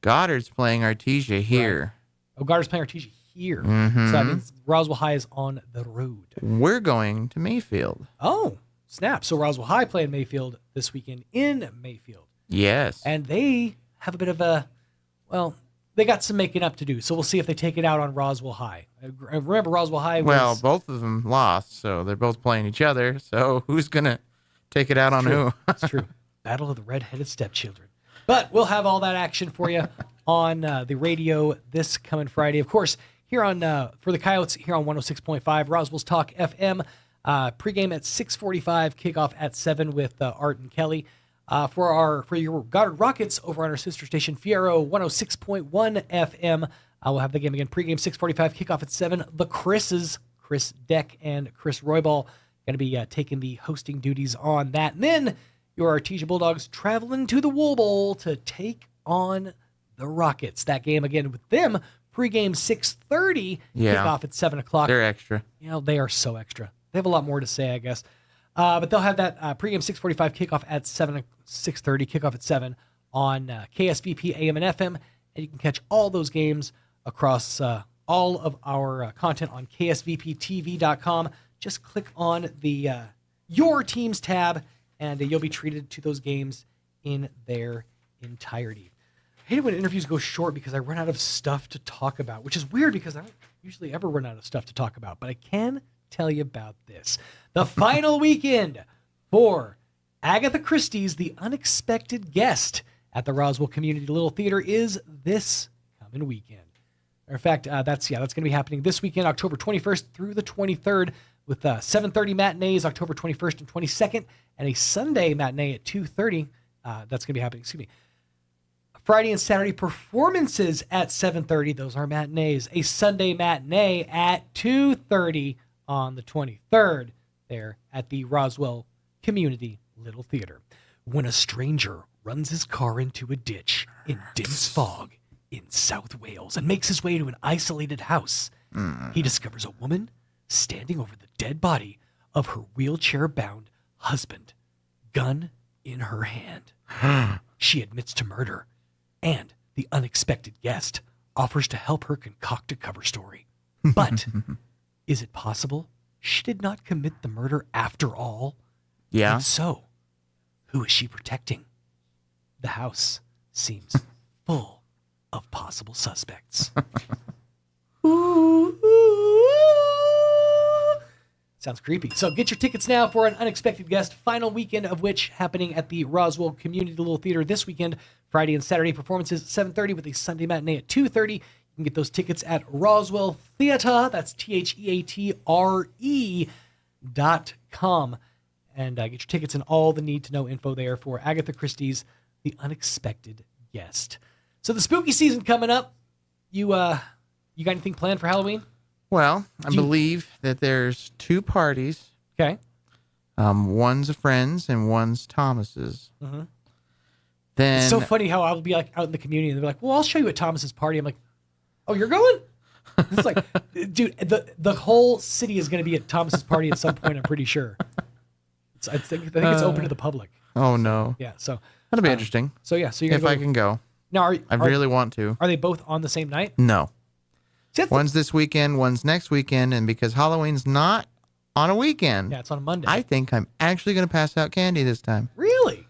Goddard's playing Artesia here. Right. Oh, Goddard's playing Artesia here. Mm-hmm. So that means Roswell High is on the road. We're going to Mayfield. Oh, snap. So Roswell High playing Mayfield this weekend in Mayfield. Yes. And they have a bit of they got some making up to do. So we'll see if they take it out on Roswell High. Remember, Roswell High was... Well, both of them lost, so they're both playing each other. So who's going to take it out on who? It's true. Battle of the Red-Headed Stepchildren. But we'll have all that action for you on the radio this coming Friday. Of course, here on for the Coyotes, here on 106.5, Roswell's Talk FM. Pregame at 6:45, kickoff at 7 with Art and Kelly. For your Goddard Rockets over on our sister station, Fiero 106.1 FM. We'll have the game again. Pregame 6:45, kickoff at 7. The Chris's, Chris Deck and Chris Roybal, going to be taking the hosting duties on that. And then your Artesia Bulldogs traveling to the Wool Bowl to take on the Rockets. That game again with them. Pregame 6:30, kickoff at 7 o'clock. They're extra. They are so extra. They have a lot more to say, I guess. But they'll have that pregame 6:45 kickoff at 6:30 kickoff at 7 on KSVP AM and FM, and you can catch all those games across all of our content on ksvptv.com. Just click on the Your Teams tab, and you'll be treated to those games in their entirety. hate it when interviews go short because I run out of stuff to talk about, which is weird because I don't usually ever run out of stuff to talk about. But I can tell you about this. The final weekend for Agatha Christie's The Unexpected Guest at the Roswell Community Little Theater is this coming weekend. Matter of fact, that's going to be happening this weekend, October 21st through the 23rd, with 7:30 matinees, October 21st and 22nd, and a Sunday matinee at 2:30. That's going to be happening. Excuse me. Friday and Saturday performances at 7:30. Those are matinees. A Sunday matinee at 2:30 on the 23rd there at the Roswell Community Little Theater. When a stranger runs his car into a ditch in dense fog in South Wales and makes his way to an isolated house, he discovers a woman standing over the dead body of her wheelchair-bound husband, gun in her hand. She admits to murder, and the unexpected guest offers to help her concoct a cover story. But is it possible she did not commit the murder after all? Yeah. If so, who is she protecting? The house seems full of possible suspects. Sounds creepy. So get your tickets now for An Unexpected Guest, final weekend of which happening at the Roswell Community Little Theater this weekend. Friday and Saturday performances at 7:30 with a Sunday matinee at 2:30. You can get those tickets at Roswell Theatre. That's Theatre.com. And get your tickets and all the need-to-know info there for Agatha Christie's The Unexpected Guest. So the spooky season coming up. You got anything planned for Halloween? Well, I believe that there's 2 parties. Okay. One's a friend's and one's Thomas's. Mm-hmm. Then It's so funny how I'll be like out in the community and they're like, well, I'll show you at Thomas's party. I'm like, oh, you're going? It's like, dude, the whole city is going to be at Thomas's party at some point, I'm pretty sure. I think it's open to the public. Oh, no. Yeah, so. That'll be interesting. So, yeah. So you're if I can go. Now, I really want to. Are they both on the same night? No. One's this weekend, one's next weekend, and because Halloween's not on a weekend. Yeah, it's on a Monday. I think I'm actually going to pass out candy this time. Really?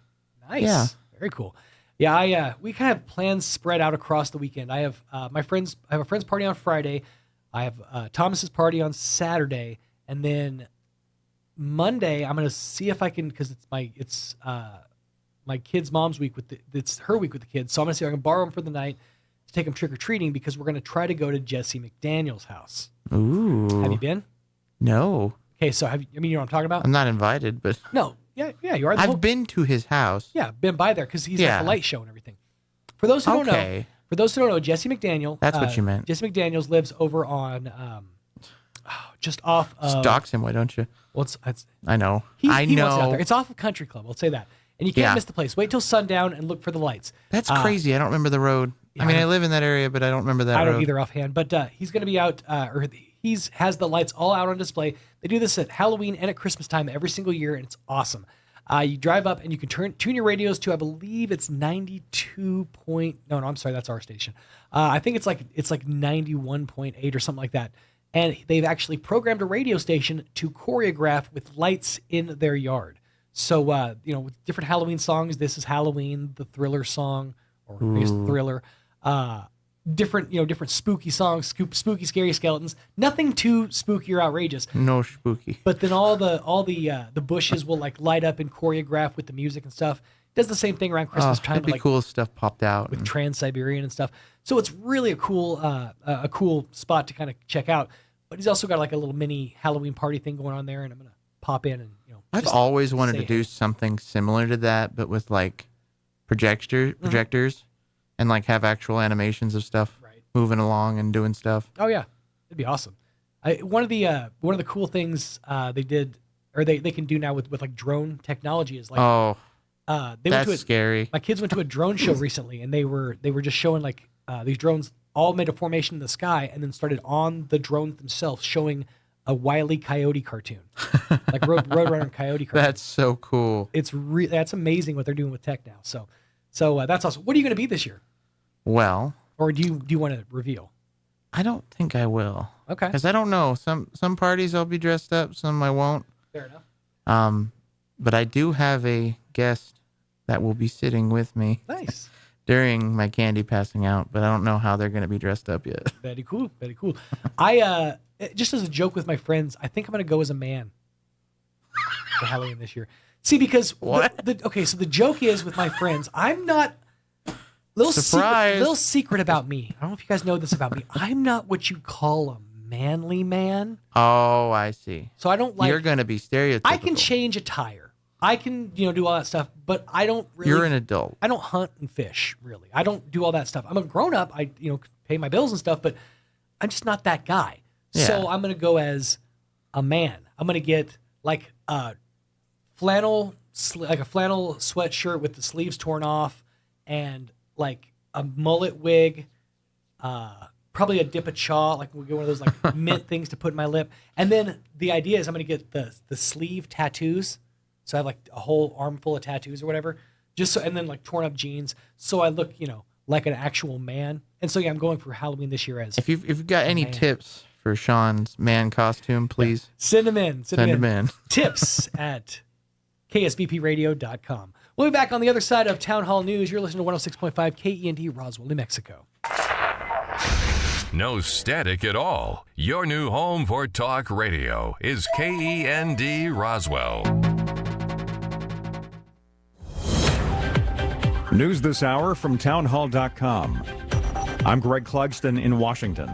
Nice. Yeah. Very cool. Yeah, we kind of have plans spread out across the weekend. I have I have a friend's party on Friday. I have Thomas's party on Saturday, and then Monday I'm going to see if I can, because it's my kid's mom's week it's her week with the kids. So I'm going to see if I can borrow them for the night to take them trick or treating, because we're going to try to go to Jesse McDaniel's house. Ooh. Have you been? No. Okay, so you know what I'm talking about? I'm not invited, but No. Yeah, you are. I've been to his house. Yeah, been by there because he's at the light show and everything. For those who don't know, Jesse McDaniel. That's what you meant. Jesse McDaniels lives over on, just off of. Dox him, why don't you? Well, it's I know. He know. wants it out there. It's off of Country Club. I'll say that. And you can't miss the place. Wait till sundown and look for the lights. That's crazy. I don't remember the road. Yeah, I mean, I live in that area, but I don't remember that road. I don't either offhand. But he's going to be out, has the lights all out on display. They do this at Halloween and at Christmas time every single year, and it's awesome. You drive up and you can tune your radios to, I believe it's 92 point. No, I'm sorry, that's our station. I think it's like 91.8 or something like that. And they've actually programmed a radio station to choreograph with lights in their yard. So with different Halloween songs, this is Halloween, the Thriller song, or I guess Thriller. Different spooky songs, spooky, scary skeletons. Nothing too spooky or outrageous. No spooky. But then all the bushes will like light up and choreograph with the music and stuff. Does the same thing around Christmas time. It'd be cool if stuff popped out with Trans-Siberian and stuff. So it's really a cool spot to kind of check out. But he's also got like a little mini Halloween party thing going on there, and I'm gonna pop in and I've always wanted to do something similar to that, but with like projectors. And like have actual animations of stuff moving along and doing stuff. Oh yeah, it'd be awesome. One of the cool things they did, or they can do now with like drone technology is like that's scary. My kids went to a drone show recently, and they were just showing like these drones all made a formation in the sky, and then started on the drones themselves showing a Wile E. Coyote cartoon, like Roadrunner Coyote cartoon. That's so cool. That's amazing what they're doing with tech now. So that's awesome. What are you going to be this year? Well, or do you want to reveal? I don't think I will. Okay. Because I don't know. Some parties I'll be dressed up, some I won't. Fair enough. But I do have a guest that will be sitting with me. Nice. during my candy passing out, but I don't know how they're going to be dressed up yet. Very cool. Very cool. I just as a joke with my friends, I think I'm going to go as a man for Halloween this year. See, because okay, so the joke is with my friends, I'm not little secret about me. I don't know if you guys know this about me. I'm not what you call a manly man. Oh, I see. So I don't like. You're going to be stereotypical. I can change attire. I can, do all that stuff, but I don't really. You're an adult. I don't hunt and fish, really. I don't do all that stuff. I'm a grown up. I, pay my bills and stuff, but I'm just not that guy. Yeah. So I'm going to go as a man. I'm going to get like a flannel sweatshirt with the sleeves torn off and like a mullet wig, probably a dip of chaw, like we'll get one of those like mint things to put in my lip. And then the idea is I'm going to get the sleeve tattoos. So I have like a whole armful of tattoos or whatever, and then like torn up jeans. So I look, like an actual man. And so, I'm going for Halloween this year as. If you've got any tips for Sean's man costume, please send them in. Send them in. Tips at ksvpradio.com. We'll be back on the other side of Town Hall News. You're listening to 106.5 KEND Roswell, New Mexico. No static at all. Your new home for talk radio is KEND Roswell. News this hour from townhall.com. I'm Greg Clugston in Washington.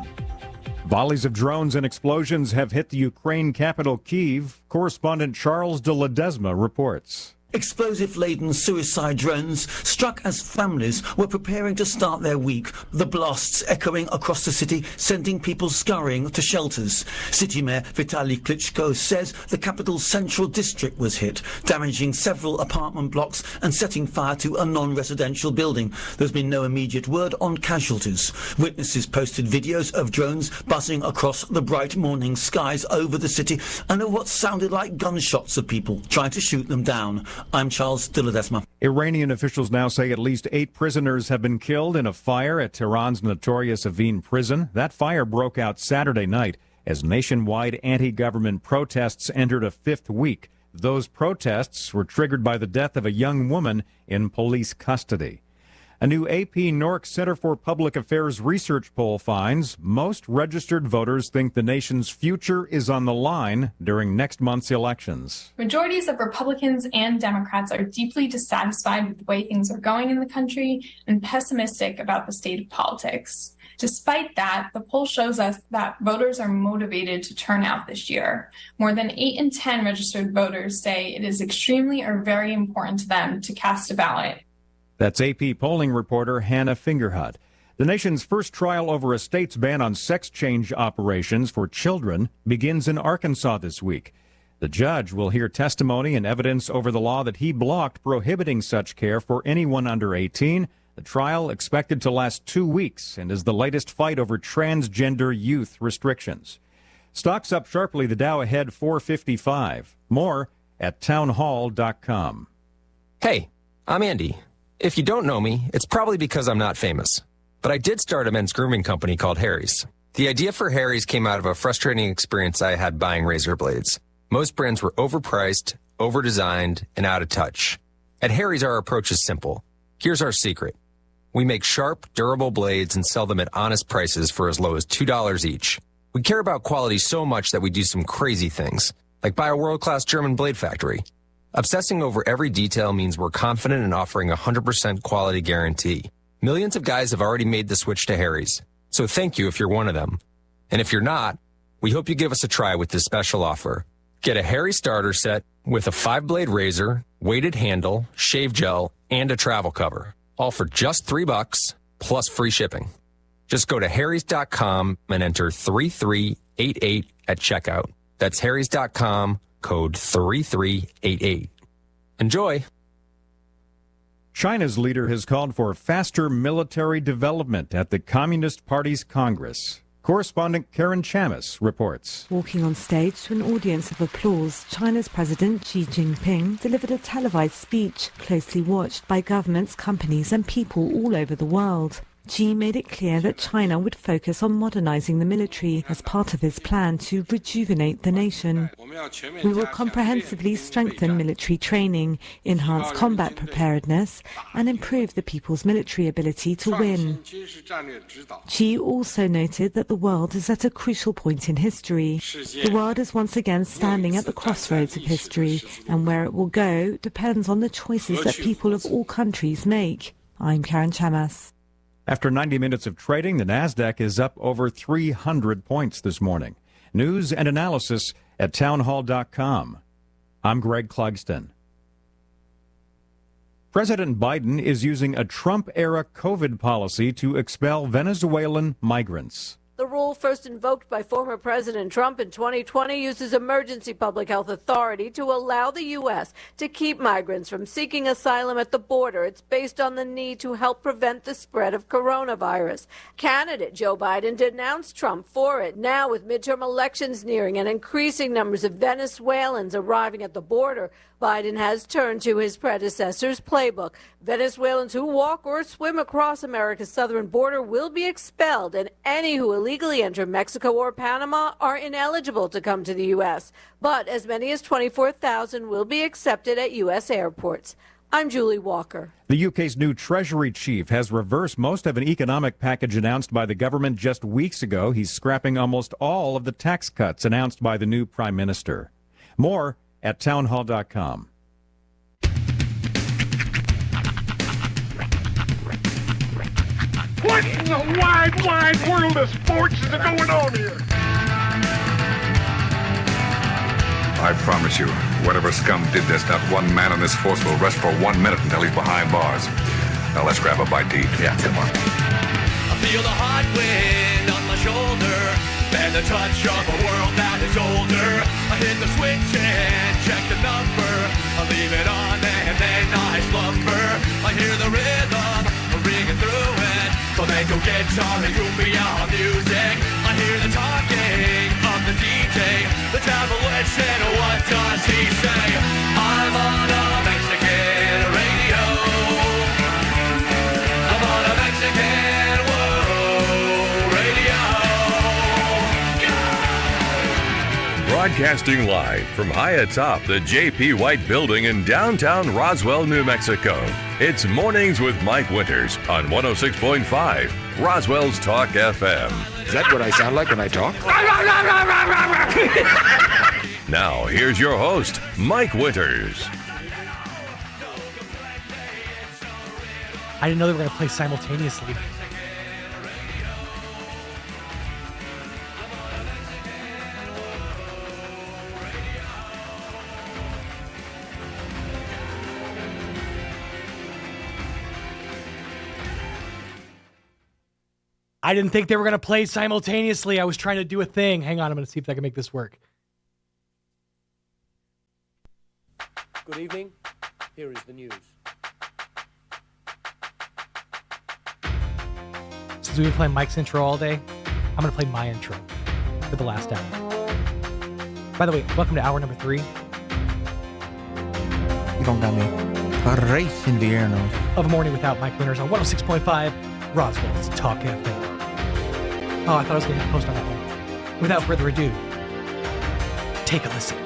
Volleys of drones and explosions have hit the Ukraine capital, Kyiv. Correspondent Charles de Ledesma reports. Explosive-laden suicide drones struck as families were preparing to start their week, the blasts echoing across the city, sending people scurrying to shelters. City Mayor Vitaly Klitschko says the capital's central district was hit, damaging several apartment blocks and setting fire to a non-residential building. There's been no immediate word on casualties. Witnesses posted videos of drones buzzing across the bright morning skies over the city and of what sounded like gunshots of people trying to shoot them down. I'm Charles de Ledesma. Iranian officials now say at least 8 prisoners have been killed in a fire at Tehran's notorious Evin prison. That fire broke out Saturday night as nationwide anti-government protests entered a 5th week. Those protests were triggered by the death of a young woman in police custody. A new AP NORC Center for Public Affairs research poll finds most registered voters think the nation's future is on the line during next month's elections. Majorities of Republicans and Democrats are deeply dissatisfied with the way things are going in the country and pessimistic about the state of politics. Despite that, the poll shows us that voters are motivated to turn out this year. More than 8 in 10 registered voters say it is extremely or very important to them to cast a ballot. That's AP polling reporter Hannah Fingerhut. The nation's first trial over a state's ban on sex change operations for children begins in Arkansas this week. The judge will hear testimony and evidence over the law that he blocked prohibiting such care for anyone under 18. The trial expected to last 2 weeks and is the latest fight over transgender youth restrictions. Stocks up sharply, the Dow ahead 455. More at townhall.com. Hey, I'm Andy. If you don't know me, it's probably because I'm not famous. But I did start a men's grooming company called Harry's. The idea for Harry's came out of a frustrating experience I had buying razor blades. Most brands were overpriced, overdesigned, and out of touch. At Harry's, our approach is simple. Here's our secret. We make sharp, durable blades and sell them at honest prices for as low as $2 each. We care about quality so much that we do some crazy things, like buy a world-class German blade factory. Obsessing over every detail means we're confident in offering a 100% quality guarantee. Millions of guys have already made the switch to Harry's, so thank you if you're one of them. And if you're not, we hope you give us a try with this special offer. Get a Harry starter set with a 5-blade razor, weighted handle, shave gel, and a travel cover, all for just $3 plus free shipping. Just go to harrys.com and enter 3388 at checkout. That's harrys.com. Code 3388. Enjoy. China's leader has called for faster military development at the Communist Party's Congress. Correspondent Karen Chamis reports. Walking on stage to an audience of applause, China's President Xi Jinping delivered a televised speech closely watched by governments, companies and people all over the world. Xi made it clear that China would focus on modernizing the military as part of his plan to rejuvenate the nation. We will comprehensively strengthen military training, enhance combat preparedness, and improve the people's military ability to win. Xi also noted that the world is at a crucial point in history. The world is once again standing at the crossroads of history, and where it will go depends on the choices that people of all countries make. I'm Karen Chamas. After 90 minutes of trading, the Nasdaq is up over 300 points this morning. News and analysis at townhall.com. I'm Greg Clugston. President Biden is using a Trump-era COVID policy to expel Venezuelan migrants. The rule, first invoked by former President Trump in 2020, uses emergency public health authority to allow the U.S. to keep migrants from seeking asylum at the border. It's based on the need to help prevent the spread of coronavirus. Candidate Joe Biden denounced Trump for it. Now, with midterm elections nearing and increasing numbers of Venezuelans arriving at the border, Biden has turned to his predecessor's playbook. Venezuelans who walk or swim across America's southern border will be expelled, and any who illegally enter Mexico or Panama are ineligible to come to the U.S. But as many as 24,000 will be accepted at U.S. airports. I'm Julie Walker. The UK's new Treasury chief has reversed most of an economic package announced by the government just weeks ago. He's scrapping almost all of the tax cuts announced by the new prime minister. More at townhall.com. What in the wide, wide world of sports is going on here? I promise you, whatever scum did this, not one man in this force will rest for 1 minute until he's behind bars. Now let's grab a bite to eat. Yeah, come on. I feel the hot wind on my shoulder and the touch of a world that is older. I hit the switch and check the number. I leave it on and then I slumber. I hear the rhythm ringing through it. So then go guitar and cumbia music. I hear the talking of the DJ. The Travelician, what does he say? I'm on a Mexican radio. I'm on a Mexican radio. Broadcasting live from high atop the J.P. White Building in downtown Roswell, New Mexico. It's Mornings with Mike Winters on 106.5 Roswell's Talk FM. Is that what I sound like when I talk? Now, here's your host, Mike Winters. I didn't know they were going to play simultaneously. I didn't think they were going to play simultaneously. I was trying to do a thing. Hang on, I'm going to see if I can make this work. Good evening. Here is the news. Since we've been playing Mike's intro all day, I'm going to play my intro for the last hour. By the way, welcome to hour number 3. You don't got me racing the air nose. Of a Morning Without Mike Winters on 106.5 Roswell's Talk FM. Oh, I thought I was going to post on that one. Without further ado, take a listen.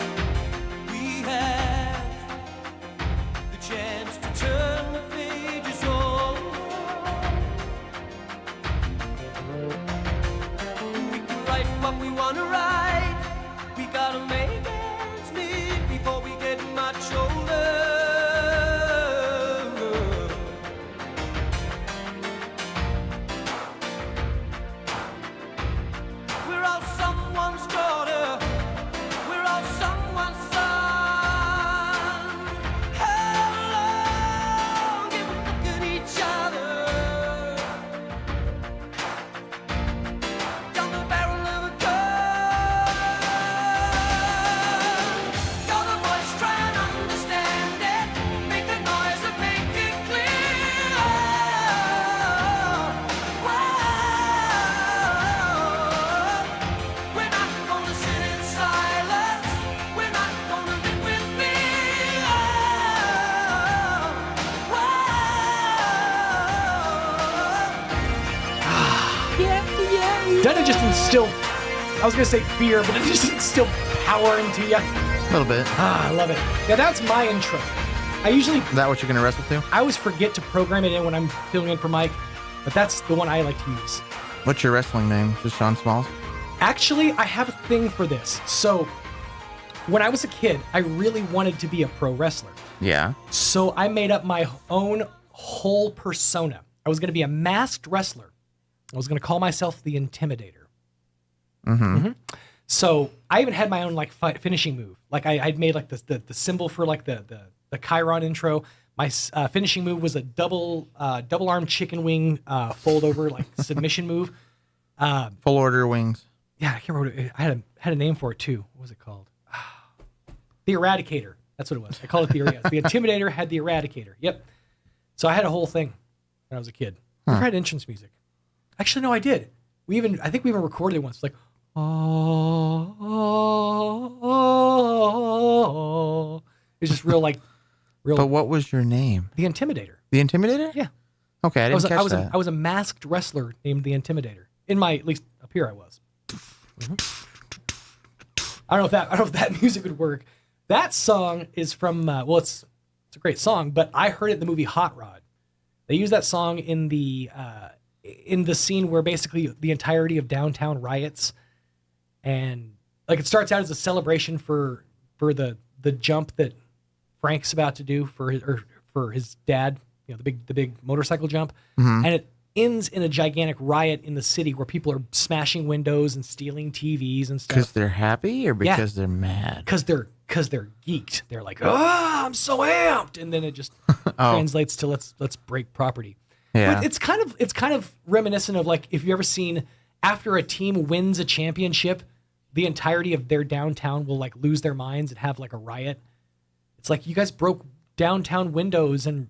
We have the chance to turn the pages over. We can write what we want to write. We gotta make ends meet before we get much older. We're all someone's daughter. We're all someone's Doesn't it just instill, I was going to say fear, but it just instill power into you? A little bit. I love it. Yeah, that's my intro. Is that what you're going to wrestle to? I always forget to program it in when I'm filling in for Mike, but that's the one I like to use. What's your wrestling name? Just Sean Smalls? Actually, I have a thing for this. So, when I was a kid, I really wanted to be a pro wrestler. Yeah. So, I made up my own whole persona. I was going to be a masked wrestler. I was going to call myself the Intimidator. Mm-hmm. So, I even had my own like finishing move. Like I'd made like the symbol for like the Chiron intro. My finishing move was a double arm chicken wing fold over like submission move. Full order wings. Yeah, I can't remember. I had a name for it too. What was it called? The Eradicator. That's what it was. I called it the Intimidator had the Eradicator. Yep. So I had a whole thing when I was a kid. I never had entrance music. Actually, no, I did. I think we even recorded it once. Like, it's just real. But what was your name? The Intimidator. The Intimidator? Yeah. Okay, I didn't catch that. I was a masked wrestler named the Intimidator. At least up here I was. I don't know if that music would work. That song is from it's a great song, but I heard it in the movie Hot Rod. They use that song in the scene where basically the entirety of Downtown riots, and like it starts out as a celebration for the jump that Frank's about to do for his dad, the big motorcycle jump, and it ends in a gigantic riot in the city where people are smashing windows and stealing TVs and stuff. Because they're happy or because they're mad? Because they're geeked. They're like, I'm so amped, and then it just translates to let's break property. Yeah, but it's kind of reminiscent of like if you've ever seen after a team wins a championship, the entirety of their downtown will like lose their minds and have like a riot. It's like you guys broke downtown windows and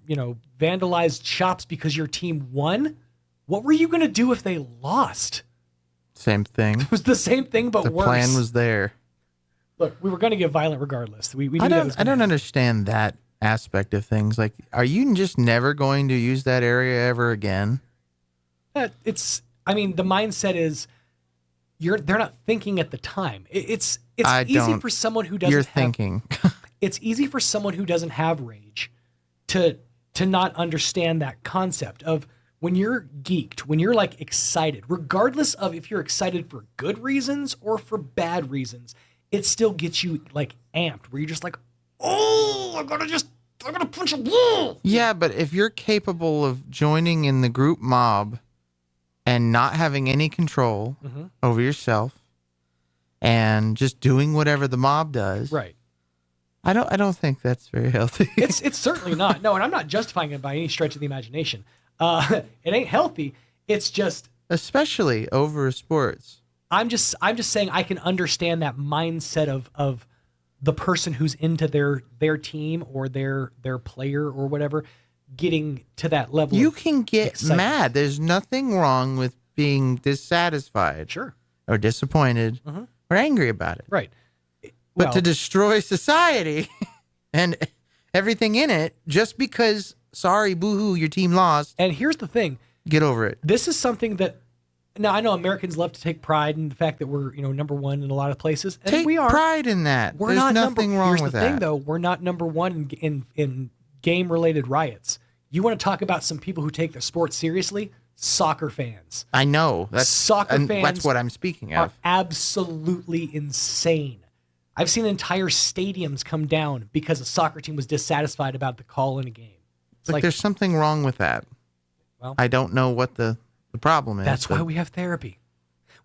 vandalized shops because your team won. What were you going to do if they lost? Same thing. It was the same thing, but worse. The plan was there. Look, we were going to get violent regardless. We knew I that was don't happen. understand that aspect of things. Like, are you just never going to use that area ever again? The mindset is they're not thinking at the time. It's easy for someone who doesn't. You're thinking. It's easy for someone who doesn't have rage to not understand that concept of when you're geeked, when you're like excited, regardless of if you're excited for good reasons or for bad reasons, it still gets you like amped where you're just like, I'm gonna punch a wall. Yeah, but if you're capable of joining in the group mob and not having any control over yourself and just doing whatever the mob does. Right. I don't think that's very healthy. It's certainly not. No, and I'm not justifying it by any stretch of the imagination. It ain't healthy. It's just especially over sports. I'm just saying I can understand that mindset of the person who's into their team or their player or whatever getting to that level. You can get mad. There's nothing wrong with being dissatisfied. Sure. Or disappointed or angry about it. Right. But to destroy society and everything in it just because, sorry, boo-hoo, your team lost. And here's the thing. Get over it. This is something that, now I know Americans love to take pride in the fact that we're, number one in a lot of places. And take we are. Pride in that. There's nothing wrong here's with the that. thing, though. We're not number one in game-related riots. You want to talk about some people who take their sport seriously? Soccer fans. I know. Soccer fans. That's what I'm speaking of. Are absolutely insane. I've seen entire stadiums come down because a soccer team was dissatisfied about the call in a game. It's like there's something wrong with that. Well, I don't know what the problem is. That's why we have therapy.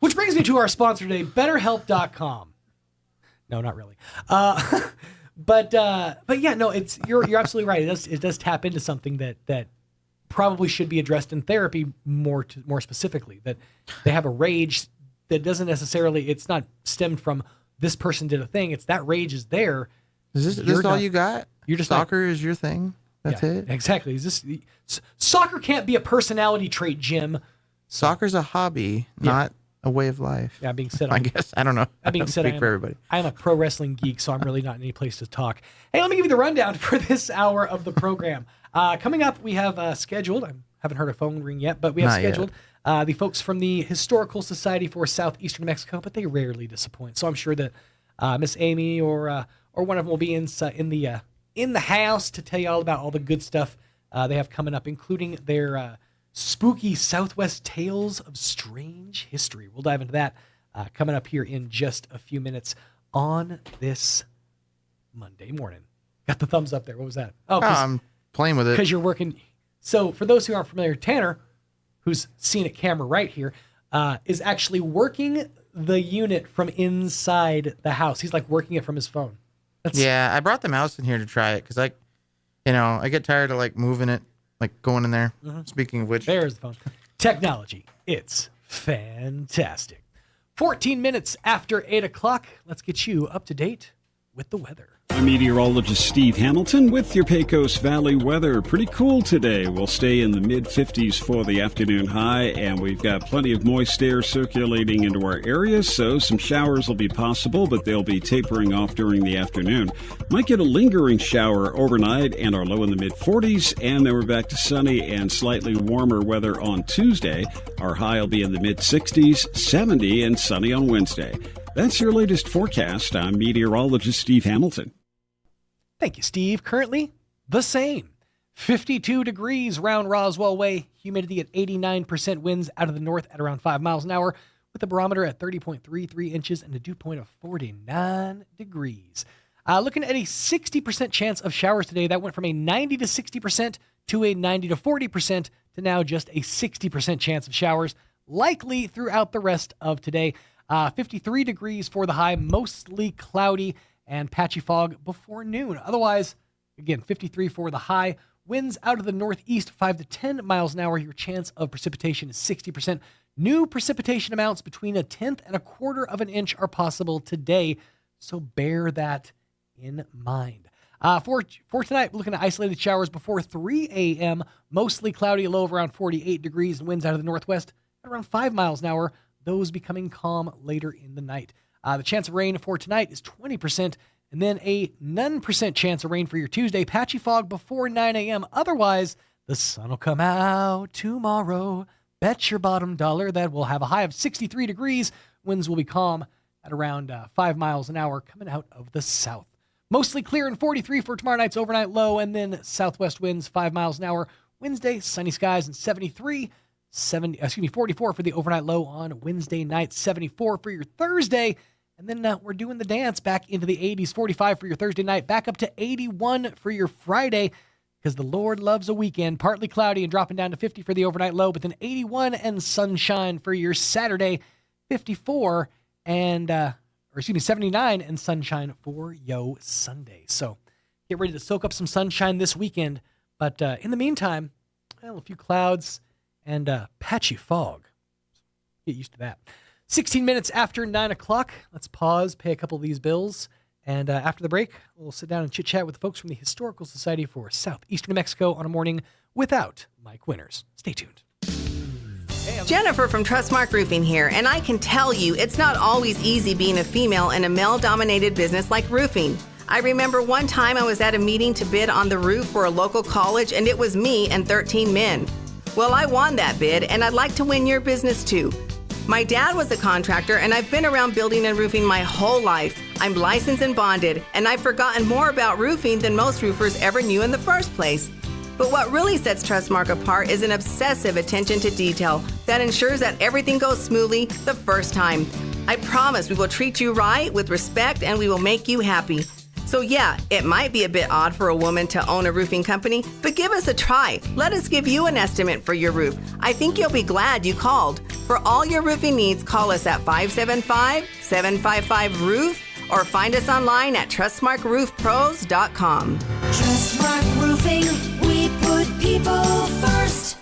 Which brings me to our sponsor today, BetterHelp.com. No, not really. But yeah, no, you're absolutely right. It does tap into something that probably should be addressed in therapy more specifically. That they have a rage that doesn't necessarily. It's not stemmed from this person did a thing. It's that rage is there. Is this all you got? You're just soccer is your thing. That's it. Exactly. Is this soccer can't be a personality trait, Jim. Soccer's a hobby, not a way of life. Yeah, being said, I guess I don't know. That being said, for everybody. I'm a pro wrestling geek, so I'm really not in any place to talk. Hey, let me give you the rundown for this hour of the program. Coming up, we have scheduled. I'm Haven't heard a phone ring yet, but we have Not yet. scheduled the folks from the Historical Society for Southeastern New Mexico, but they rarely disappoint. So I'm sure that Miss Amy or one of them will be in the house to tell you all about all the good stuff they have coming up, including their spooky Southwest Tales of Strange History. We'll dive into that coming up here in just a few minutes on this Monday morning. Got the thumbs up there. What was that? Oh, I'm playing with it. Because you're working. So for those who aren't familiar, Tanner, who's seen it camera right here, is actually working the unit from inside the house. He's like working it from his phone. Yeah, I brought the mouse in here to try it because I get tired of like moving it, like going in there. Speaking of which, there's the phone. Technology. It's fantastic. 14 minutes after 8 o'clock. Let's get you up to date with the weather. I'm meteorologist Steve Hamilton with your Pecos Valley weather. Pretty cool today. We'll stay in the mid-50s for the afternoon high, and we've got plenty of moist air circulating into our area, so some showers will be possible, but they'll be tapering off during the afternoon. Might get a lingering shower overnight and our low in the mid-40s, and then we're back to sunny and slightly warmer weather on Tuesday. Our high will be in the mid-60s, 70, and sunny on Wednesday. That's your latest forecast. I'm meteorologist Steve Hamilton. Thank you, Steve. Currently, the same. 52 degrees round Roswell Way. Humidity at 89%. Winds out of the north at around 5 miles an hour. With a barometer at 30.33 inches and a dew point of 49 degrees. Looking at a 60% chance of showers today. That went from a 90 to 60% to a 90 to 40% to now just a 60% chance of showers. Likely throughout the rest of today. 53 degrees for the high. Mostly cloudy and patchy fog before noon. Otherwise, again, 53 for the high. Winds out of the northeast, 5 to 10 miles an hour. Your chance of precipitation is 60%. New precipitation amounts between 1/10 and 1/4 of an inch are possible today, so bear that in mind. For tonight, we're looking at isolated showers before 3 a.m. Mostly cloudy, a low of around 48 degrees, and winds out of the northwest at around 5 miles an hour. Those becoming calm later in the night. The chance of rain for tonight is 20%, and then a none percent chance of rain for your Tuesday. Patchy fog before 9 a.m. Otherwise, the sun will come out tomorrow. Bet your bottom dollar that we'll have a high of 63 degrees. Winds will be calm at around 5 miles an hour coming out of the south. Mostly clear and 43 for tomorrow night's overnight low, and then southwest winds 5 miles an hour. Wednesday, sunny skies and 44 for the overnight low on Wednesday night, 74 for your Thursday. And then we're doing the dance back into the 80s, 45 for your Thursday night, back up to 81 for your Friday, because the Lord loves a weekend. Partly cloudy and dropping down to 50 for the overnight low, but then 81 and sunshine for your Saturday, 54 and, 79 and sunshine for yo Sunday. So get ready to soak up some sunshine this weekend. But in the meantime, a few clouds and patchy fog. Get used to that. 16 minutes after 9 o'clock. Let's pause, pay a couple of these bills, and after the break, we'll sit down and chit-chat with the folks from the Historical Society for Southeastern New Mexico on a morning without Mike Winters. Stay tuned. Jennifer from Trustmark Roofing here, and I can tell you it's not always easy being a female in a male-dominated business like roofing. I remember one time I was at a meeting to bid on the roof for a local college, and it was me and 13 men. Well, I won that bid, and I'd like to win your business too. My dad was a contractor, and I've been around building and roofing my whole life. I'm licensed and bonded, and I've forgotten more about roofing than most roofers ever knew in the first place. But what really sets Trustmark apart is an obsessive attention to detail that ensures that everything goes smoothly the first time. I promise we will treat you right with respect, and we will make you happy. So yeah, it might be a bit odd for a woman to own a roofing company, but give us a try. Let us give you an estimate for your roof. I think you'll be glad you called. For all your roofing needs, call us at 575-755-ROOF or find us online at TrustmarkRoofPros.com. Trustmark Roofing, we put people first.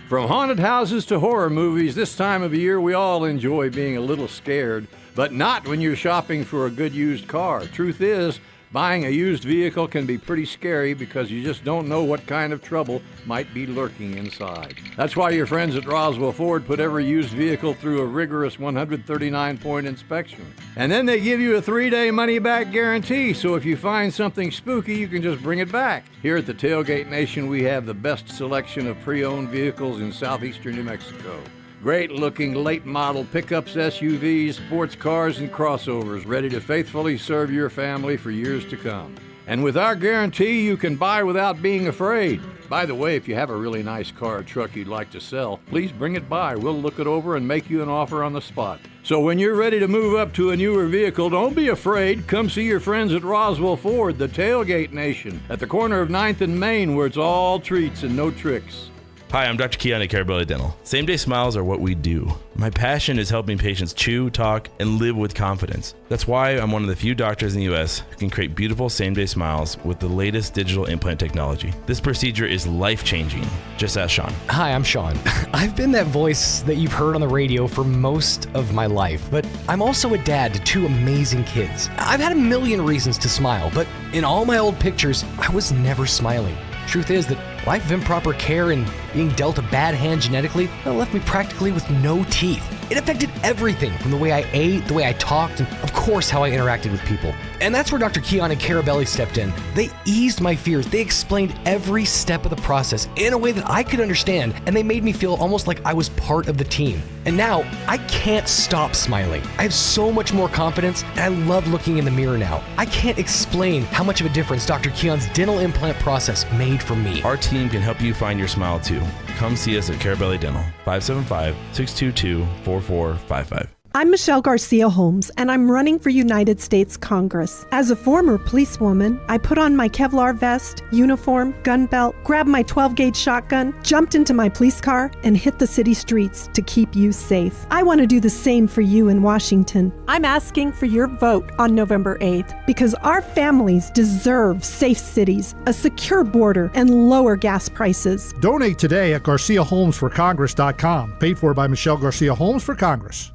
From haunted houses to horror movies, this time of year we all enjoy being a little scared, but not when you're shopping for a good used car. Truth is, Buying a used vehicle can be pretty scary because you just don't know what kind of trouble might be lurking inside. That's why your friends at Roswell Ford put every used vehicle through a rigorous 139-point inspection. And then they give you a 3-day money-back guarantee, so if you find something spooky, you can just bring it back. Here at the Tailgate Nation, we have the best selection of pre-owned vehicles in southeastern New Mexico. Great-looking late-model pickups, SUVs, sports cars, and crossovers ready to faithfully serve your family for years to come. And with our guarantee, you can buy without being afraid. By the way, if you have a really nice car or truck you'd like to sell, please bring it by. We'll look it over and make you an offer on the spot. So when you're ready to move up to a newer vehicle, don't be afraid. Come see your friends at Roswell Ford, the Tailgate Nation, at the corner of 9th and Main, where it's all treats and no tricks. Hi, I'm Dr. Keon at Carabelli Dental. Same-day smiles are what we do. My passion is helping patients chew, talk, and live with confidence. That's why I'm one of the few doctors in the U.S. who can create beautiful same-day smiles with the latest digital implant technology. This procedure is life-changing. Just ask Sean. Hi, I'm Sean. I've been that voice that you've heard on the radio for most of my life, but I'm also a dad to 2 amazing kids. I've had a million reasons to smile, but in all my old pictures, I was never smiling. Truth is that life of improper care and being dealt a bad hand genetically left me practically with no teeth. It affected everything from the way I ate, the way I talked, and of course how I interacted with people. And that's where Dr. Keon and Carabelli stepped in. They eased my fears. They explained every step of the process in a way that I could understand, and they made me feel almost like I was part of the team. And now, I can't stop smiling. I have so much more confidence, and I love looking in the mirror now. I can't explain how much of a difference Dr. Keon's dental implant process made for me. Our team can help you find your smile too. Come see us at Carabelli Dental, 575-622-4455. I'm Michelle Garcia Holmes, and I'm running for United States Congress. As a former policewoman, I put on my Kevlar vest, uniform, gun belt, grabbed my 12-gauge shotgun, jumped into my police car, and hit the city streets to keep you safe. I want to do the same for you in Washington. I'm asking for your vote on November 8th because our families deserve safe cities, a secure border, and lower gas prices. Donate today at GarciaHolmesForCongress.com. Paid for by Michelle Garcia Holmes for Congress.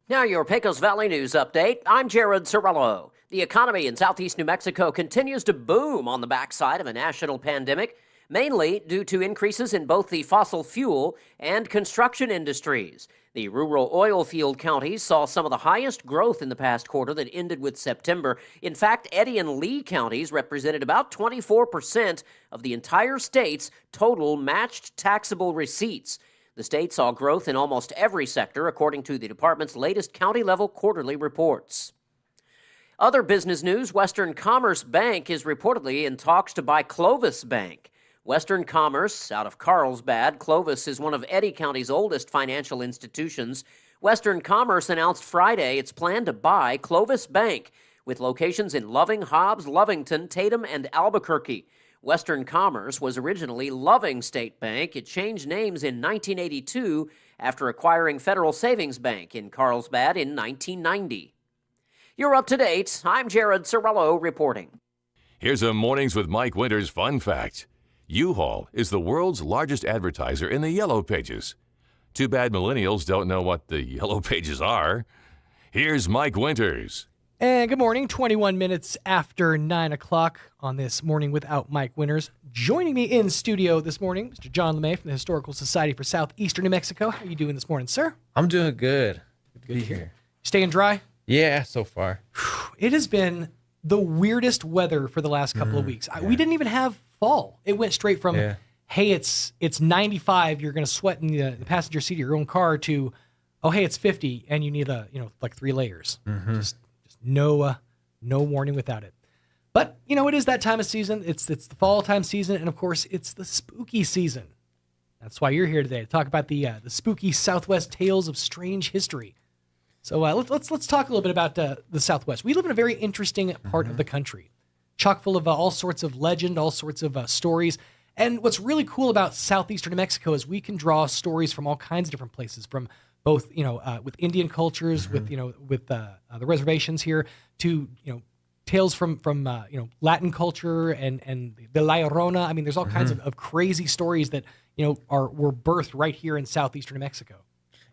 Now your Pecos Valley News Update. I'm Jared Cirillo. The economy in southeast New Mexico continues to boom on the backside of a national pandemic, mainly due to increases in both the fossil fuel and construction industries. The rural oil field counties saw some of the highest growth in the past quarter that ended with September. In fact, Eddy and Lee counties represented about 24% of the entire state's total matched taxable receipts. The state saw growth in almost every sector, according to the department's latest county-level quarterly reports. Other business news, Western Commerce Bank is reportedly in talks to buy Clovis Bank. Western Commerce, out of Carlsbad, Clovis is one of Eddy County's oldest financial institutions. Western Commerce announced Friday its plan to buy Clovis Bank, with locations in Loving, Hobbs, Lovington, Tatum, and Albuquerque. Western Commerce was originally Loving State Bank. It changed names in 1982 after acquiring Federal Savings Bank in Carlsbad in 1990. You're up to date. I'm Jared Cirillo reporting. Here's a Mornings with Mike Winters fun fact. U-Haul is the world's largest advertiser in the Yellow Pages. Too bad millennials don't know what the Yellow Pages are. Here's Mike Winters. And good morning, 21 minutes after 9 o'clock on this Morning Without Mike Winters. Joining me in studio this morning, Mr. John LeMay from the Historical Society for Southeastern New Mexico. How are you doing this morning, sir? I'm doing good. Good to be here. Staying dry? Yeah, so far. It has been the weirdest weather for the last couple of weeks. We didn't even have fall. It went straight from, hey, it's 95, you're going to sweat in the passenger seat of your own car, to, oh, hey, it's 50, and you need like 3 layers. Just no warning without it. But, it is that time of season. It's the fall time season, and of course, it's the spooky season. That's why you're here today, to talk about the spooky Southwest tales of strange history. So let's talk a little bit about the Southwest. We live in a very interesting part of the country, chock full of all sorts of legend, all sorts of stories. And what's really cool about southeastern New Mexico is we can draw stories from all kinds of different places, from both with Indian cultures, with the reservations here, to tales from Latin culture and the La Llorona. I mean, there's all kinds of crazy stories that were birthed right here in southeastern New Mexico.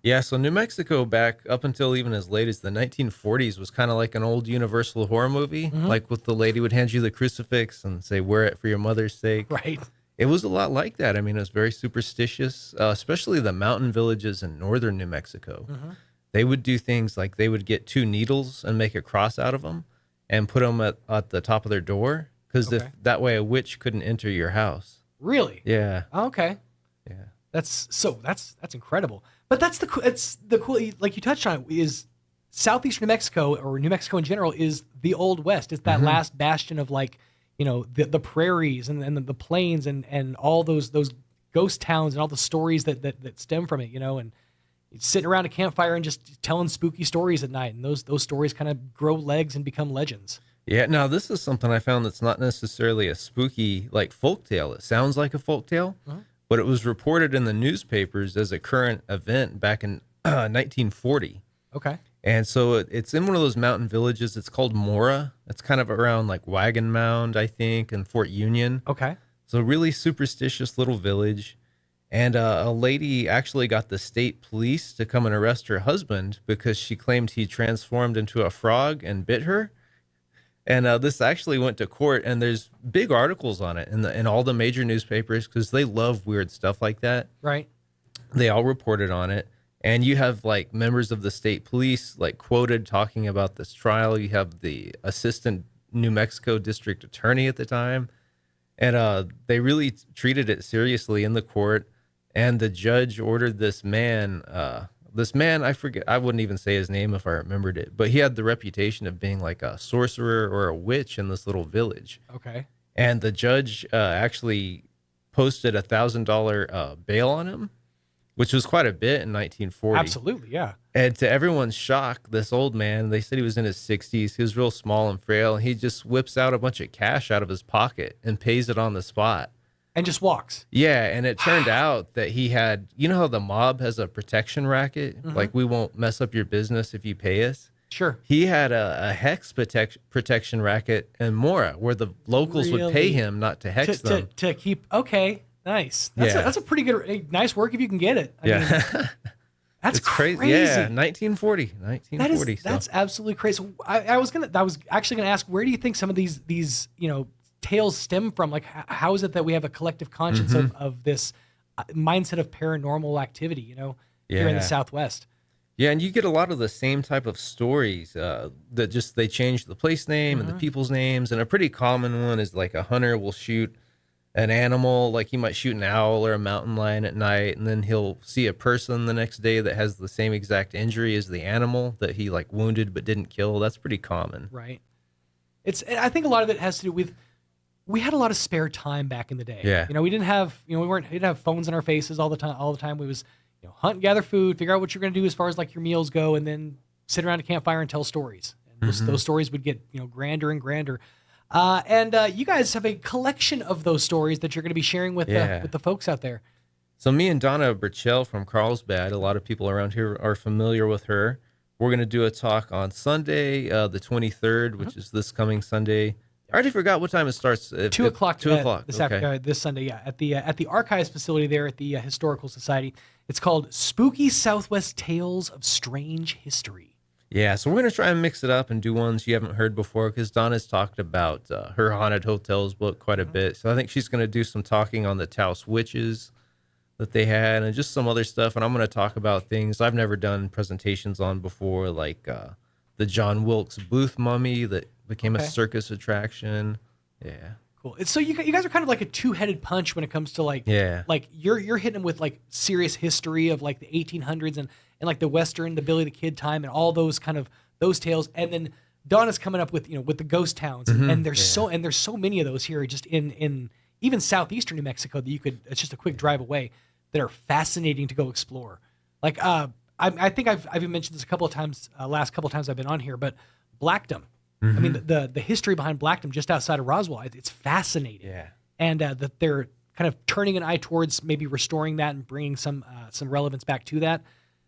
Yeah, so New Mexico back up until even as late as the 1940s was kind of like an old Universal horror movie, like with the lady would hand you the crucifix and say, wear it for your mother's sake. Right. It was a lot like that. I mean, it was very superstitious, especially the mountain villages in northern New Mexico. They would do things like they would get 2 needles and make a cross out of them and put them at the top of their door because that way a witch couldn't enter your house. Really? Yeah. Okay. Yeah. That's incredible. But it's the cool, like you touched on, is southeastern New Mexico, or New Mexico in general, is the Old West. It's that last bastion of, like, you know, the prairies and the plains and all those ghost towns and all the stories that stem from it, you know, and sitting around a campfire and just telling spooky stories at night, and those stories kind of grow legs and become legends. Yeah, now this is something I found that's not necessarily a spooky, like, folk tale. It sounds like a folk tale, but it was reported in the newspapers as a current event back in 1940. Okay. And so it's in one of those mountain villages. It's called Mora. It's kind of around like Wagon Mound, I think, and Fort Union. Okay. So really superstitious little village. And a lady actually got the state police to come and arrest her husband because she claimed he transformed into a frog and bit her. And this actually went to court, and there's big articles on it in all the major newspapers because they love weird stuff like that. Right. They all reported on it. And you have, like, members of the state police, like, quoted talking about this trial. You have the assistant New Mexico district attorney at the time. And they really treated it seriously in the court. And the judge ordered this man, I forget, I wouldn't even say his name if I remembered it, but he had the reputation of being like a sorcerer or a witch in this little village. Okay. And the judge actually posted $1,000 bail on him, which was quite a bit in 1940. Absolutely, yeah. And to everyone's shock, this old man, they said he was in his 60s. He was real small and frail, and he just whips out a bunch of cash out of his pocket and pays it on the spot. And just walks. Yeah, and it turned out that he had, you know how the mob has a protection racket? Like, we won't mess up your business if you pay us? Sure. He had a hex protection racket in Mora where the locals would pay him not to hex them. To keep, okay, nice. That's a pretty good, nice work if you can get it. I mean, that's crazy. Yeah, 1940. That's absolutely crazy. So I was actually gonna ask, where do you think some of these you know, tales stem from? Like, how is it that we have a collective conscience of this mindset of paranormal activity, you know, here in the Southwest? Yeah, and you get a lot of the same type of stories that just they change the place name and the people's names. And a pretty common one is like a hunter will shoot an animal, like he might shoot an owl or a mountain lion at night, and then he'll see a person the next day that has the same exact injury as the animal that he like wounded but didn't kill. That's pretty common. Right. I think a lot of it has to do with, we had a lot of spare time back in the day. Yeah. You know, we didn't have phones in our faces all the time. We was, you know, hunt and gather food, figure out what you're going to do as far as like your meals go, and then sit around a campfire and tell stories. And those stories would get, you know, grander and grander. And you guys have a collection of those stories that you're going to be sharing with the folks out there. So me and Donna Burchell from Carlsbad, a lot of people around here are familiar with her. We're going to do a talk on Sunday, the 23rd, which is this coming Sunday. I already forgot what time it starts. 2 o'clock. 2 o'clock. This Sunday, yeah, at the Archives facility there at the Historical Society. It's called Spooky Southwest Tales of Strange History. Yeah, so we're going to try and mix it up and do ones you haven't heard before, because Donna's talked about her Haunted Hotels book quite a bit. So I think she's going to do some talking on the Taos witches that they had and just some other stuff. And I'm going to talk about things I've never done presentations on before, like the John Wilkes Booth mummy that became a circus attraction. Yeah. Cool. So you guys are kind of like a two-headed punch when it comes to like you're hitting them with like serious history of like the 1800s and like the Western, the Billy the Kid time and all those kind of those tales, and then Donna's coming up with, you know, with the ghost towns and there's so many of those here just in even southeastern New Mexico that it's just a quick drive away, that are fascinating to go explore. Like I think I've even mentioned this a couple of times, last couple of times I've been on here, but Blackdom. I mean, the history behind Blackdom just outside of Roswell, it's fascinating. Yeah. And that they're kind of turning an eye towards maybe restoring that and bringing some relevance back to that.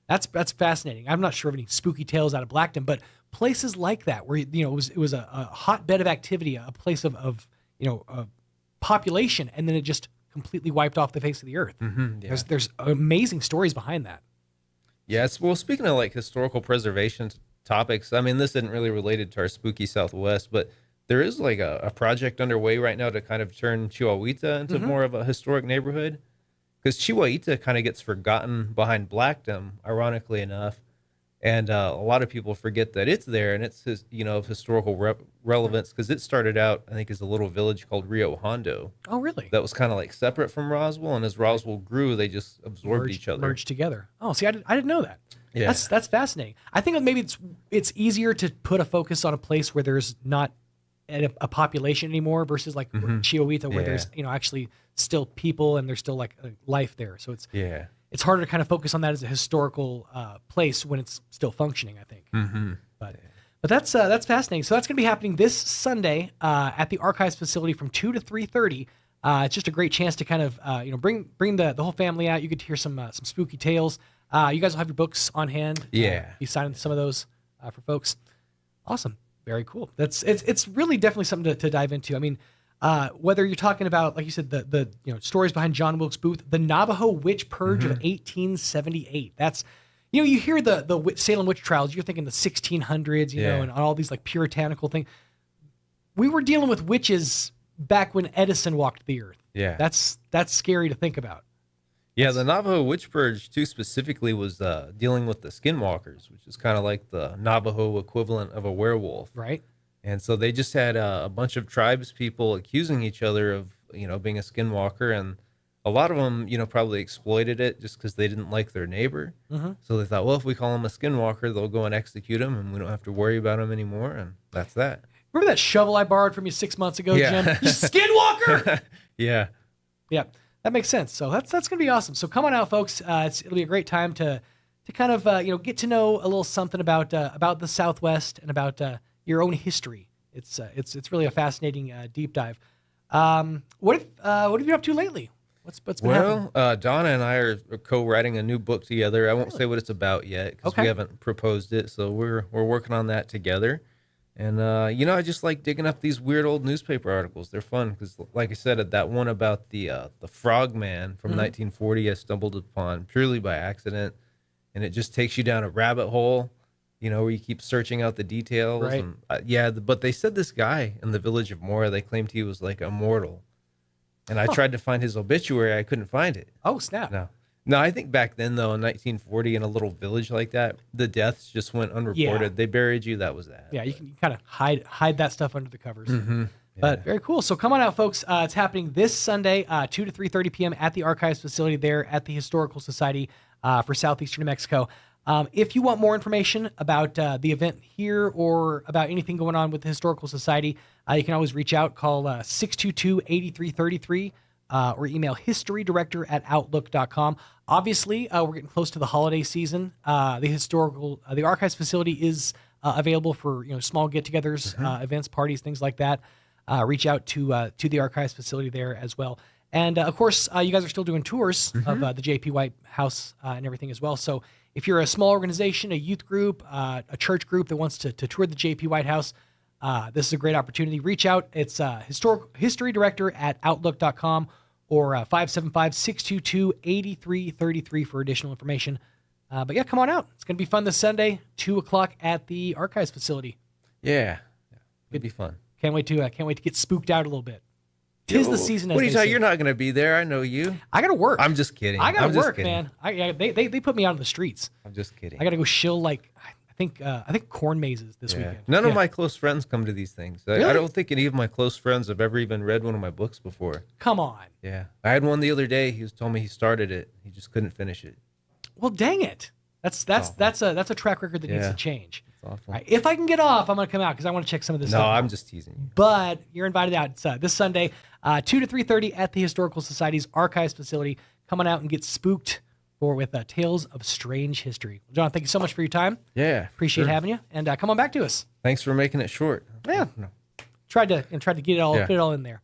That's fascinating. I'm not sure of any spooky tales out of Blackdom, but places like that where, you know, it was a hotbed of activity, a place of you know, population, and then it just completely wiped off the face of the earth. Yeah. There's amazing stories behind that. Yes. Well, speaking of like historical preservation topics, I mean, this isn't really related to our spooky Southwest, but there is like a project underway right now to kind of turn Chihuahuita into more of a historic neighborhood. Because Chihuahuita kind of gets forgotten behind Blackdom, ironically enough. And a lot of people forget that it's there, and it's of historical relevance because it started out, I think, as a little village called Rio Hondo. Oh, really? That was kind of like separate from Roswell, and as Roswell grew, they just absorbed each other. Merged together. Oh, see, I didn't know that. Yeah. That's fascinating. I think maybe it's easier to put a focus on a place where there's not a population anymore versus like Chihuahuita, where there's actually still people and there's still like a life there. So it's harder to kind of focus on that as a historical place when it's still functioning, I think. But that's fascinating. So that's going to be happening this Sunday at the Archives facility from 2 to 3:30. It's just a great chance to kind of bring the whole family out. You get to hear some spooky tales. You guys will have your books on hand. Be signing some of those for folks. Awesome. Very cool. It's really definitely something to dive into. I mean, whether you're talking about, like you said, the stories behind John Wilkes Booth, the Navajo witch purge of 1878. That's, you hear the Salem witch trials, you're thinking the 1600s, and all these like puritanical things. We were dealing with witches back when Edison walked the earth. Yeah. That's scary to think about. Yeah, the Navajo witch purge, too, specifically was dealing with the skinwalkers, which is kind of like the Navajo equivalent of a werewolf. Right. And so they just had a bunch of tribes people accusing each other of, being a skinwalker. And a lot of them, probably exploited it just because they didn't like their neighbor. So they thought, well, if we call them a skinwalker, they'll go and execute him and we don't have to worry about them anymore. And that's that. Remember that shovel I borrowed from you 6 months ago, Jim? You skinwalker! Yeah. Yeah. That makes sense. So that's going to be awesome. So come on out, folks. It'll be a great time to kind of get to know a little something about the Southwest and about your own history. It's really a fascinating deep dive. What have you been up to lately? What's been happening? Donna and I are co-writing a new book together. I won't say what it's about yet because we haven't proposed it. So we're working on that together. And, I just like digging up these weird old newspaper articles. They're fun because, like I said, that one about the frog man from 1940 I stumbled upon purely by accident. And it just takes you down a rabbit hole, where you keep searching out the details. Right. And, but they said this guy in the village of Mora, they claimed he was like immortal. And I tried to find his obituary. I couldn't find it. Oh, snap. No, I think back then, though, in 1940, in a little village like that, the deaths just went unreported. Yeah. They buried you. That was that. Yeah, you can kind of hide that stuff under the covers. Yeah. But very cool. So come on out, folks. It's happening this Sunday, 2 to 3:30 p.m. at the Archives facility there at the Historical Society for Southeastern New Mexico. If you want more information about the event here or about anything going on with the Historical Society, you can always reach out. Call 622-8333 or email historydirector@outlook.com. Obviously, we're getting close to the holiday season. The Archives facility is available for small get-togethers, events, parties, things like that. Reach out to the Archives facility there as well. And of course, you guys are still doing tours of the JP White House and everything as well. So if you're a small organization, a youth group, a church group that wants to tour the JP White House, this is a great opportunity. Reach out. It's historydirector@outlook.com or 575-622-8333 for additional information. But yeah, come on out. It's going to be fun this Sunday, 2 o'clock at the Archives facility. Yeah. It'd be fun. Can't wait to get spooked out a little bit. 'Tis the season. What are you talking? You're not going to be there. I know you. I got to work. I'm just kidding. I got to work, man. They put me out on the streets. I'm just kidding. I got to go shill I think corn mazes this weekend. None of my close friends come to these things. Really? I don't think any of my close friends have ever even read one of my books before. Come on. Yeah. I had one the other day. He told me he started it. He just couldn't finish it. Well, dang it. That's a track record that needs to change. It's awful. Right. If I can get off, I'm going to come out because I want to check some of this stuff. No, I'm just teasing you. But you're invited out. It's this Sunday, 2 to 3:30 at the Historical Society's Archives facility. Come on out and get spooked with Tales of Strange History. John, thank you so much for your time. Yeah. Appreciate having you. And come on back to us. Thanks for making it short. Yeah. No. Tried to get it all, fit it all in there.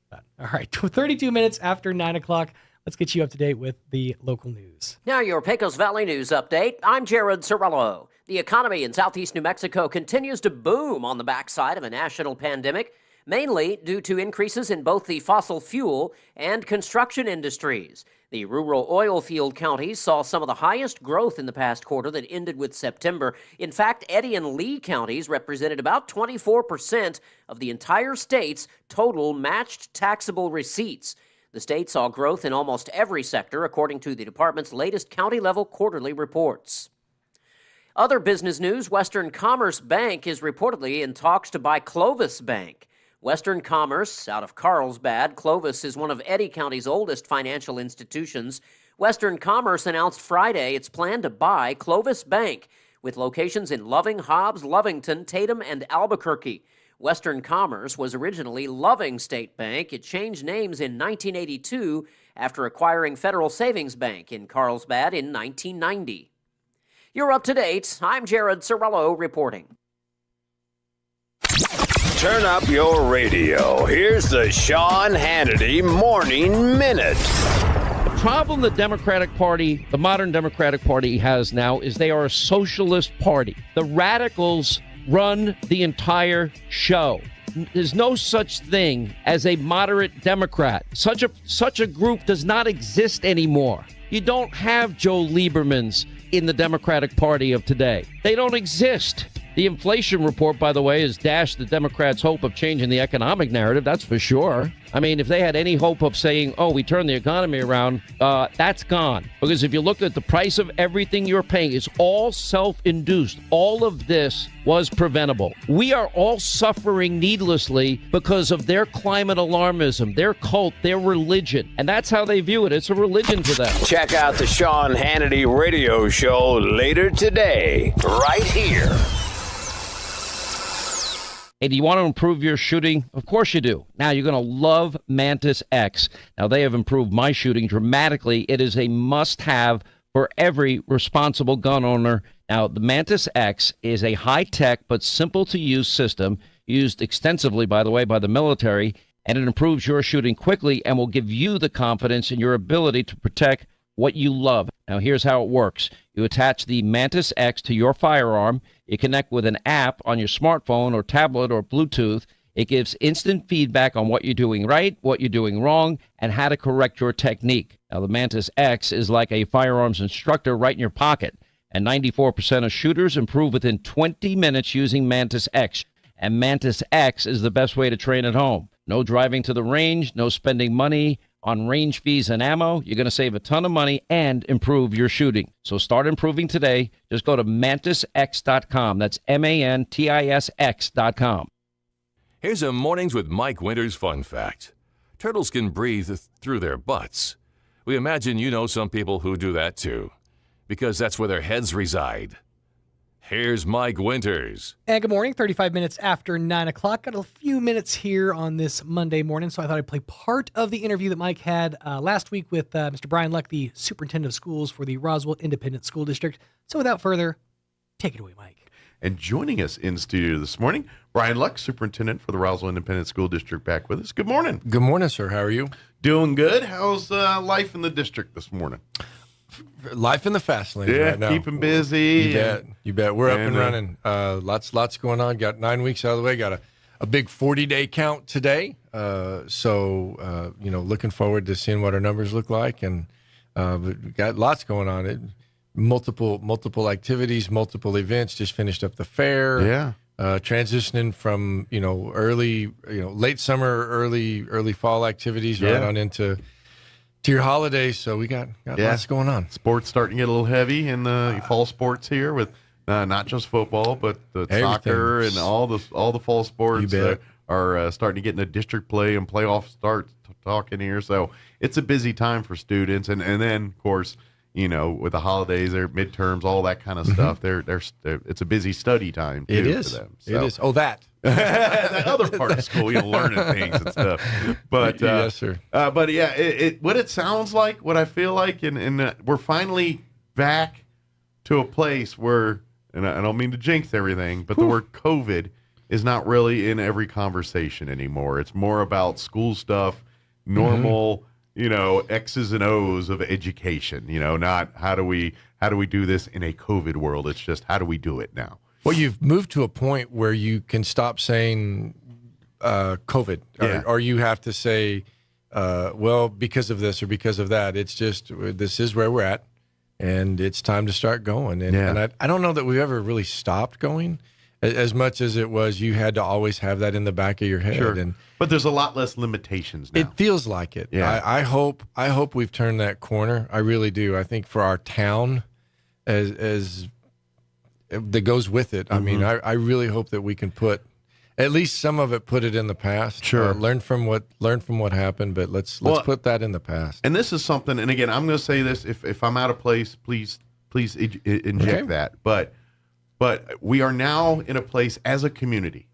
But, all right. 32 minutes after 9 o'clock. Let's get you up to date with the local news. Now your Pecos Valley News Update. I'm Jared Cirillo. The economy in southeast New Mexico continues to boom on the backside of a national pandemic. mainly due to increases in both the fossil fuel and construction industries. The rural oil field counties saw some of the highest growth in the past quarter that ended with September. In fact, Eddy and Lee counties represented about 24% of the entire state's total matched taxable receipts. The state saw growth in almost every sector, according to the department's latest county-level quarterly reports. Other business news, Western Commerce Bank is reportedly in talks to buy Clovis Bank. Western Commerce, out of Carlsbad, Clovis is one of Eddy County's oldest financial institutions. Western Commerce announced Friday its plan to buy Clovis Bank, with locations in Loving, Hobbs, Lovington, Tatum, and Albuquerque. Western Commerce was originally Loving State Bank. It changed names in 1982 after acquiring Federal Savings Bank in Carlsbad in 1990. You're up to date. I'm Jared Sorello reporting. Turn up your radio. Here's the Sean Hannity Morning Minute. The problem the Democratic Party, the modern Democratic Party has now is they are a socialist party. The radicals run the entire show. There's no such thing as a moderate Democrat. Such a group does not exist anymore. You don't have Joe Liebermans in the Democratic Party of today. They don't exist. The inflation report, by the way, has dashed the Democrats' hope of changing the economic narrative, that's for sure. I mean, if they had any hope of saying, oh, we turned the economy around, that's gone. Because if you look at the price of everything you're paying, it's all self-induced. All of this was preventable. We are all suffering needlessly because of their climate alarmism, their cult, their religion. And that's how they view it. It's a religion to them. Check out the Sean Hannity radio show later today, right here. Hey, do you want to improve your shooting? Of course you do. Now, you're going to love Mantis X. Now, they have improved my shooting dramatically. It is a must-have for every responsible gun owner. Now, the Mantis X is a high-tech but simple-to-use system used extensively, by the way, by the military, and it improves your shooting quickly and will give you the confidence in your ability to protect what you love. Now, here's how it works. You attach the Mantis X to your firearm. You connect with an app on your smartphone or tablet or Bluetooth. It gives instant feedback on what you're doing right, what you're doing wrong, and how to correct your technique. Now, the Mantis X is like a firearms instructor right in your pocket. And 94% of shooters improve within 20 minutes using Mantis X. And Mantis X is the best way to train at home. No driving to the range, no spending money on range fees and ammo. You're going to save a ton of money and improve your shooting. So start improving today. Just go to mantisx.com. That's MANTISX.com. Here's a Mornings with Mike Winters fun fact. Turtles can breathe through their butts. We imagine you know some people who do that too, because that's where their heads reside. Here's Mike Winters. And good morning, 35 minutes after 9 o'clock. Got a few minutes here on this Monday morning, so I thought I'd play part of the interview that Mike had last week with Mr. Brian Luck, the superintendent of schools for the Roswell Independent School District. So without further, take it away, Mike. And joining us in studio this morning, Brian Luck, superintendent for the Roswell Independent School District, back with us. Good morning. Good morning, sir. How are you? Doing good. How's life in the district this morning? Life in the fast lane right now. Keeping busy. You bet. We're up and running. Lots going on. Got 9 weeks out of the way. Got a big 40-day count today. So looking forward to seeing what our numbers look like. And we got lots going on. Multiple activities, multiple events. Just finished up the fair. Yeah. Transitioning from late summer, early fall activities right on into your holidays, so we got lots going on. Sports starting to get a little heavy in the fall sports here with not just football, but the soccer and all the fall sports are starting to get into district play and playoff start talking here. So it's a busy time for students, and then of course with the holidays, their midterms, all that kind of stuff. They're it's a busy study time too. It is. For them. So. It is. Oh, that. That other part of school, learning things and stuff. But yes, sir. But yeah, what it sounds like, what I feel like, and we're finally back to a place where, and I don't mean to jinx everything, but the word COVID is not really in every conversation anymore. It's more about school stuff, normal, X's and O's of education. Not how do we do this in a COVID world. It's just how do we do it now. Well, you've moved to a point where you can stop saying COVID, or you have to say, well, because of this or because of that. It's just, this is where we're at, and it's time to start going. And I don't know that we've ever really stopped going as much as it was you had to always have that in the back of your head. Sure. And but there's a lot less limitations now. it feels like it. Yeah. I hope we've turned that corner. I really do. I think for our town, as that goes with it. I mean, I really hope that we can put at least some of it, put it in the past. Sure. Learn from what happened, but let's put that in the past. And this is something, and again, I'm going to say this, if I'm out of place, please inject that. But we are now in a place as a community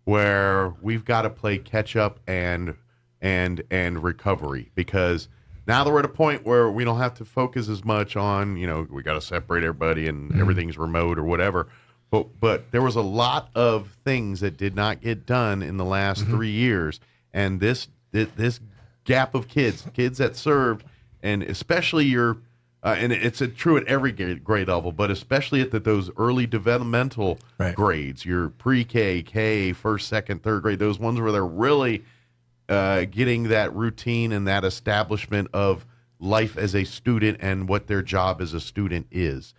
where we've got to play catch up and recovery, because now that we're at a point where we don't have to focus as much on, we got to separate everybody and everything's remote or whatever. But there was a lot of things that did not get done in the last 3 years, and this gap of kids that served, and especially and it's true at every grade level, but especially at those early developmental grades, your pre-K, K, first, second, third grade, those ones where they're really getting that routine and that establishment of life as a student and what their job as a student is.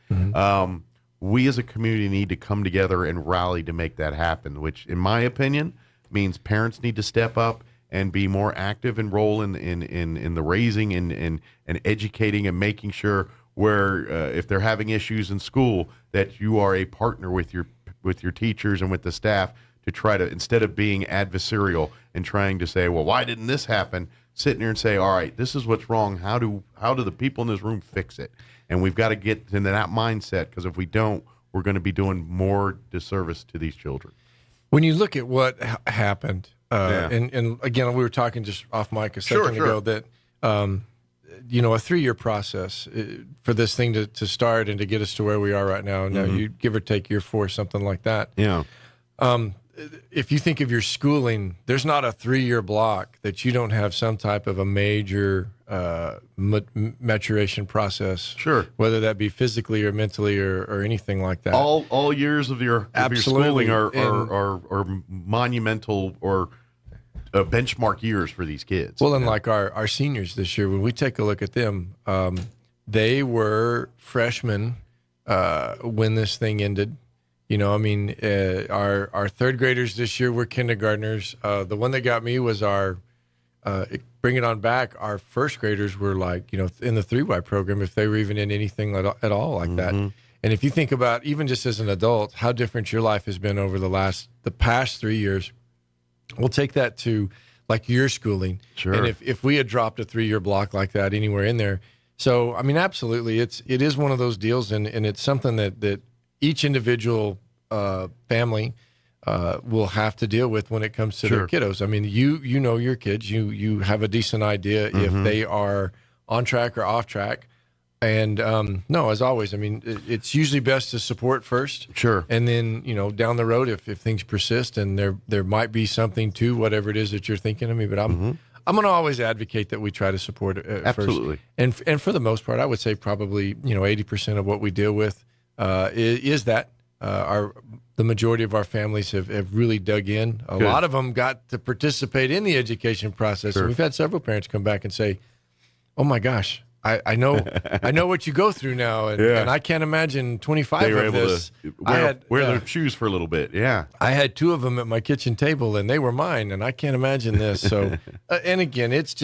We as a community need to come together and rally to make that happen, which in my opinion means parents need to step up and be more active and role in the raising and educating and making sure where if they're having issues in school, that you are a partner with your teachers and with the staff to try to, instead of being adversarial and trying to say, well, why didn't this happen? Sitting there and say, all right, this is what's wrong. How do the people in this room fix it? And we've got to get into that mindset, because if we don't, we're going to be doing more disservice to these children. When you look at what happened, and again, we were talking just off mic a second ago that, a 3-year process for this thing to start and to get us to where we are right now. Now, you give or take year 4, something like that. Yeah. If you think of your schooling, there's not a 3-year block that you don't have some type of a major maturation process. Sure. Whether that be physically or mentally or anything like that. All years of your schooling are monumental or benchmark years for these kids. Well, and like our seniors this year, when we take a look at them, they were freshmen when this thing ended. Our third graders this year were kindergartners. The one that got me was bring it on back. Our first graders were like, in the 3Y program, if they were even in anything at all like that. And if you think about, even just as an adult, how different your life has been over the past 3 years, we'll take that to like your schooling. Sure. And if we had dropped a 3-year block like that anywhere in there. So, absolutely, it is one of those deals, and it's something that each individual family will have to deal with when it comes to their kiddos. You know your kids. You have a decent idea if they are on track or off track. And no, as always, it's usually best to support first. Sure. And then, down the road, if things persist and there might be something to whatever it is that you're thinking of me, but I'm going to always advocate that we try to support it Absolutely. first. And for the most part, I would say probably 80% of what we deal with is that the majority of our families have really dug in. A lot of them got to participate in the education process. Sure. And we've had several parents come back and say, "Oh my gosh, I know what you go through now, and I can't imagine 25 they were of able this." to wear their shoes for a little bit. Yeah, I had 2 of them at my kitchen table, and they were mine, and I can't imagine this. So, and again, it's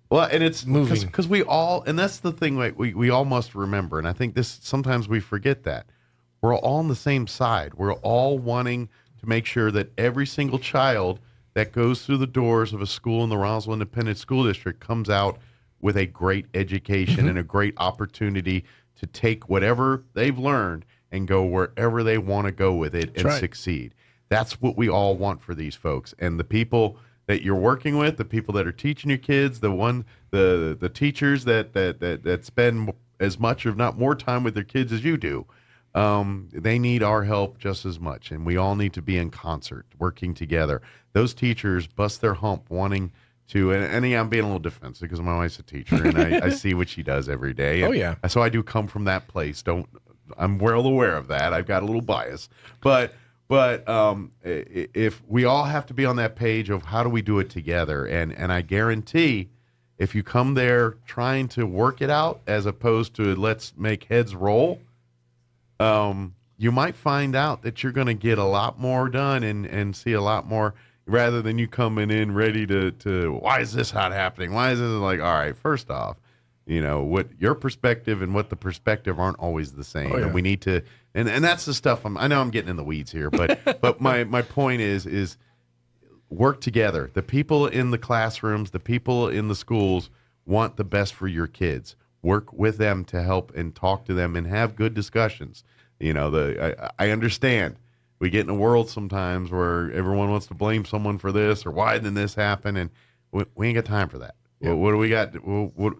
well, and it's moving because we all, and that's the thing. Like we all must remember, and I think sometimes we forget that we're all on the same side. We're all wanting to make sure that every single child that goes through the doors of a school in the Roswell Independent School District comes out with a great education and a great opportunity to take whatever they've learned and go wherever they want to go with it and succeed. That's what we all want for these folks. And the people that you're working with, the people that are teaching your kids, the teachers that spend as much, if not more, time with their kids as you do, they need our help just as much. And we all need to be in concert, working together. Those teachers bust their hump wanting to, and I'm being a little defensive because my wife's a teacher and I see what she does every day. And so I do come from that place. I'm well aware of that. I've got a little bias, but But if we all have to be on that page of how do we do it together, and I guarantee if you come there trying to work it out as opposed to let's make heads roll, you might find out that you're going to get a lot more done and see a lot more rather than you coming in ready to why is this not happening? Why is this like, all right, first off, what your perspective and what the perspective aren't always the same. And we need to, and that's the stuff I know I'm getting in the weeds here, but my point is work together. The people in the classrooms, the people in the schools want the best for your kids. Work with them to help and talk to them and have good discussions. I understand we get in a world sometimes where everyone wants to blame someone for this or why didn't this happen, and we ain't got time for that. Yeah. What do we got?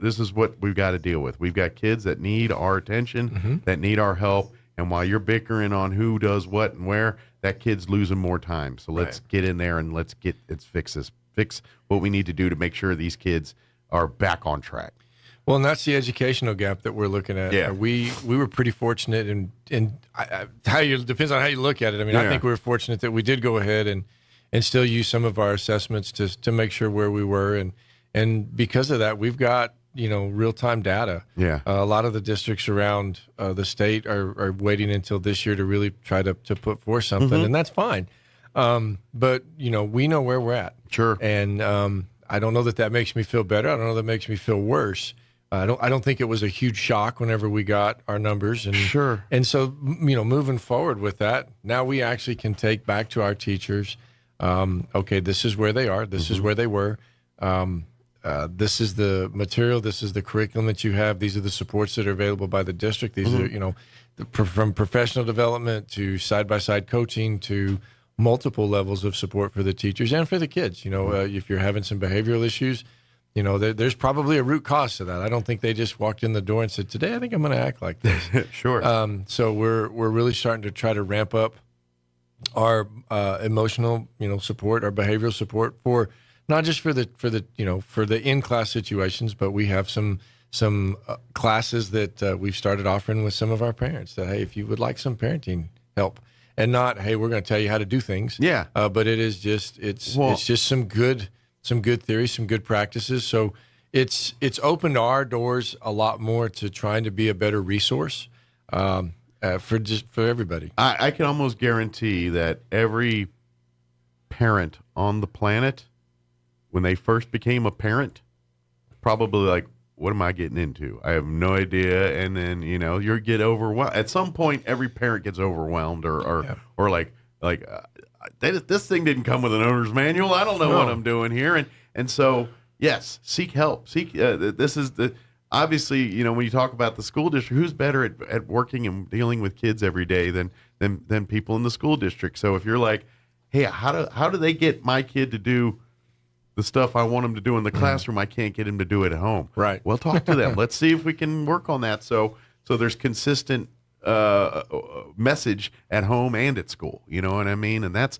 This is what we've got to deal with. We've got kids that need our attention, that need our help, and while you're bickering on who does what and where, that kid's losing more time. So let's get in there and let's fix what we need to do to make sure these kids are back on track. Well, and that's the educational gap that we're looking at. Yeah. We were pretty fortunate, and depends on how you look at it. I mean, I think we were fortunate that we did go ahead and still use some of our assessments to make sure where we were, and because of that, we've got real time data. Yeah, a lot of the districts around the state are waiting until this year to really try to put forth something, and that's fine. But we know where we're at. Sure, and I don't know that makes me feel better. I don't know that makes me feel worse. I don't think it was a huge shock whenever we got our numbers, and sure. And so moving forward with that, now we actually can take back to our teachers. Okay, this is where they are. This is where they were. This is the material. This is the curriculum that you have. These are the supports that are available by the district. These are from professional development to side-by-side coaching to multiple levels of support for the teachers and for the kids. If you're having some behavioral issues, there's probably a root cause to that. I don't think they just walked in the door and said, today I think I'm going to act like this. Sure. So we're really starting to try to ramp up our emotional, support, our behavioral support for not just for the in-class situations, but we have some classes that we've started offering with some of our parents that, hey, if you would like some parenting help, and not, hey, we're going to tell you how to do things. Yeah. But it is just it's just some good theories, some good practices. So it's opened our doors a lot more to trying to be a better resource for everybody. I can almost guarantee that every parent on the planet, when they first became a parent, probably like, what am I getting into? I have no idea. And then, you get overwhelmed. At some point, every parent gets overwhelmed or like this thing didn't come with an owner's manual. I don't know what I'm doing here. And so, yes, seek help. This is obviously, when you talk about the school district, who's better at working and dealing with kids every day than people in the school district? So if you're like, hey, how do they get my kid to do the stuff I want him to do in the classroom, I can't get him to do it at home. Right. Well, talk to them. Let's see if we can work on that. So there's consistent message at home and at school. You know what I mean? And that's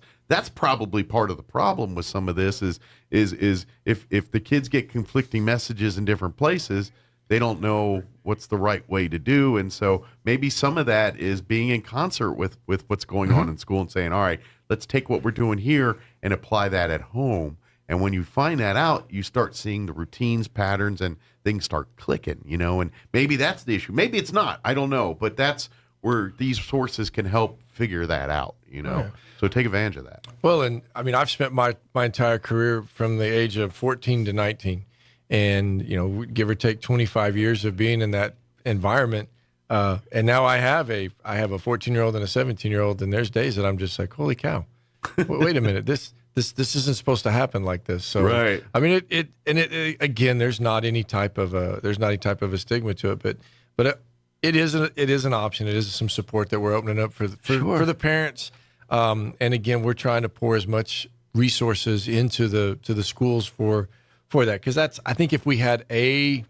probably part of the problem with some of this is if the kids get conflicting messages in different places, they don't know what's the right way to do. And so maybe some of that is being in concert with what's going on in school and saying, all right, let's take what we're doing here and apply that at home. And when you find that out, you start seeing the routines, patterns, and things start clicking, and maybe that's the issue. Maybe it's not. I don't know. But that's where these sources can help figure that out, Yeah. So take advantage of that. Well, and I mean, I've spent my entire career from the age of 14 to 19 and, give or take 25 years of being in that environment. And now I have a 14-year-old and a 17-year-old, and there's days that I'm just like, holy cow, wait a minute, this isn't supposed to happen like this. So, right. I mean, it again, there's not any type of a stigma to it, but it is an option. It is some support that we're opening up for the parents. And again, we're trying to pour as much resources into the schools for that. Cause I think if we had a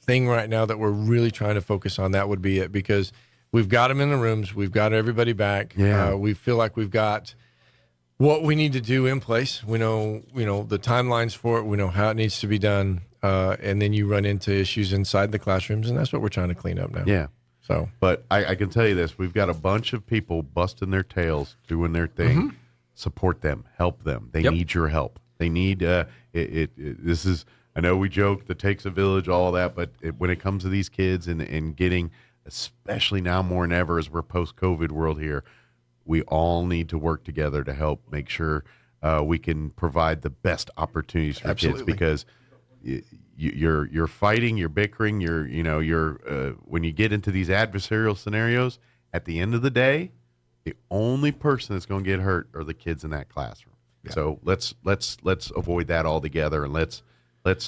thing right now that we're really trying to focus on, that would be it, because we've got them in the rooms. We've got everybody back. Yeah. We feel like we've got what we need to do in place. We know the timelines for it. We know how it needs to be done. And then you run into issues inside the classrooms, and that's what we're trying to clean up now. Yeah. So, but I can tell you this: we've got a bunch of people busting their tails, doing their thing. Support them, help them. They need your help. They need this is. I know we joke that takes a village, all that, but when it comes to these kids and getting, especially now more than ever as we're post-COVID world here, we all need to work together to help make sure we can provide the best opportunities for kids, because you're fighting, you're bickering, you're when you get into these adversarial scenarios, at the end of the day, the only person that's going to get hurt are the kids in that classroom. Yeah. So let's avoid that altogether, and let's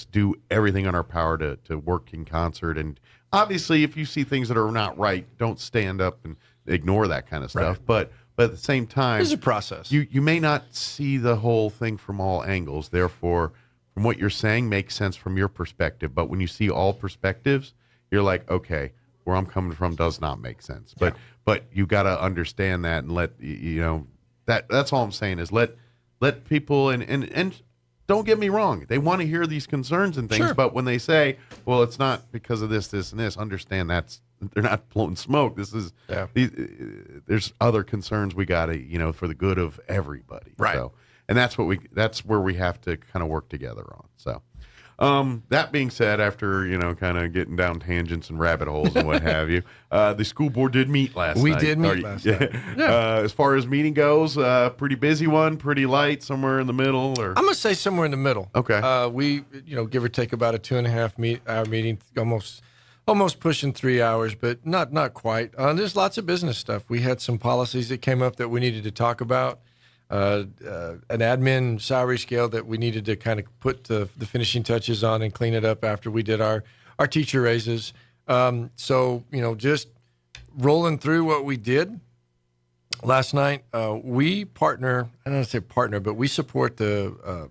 do everything on our power to work in concert. And obviously, if you see things that are not right, don't stand up and ignore that kind of stuff. Right. But at the same time, there's a process. You may not see the whole thing from all angles. Therefore, from what you're saying makes sense from your perspective. But when you see all perspectives, you're like, okay, where I'm coming from does not make sense. But you got to understand that and let that's all I'm saying is let people and don't get me wrong, they want to hear these concerns and things, but when they say, well, it's not because of this, and this, understand they're not blowing smoke. This is there's other concerns we got to, for the good of everybody. Right. So, and that's where we have to kind of work together on. So, that being said, after, kind of getting down tangents and rabbit holes and what have you, the school board did meet last night. We did meet last night. Yeah. As far as meeting goes, pretty busy one, pretty light, somewhere in the middle, or I'm going to say somewhere in the middle. Okay. We, give or take about a 2.5 hour meeting, almost pushing 3 hours, but not quite. There's lots of business stuff. We had some policies that came up that we needed to talk about. An admin salary scale that we needed to kind of put the finishing touches on and clean it up after we did our teacher raises. So, just rolling through what we did last night. We partner, I don't want to say partner, but we support the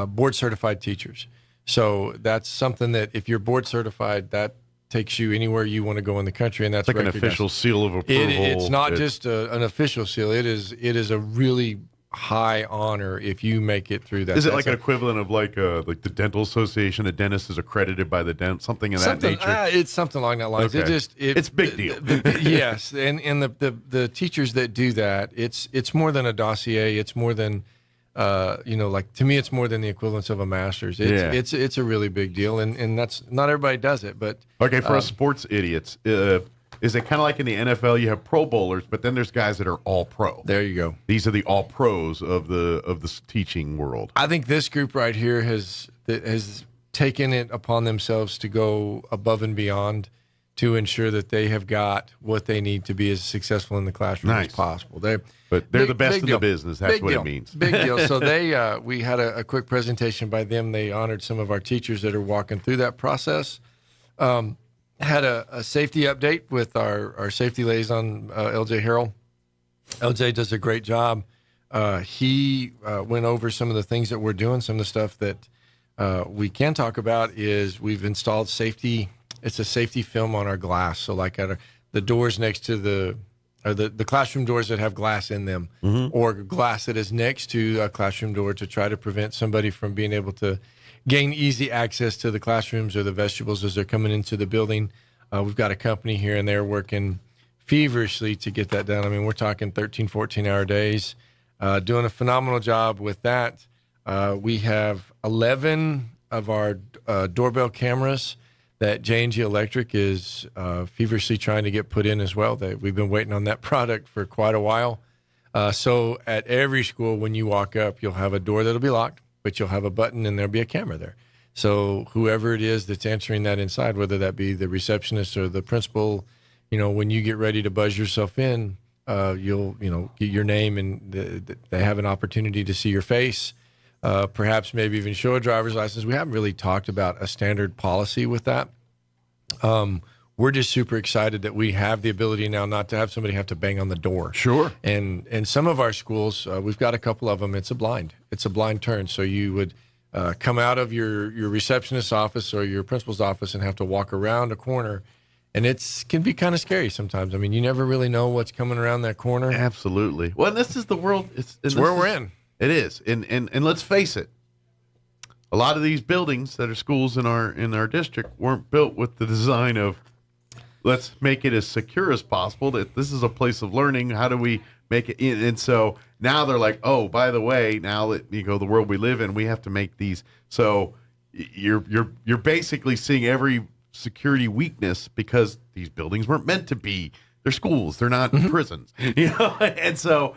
board certified teachers. So that's something that if you're board certified, that takes you anywhere you want to go in the country, and that's like an official seal of approval. It's not just an official seal. It is a really high honor if you make it through that. Is it like an equivalent of like the dental association? A dentist is accredited by the something in that nature. It's something along that lines. Okay. It's big deal. Yes, and the teachers that do that, it's more than a dossier. It's more than. Like to me, it's more than the equivalence of a master's. It's a really big deal, and that's not everybody does it. But okay, for us sports idiots, is it kind of like in the NFL? You have Pro Bowlers, but then there's guys that are all pro. There you go. These are the all pros of the teaching world. I think this group right here has taken it upon themselves to go above and beyond to ensure that they have got what they need to be as successful in the classroom as possible. They're the best in the business. That's what it means. Big deal. So we had a quick presentation by them. They honored some of our teachers that are walking through that process. Had a safety update with our safety liaison, LJ Harrell. LJ does a great job. He went over some of the things that we're doing. Some of the stuff that we can talk about is we've installed safety. It's a safety film on our glass. So like at the doors next to the classroom doors that have glass in them, or glass that is next to a classroom door to try to prevent somebody from being able to gain easy access to the classrooms or the vestibules as they're coming into the building. We've got a company here and they're working feverishly to get that done. I mean, we're talking 13, 14-hour days, doing a phenomenal job with that. We have 11 of our doorbell cameras that J&G Electric is feverishly trying to get put in as well. We've been waiting on that product for quite a while. So at every school, when you walk up, you'll have a door that'll be locked, but you'll have a button and there'll be a camera there. So whoever it is that's answering that inside, whether that be the receptionist or the principal, when you get ready to buzz yourself in, you'll get your name and they have an opportunity to see your face. Perhaps maybe even show a driver's license. We haven't really talked about a standard policy with that. We're just super excited that we have the ability now not to have somebody have to bang on the door. Sure. And some of our schools, we've got a couple of them, it's a blind turn. So you would come out of your receptionist's office or your principal's office and have to walk around a corner. And it can be kind of scary sometimes. I mean, you never really know what's coming around that corner. Absolutely. Well, this is the world. It's where we're in. It is, and let's face it, a lot of these buildings that are schools in our district weren't built with the design of let's make it as secure as possible. That this is a place of learning. How do we make it? And so now they're like, oh, by the way, now that the world we live in, we have to make these. So you're basically seeing every security weakness because these buildings weren't meant to be. They're schools. They're not prisons. And so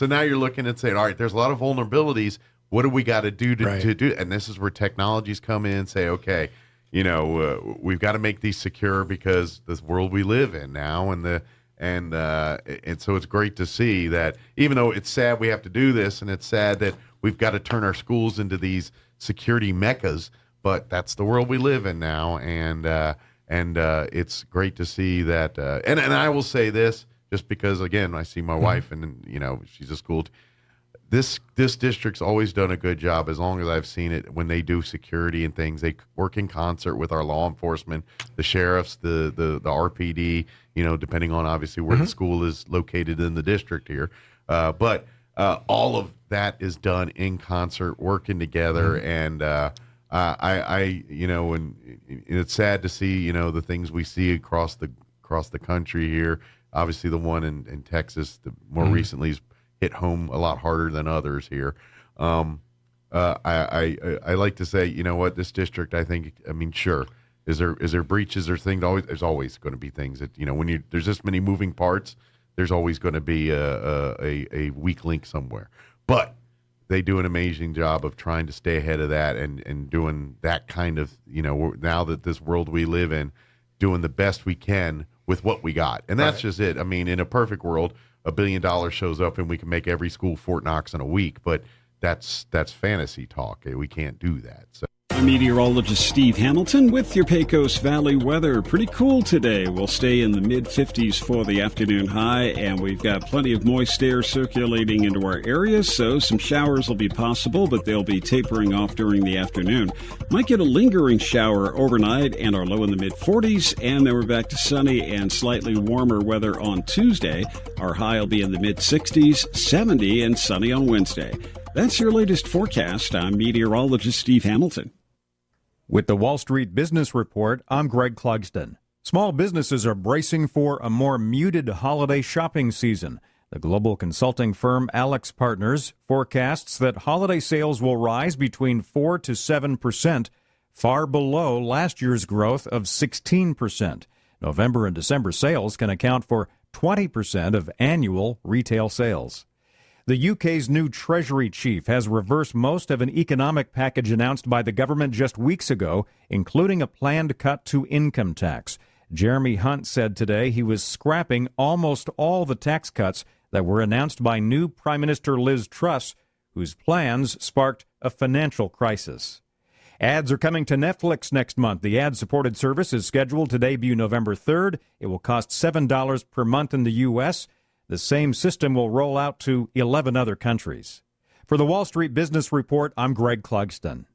now you're looking and saying, all right, there's a lot of vulnerabilities. What do we got to do to do? And this is where technologies come in and say, okay, we've got to make these secure because this world we live in now, and so it's great to see that even though it's sad we have to do this, and it's sad that we've got to turn our schools into these security meccas, but that's the world we live in now, and it's great to see that. And I will say this, just because again I see my wife, and she's a school. This district's always done a good job as long as I've seen it. When they do security and things, they work in concert with our law enforcement, the sheriffs, the RPD, depending on obviously where the school is located in the district here. But all of that is done in concert, working together. And and it's sad to see, the things we see across the country here. Obviously the one in Texas, more recently is hit home a lot harder than others here. I like to say, this district, sure. Is there breaches or things? There's always going to be things that, when there's this many moving parts, there's always going to be a weak link somewhere. But they do an amazing job of trying to stay ahead of that and doing that kind of, now that this world we live in, doing the best we can with what we got. And that's just it. In a perfect world, $1 billion shows up and we can make every school Fort Knox in a week, but that's fantasy talk. We can't do that. So. I'm meteorologist Steve Hamilton with your Pecos Valley weather. Pretty cool today. We'll stay in the mid-50s for the afternoon high, and we've got plenty of moist air circulating into our area, so some showers will be possible, but they'll be tapering off during the afternoon. Might get a lingering shower overnight and our low in the mid-40s, and then we're back to sunny and slightly warmer weather on Tuesday. Our high will be in the mid-60s, 70, and sunny on Wednesday. That's your latest forecast. I'm meteorologist Steve Hamilton. With the Wall Street Business Report, I'm Greg Clugston. Small businesses are bracing for a more muted holiday shopping season. The global consulting firm Alex Partners forecasts that holiday sales will rise between 4 to 7%, far below last year's growth of 16%. November and December sales can account for 20% of annual retail sales. The UK's new Treasury chief has reversed most of an economic package announced by the government just weeks ago, including a planned cut to income tax. Jeremy Hunt said today he was scrapping almost all the tax cuts that were announced by new Prime Minister Liz Truss, whose plans sparked a financial crisis. Ads are coming to Netflix next month. The ad-supported service is scheduled to debut November 3rd. It will cost $7 per month in the U.S., The same system will roll out to 11 other countries. For the Wall Street Business Report, I'm Greg Clugston.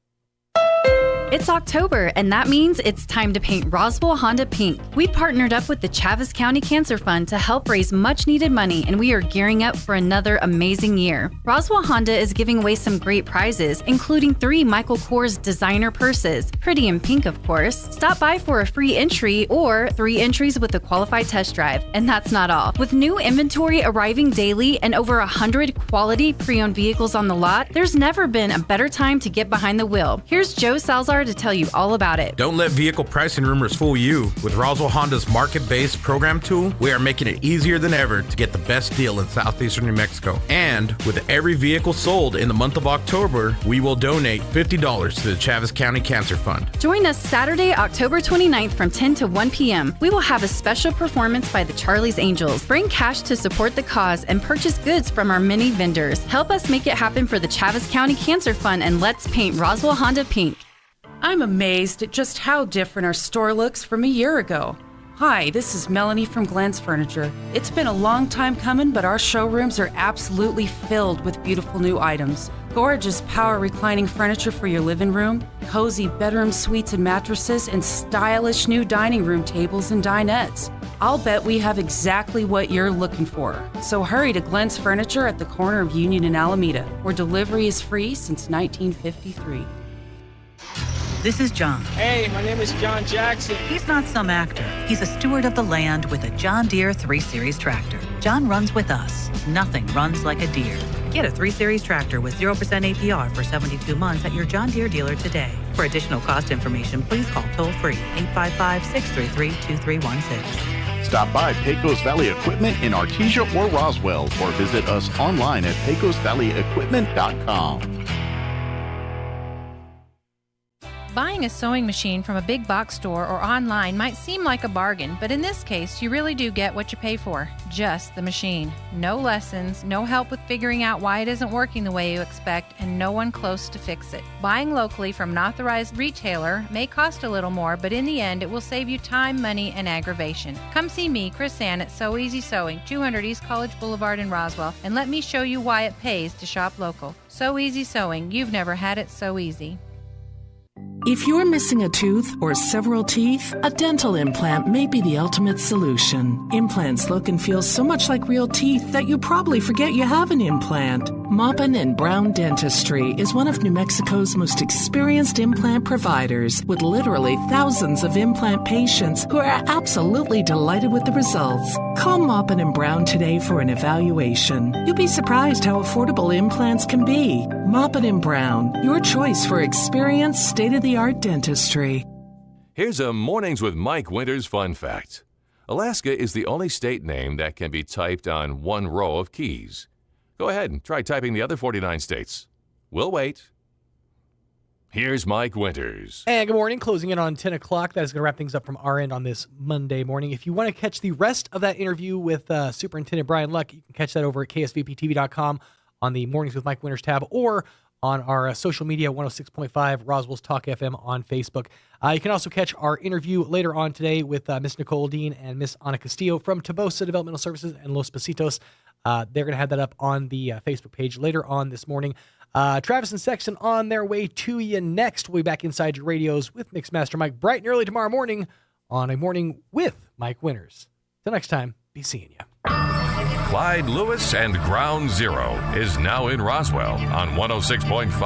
It's October, and that means it's time to paint Roswell Honda pink. We partnered up with the Chaves County Cancer Fund to help raise much-needed money, and we are gearing up for another amazing year. Roswell Honda is giving away some great prizes, including 3 Michael Kors designer purses, pretty in pink, of course. Stop by for a free entry or 3 entries with a qualified test drive. And that's not all. With new inventory arriving daily and over 100 quality pre-owned vehicles on the lot, there's never been a better time to get behind the wheel. Here's Joe Salzar to tell you all about it. Don't let vehicle pricing rumors fool you. With Roswell Honda's market-based program tool, we are making it easier than ever to get the best deal in southeastern New Mexico. And with every vehicle sold in the month of October, we will donate $50 to the Chaves County Cancer Fund. Join us Saturday, October 29th from 10 to 1 p.m. We will have a special performance by the Charlie's Angels. Bring cash to support the cause and purchase goods from our many vendors. Help us make it happen for the Chaves County Cancer Fund, and let's paint Roswell Honda pink. I'm amazed at just how different our store looks from a year ago. Hi, this is Melanie from Glenn's Furniture. It's been a long time coming, but our showrooms are absolutely filled with beautiful new items. Gorgeous power reclining furniture for your living room, cozy bedroom suites and mattresses, and stylish new dining room tables and dinettes. I'll bet we have exactly what you're looking for. So hurry to Glenn's Furniture at the corner of Union and Alameda, where delivery is free since 1953. This is John. Hey, my name is John Jackson. He's not some actor. He's a steward of the land with a John Deere 3 Series tractor. John runs with us. Nothing runs like a Deere. Get a 3 Series tractor with 0% APR for 72 months at your John Deere dealer today. For additional cost information, please call toll-free 855-633-2316. Stop by Pecos Valley Equipment in Artesia or Roswell, or visit us online at pecosvalleyequipment.com. Buying a sewing machine from a big box store or online might seem like a bargain, but in this case, you really do get what you pay for. Just the machine. No lessons, no help with figuring out why it isn't working the way you expect, and no one close to fix it. Buying locally from an authorized retailer may cost a little more, but in the end, it will save you time, money, and aggravation. Come see me, Chris Ann, at So Easy Sewing, 200 East College Boulevard in Roswell, and let me show you why it pays to shop local. So Easy Sewing. You've never had it so easy. If you're missing a tooth or several teeth, a dental implant may be the ultimate solution. Implants look and feel so much like real teeth that you probably forget you have an implant. Maupin and Brown Dentistry is one of New Mexico's most experienced implant providers, with literally thousands of implant patients who are absolutely delighted with the results. Call Maupin and Brown today for an evaluation. You'll be surprised how affordable implants can be. Maupin and Brown, your choice for experienced, state-of-the-art dentistry. Here's a Mornings with Mike Winters fun fact. Alaska is the only state name that can be typed on one row of keys. Go ahead and try typing the other 49 states. We'll wait. Here's Mike Winters. And good morning. Closing in on 10 o'clock. That is going to wrap things up from our end on this Monday morning. If you want to catch the rest of that interview with Superintendent Brian Luck, you can catch that over at ksvptv.com on the Mornings with Mike Winters tab, or on our social media, 106.5 Roswell's Talk FM on Facebook. You can also catch our interview later on today with Miss Nicole Dean and Miss Ana Castillo from Tobosa Developmental Services and Los Pasitos. They're going to have that up on the Facebook page later on this morning. Travis and Sexton on their way to you next. We'll be back inside your radios with Mixmaster Mike bright and early tomorrow morning on A Morning with Mike Winters. Till next time, be seeing you. Clyde Lewis and Ground Zero is now in Roswell on 106.5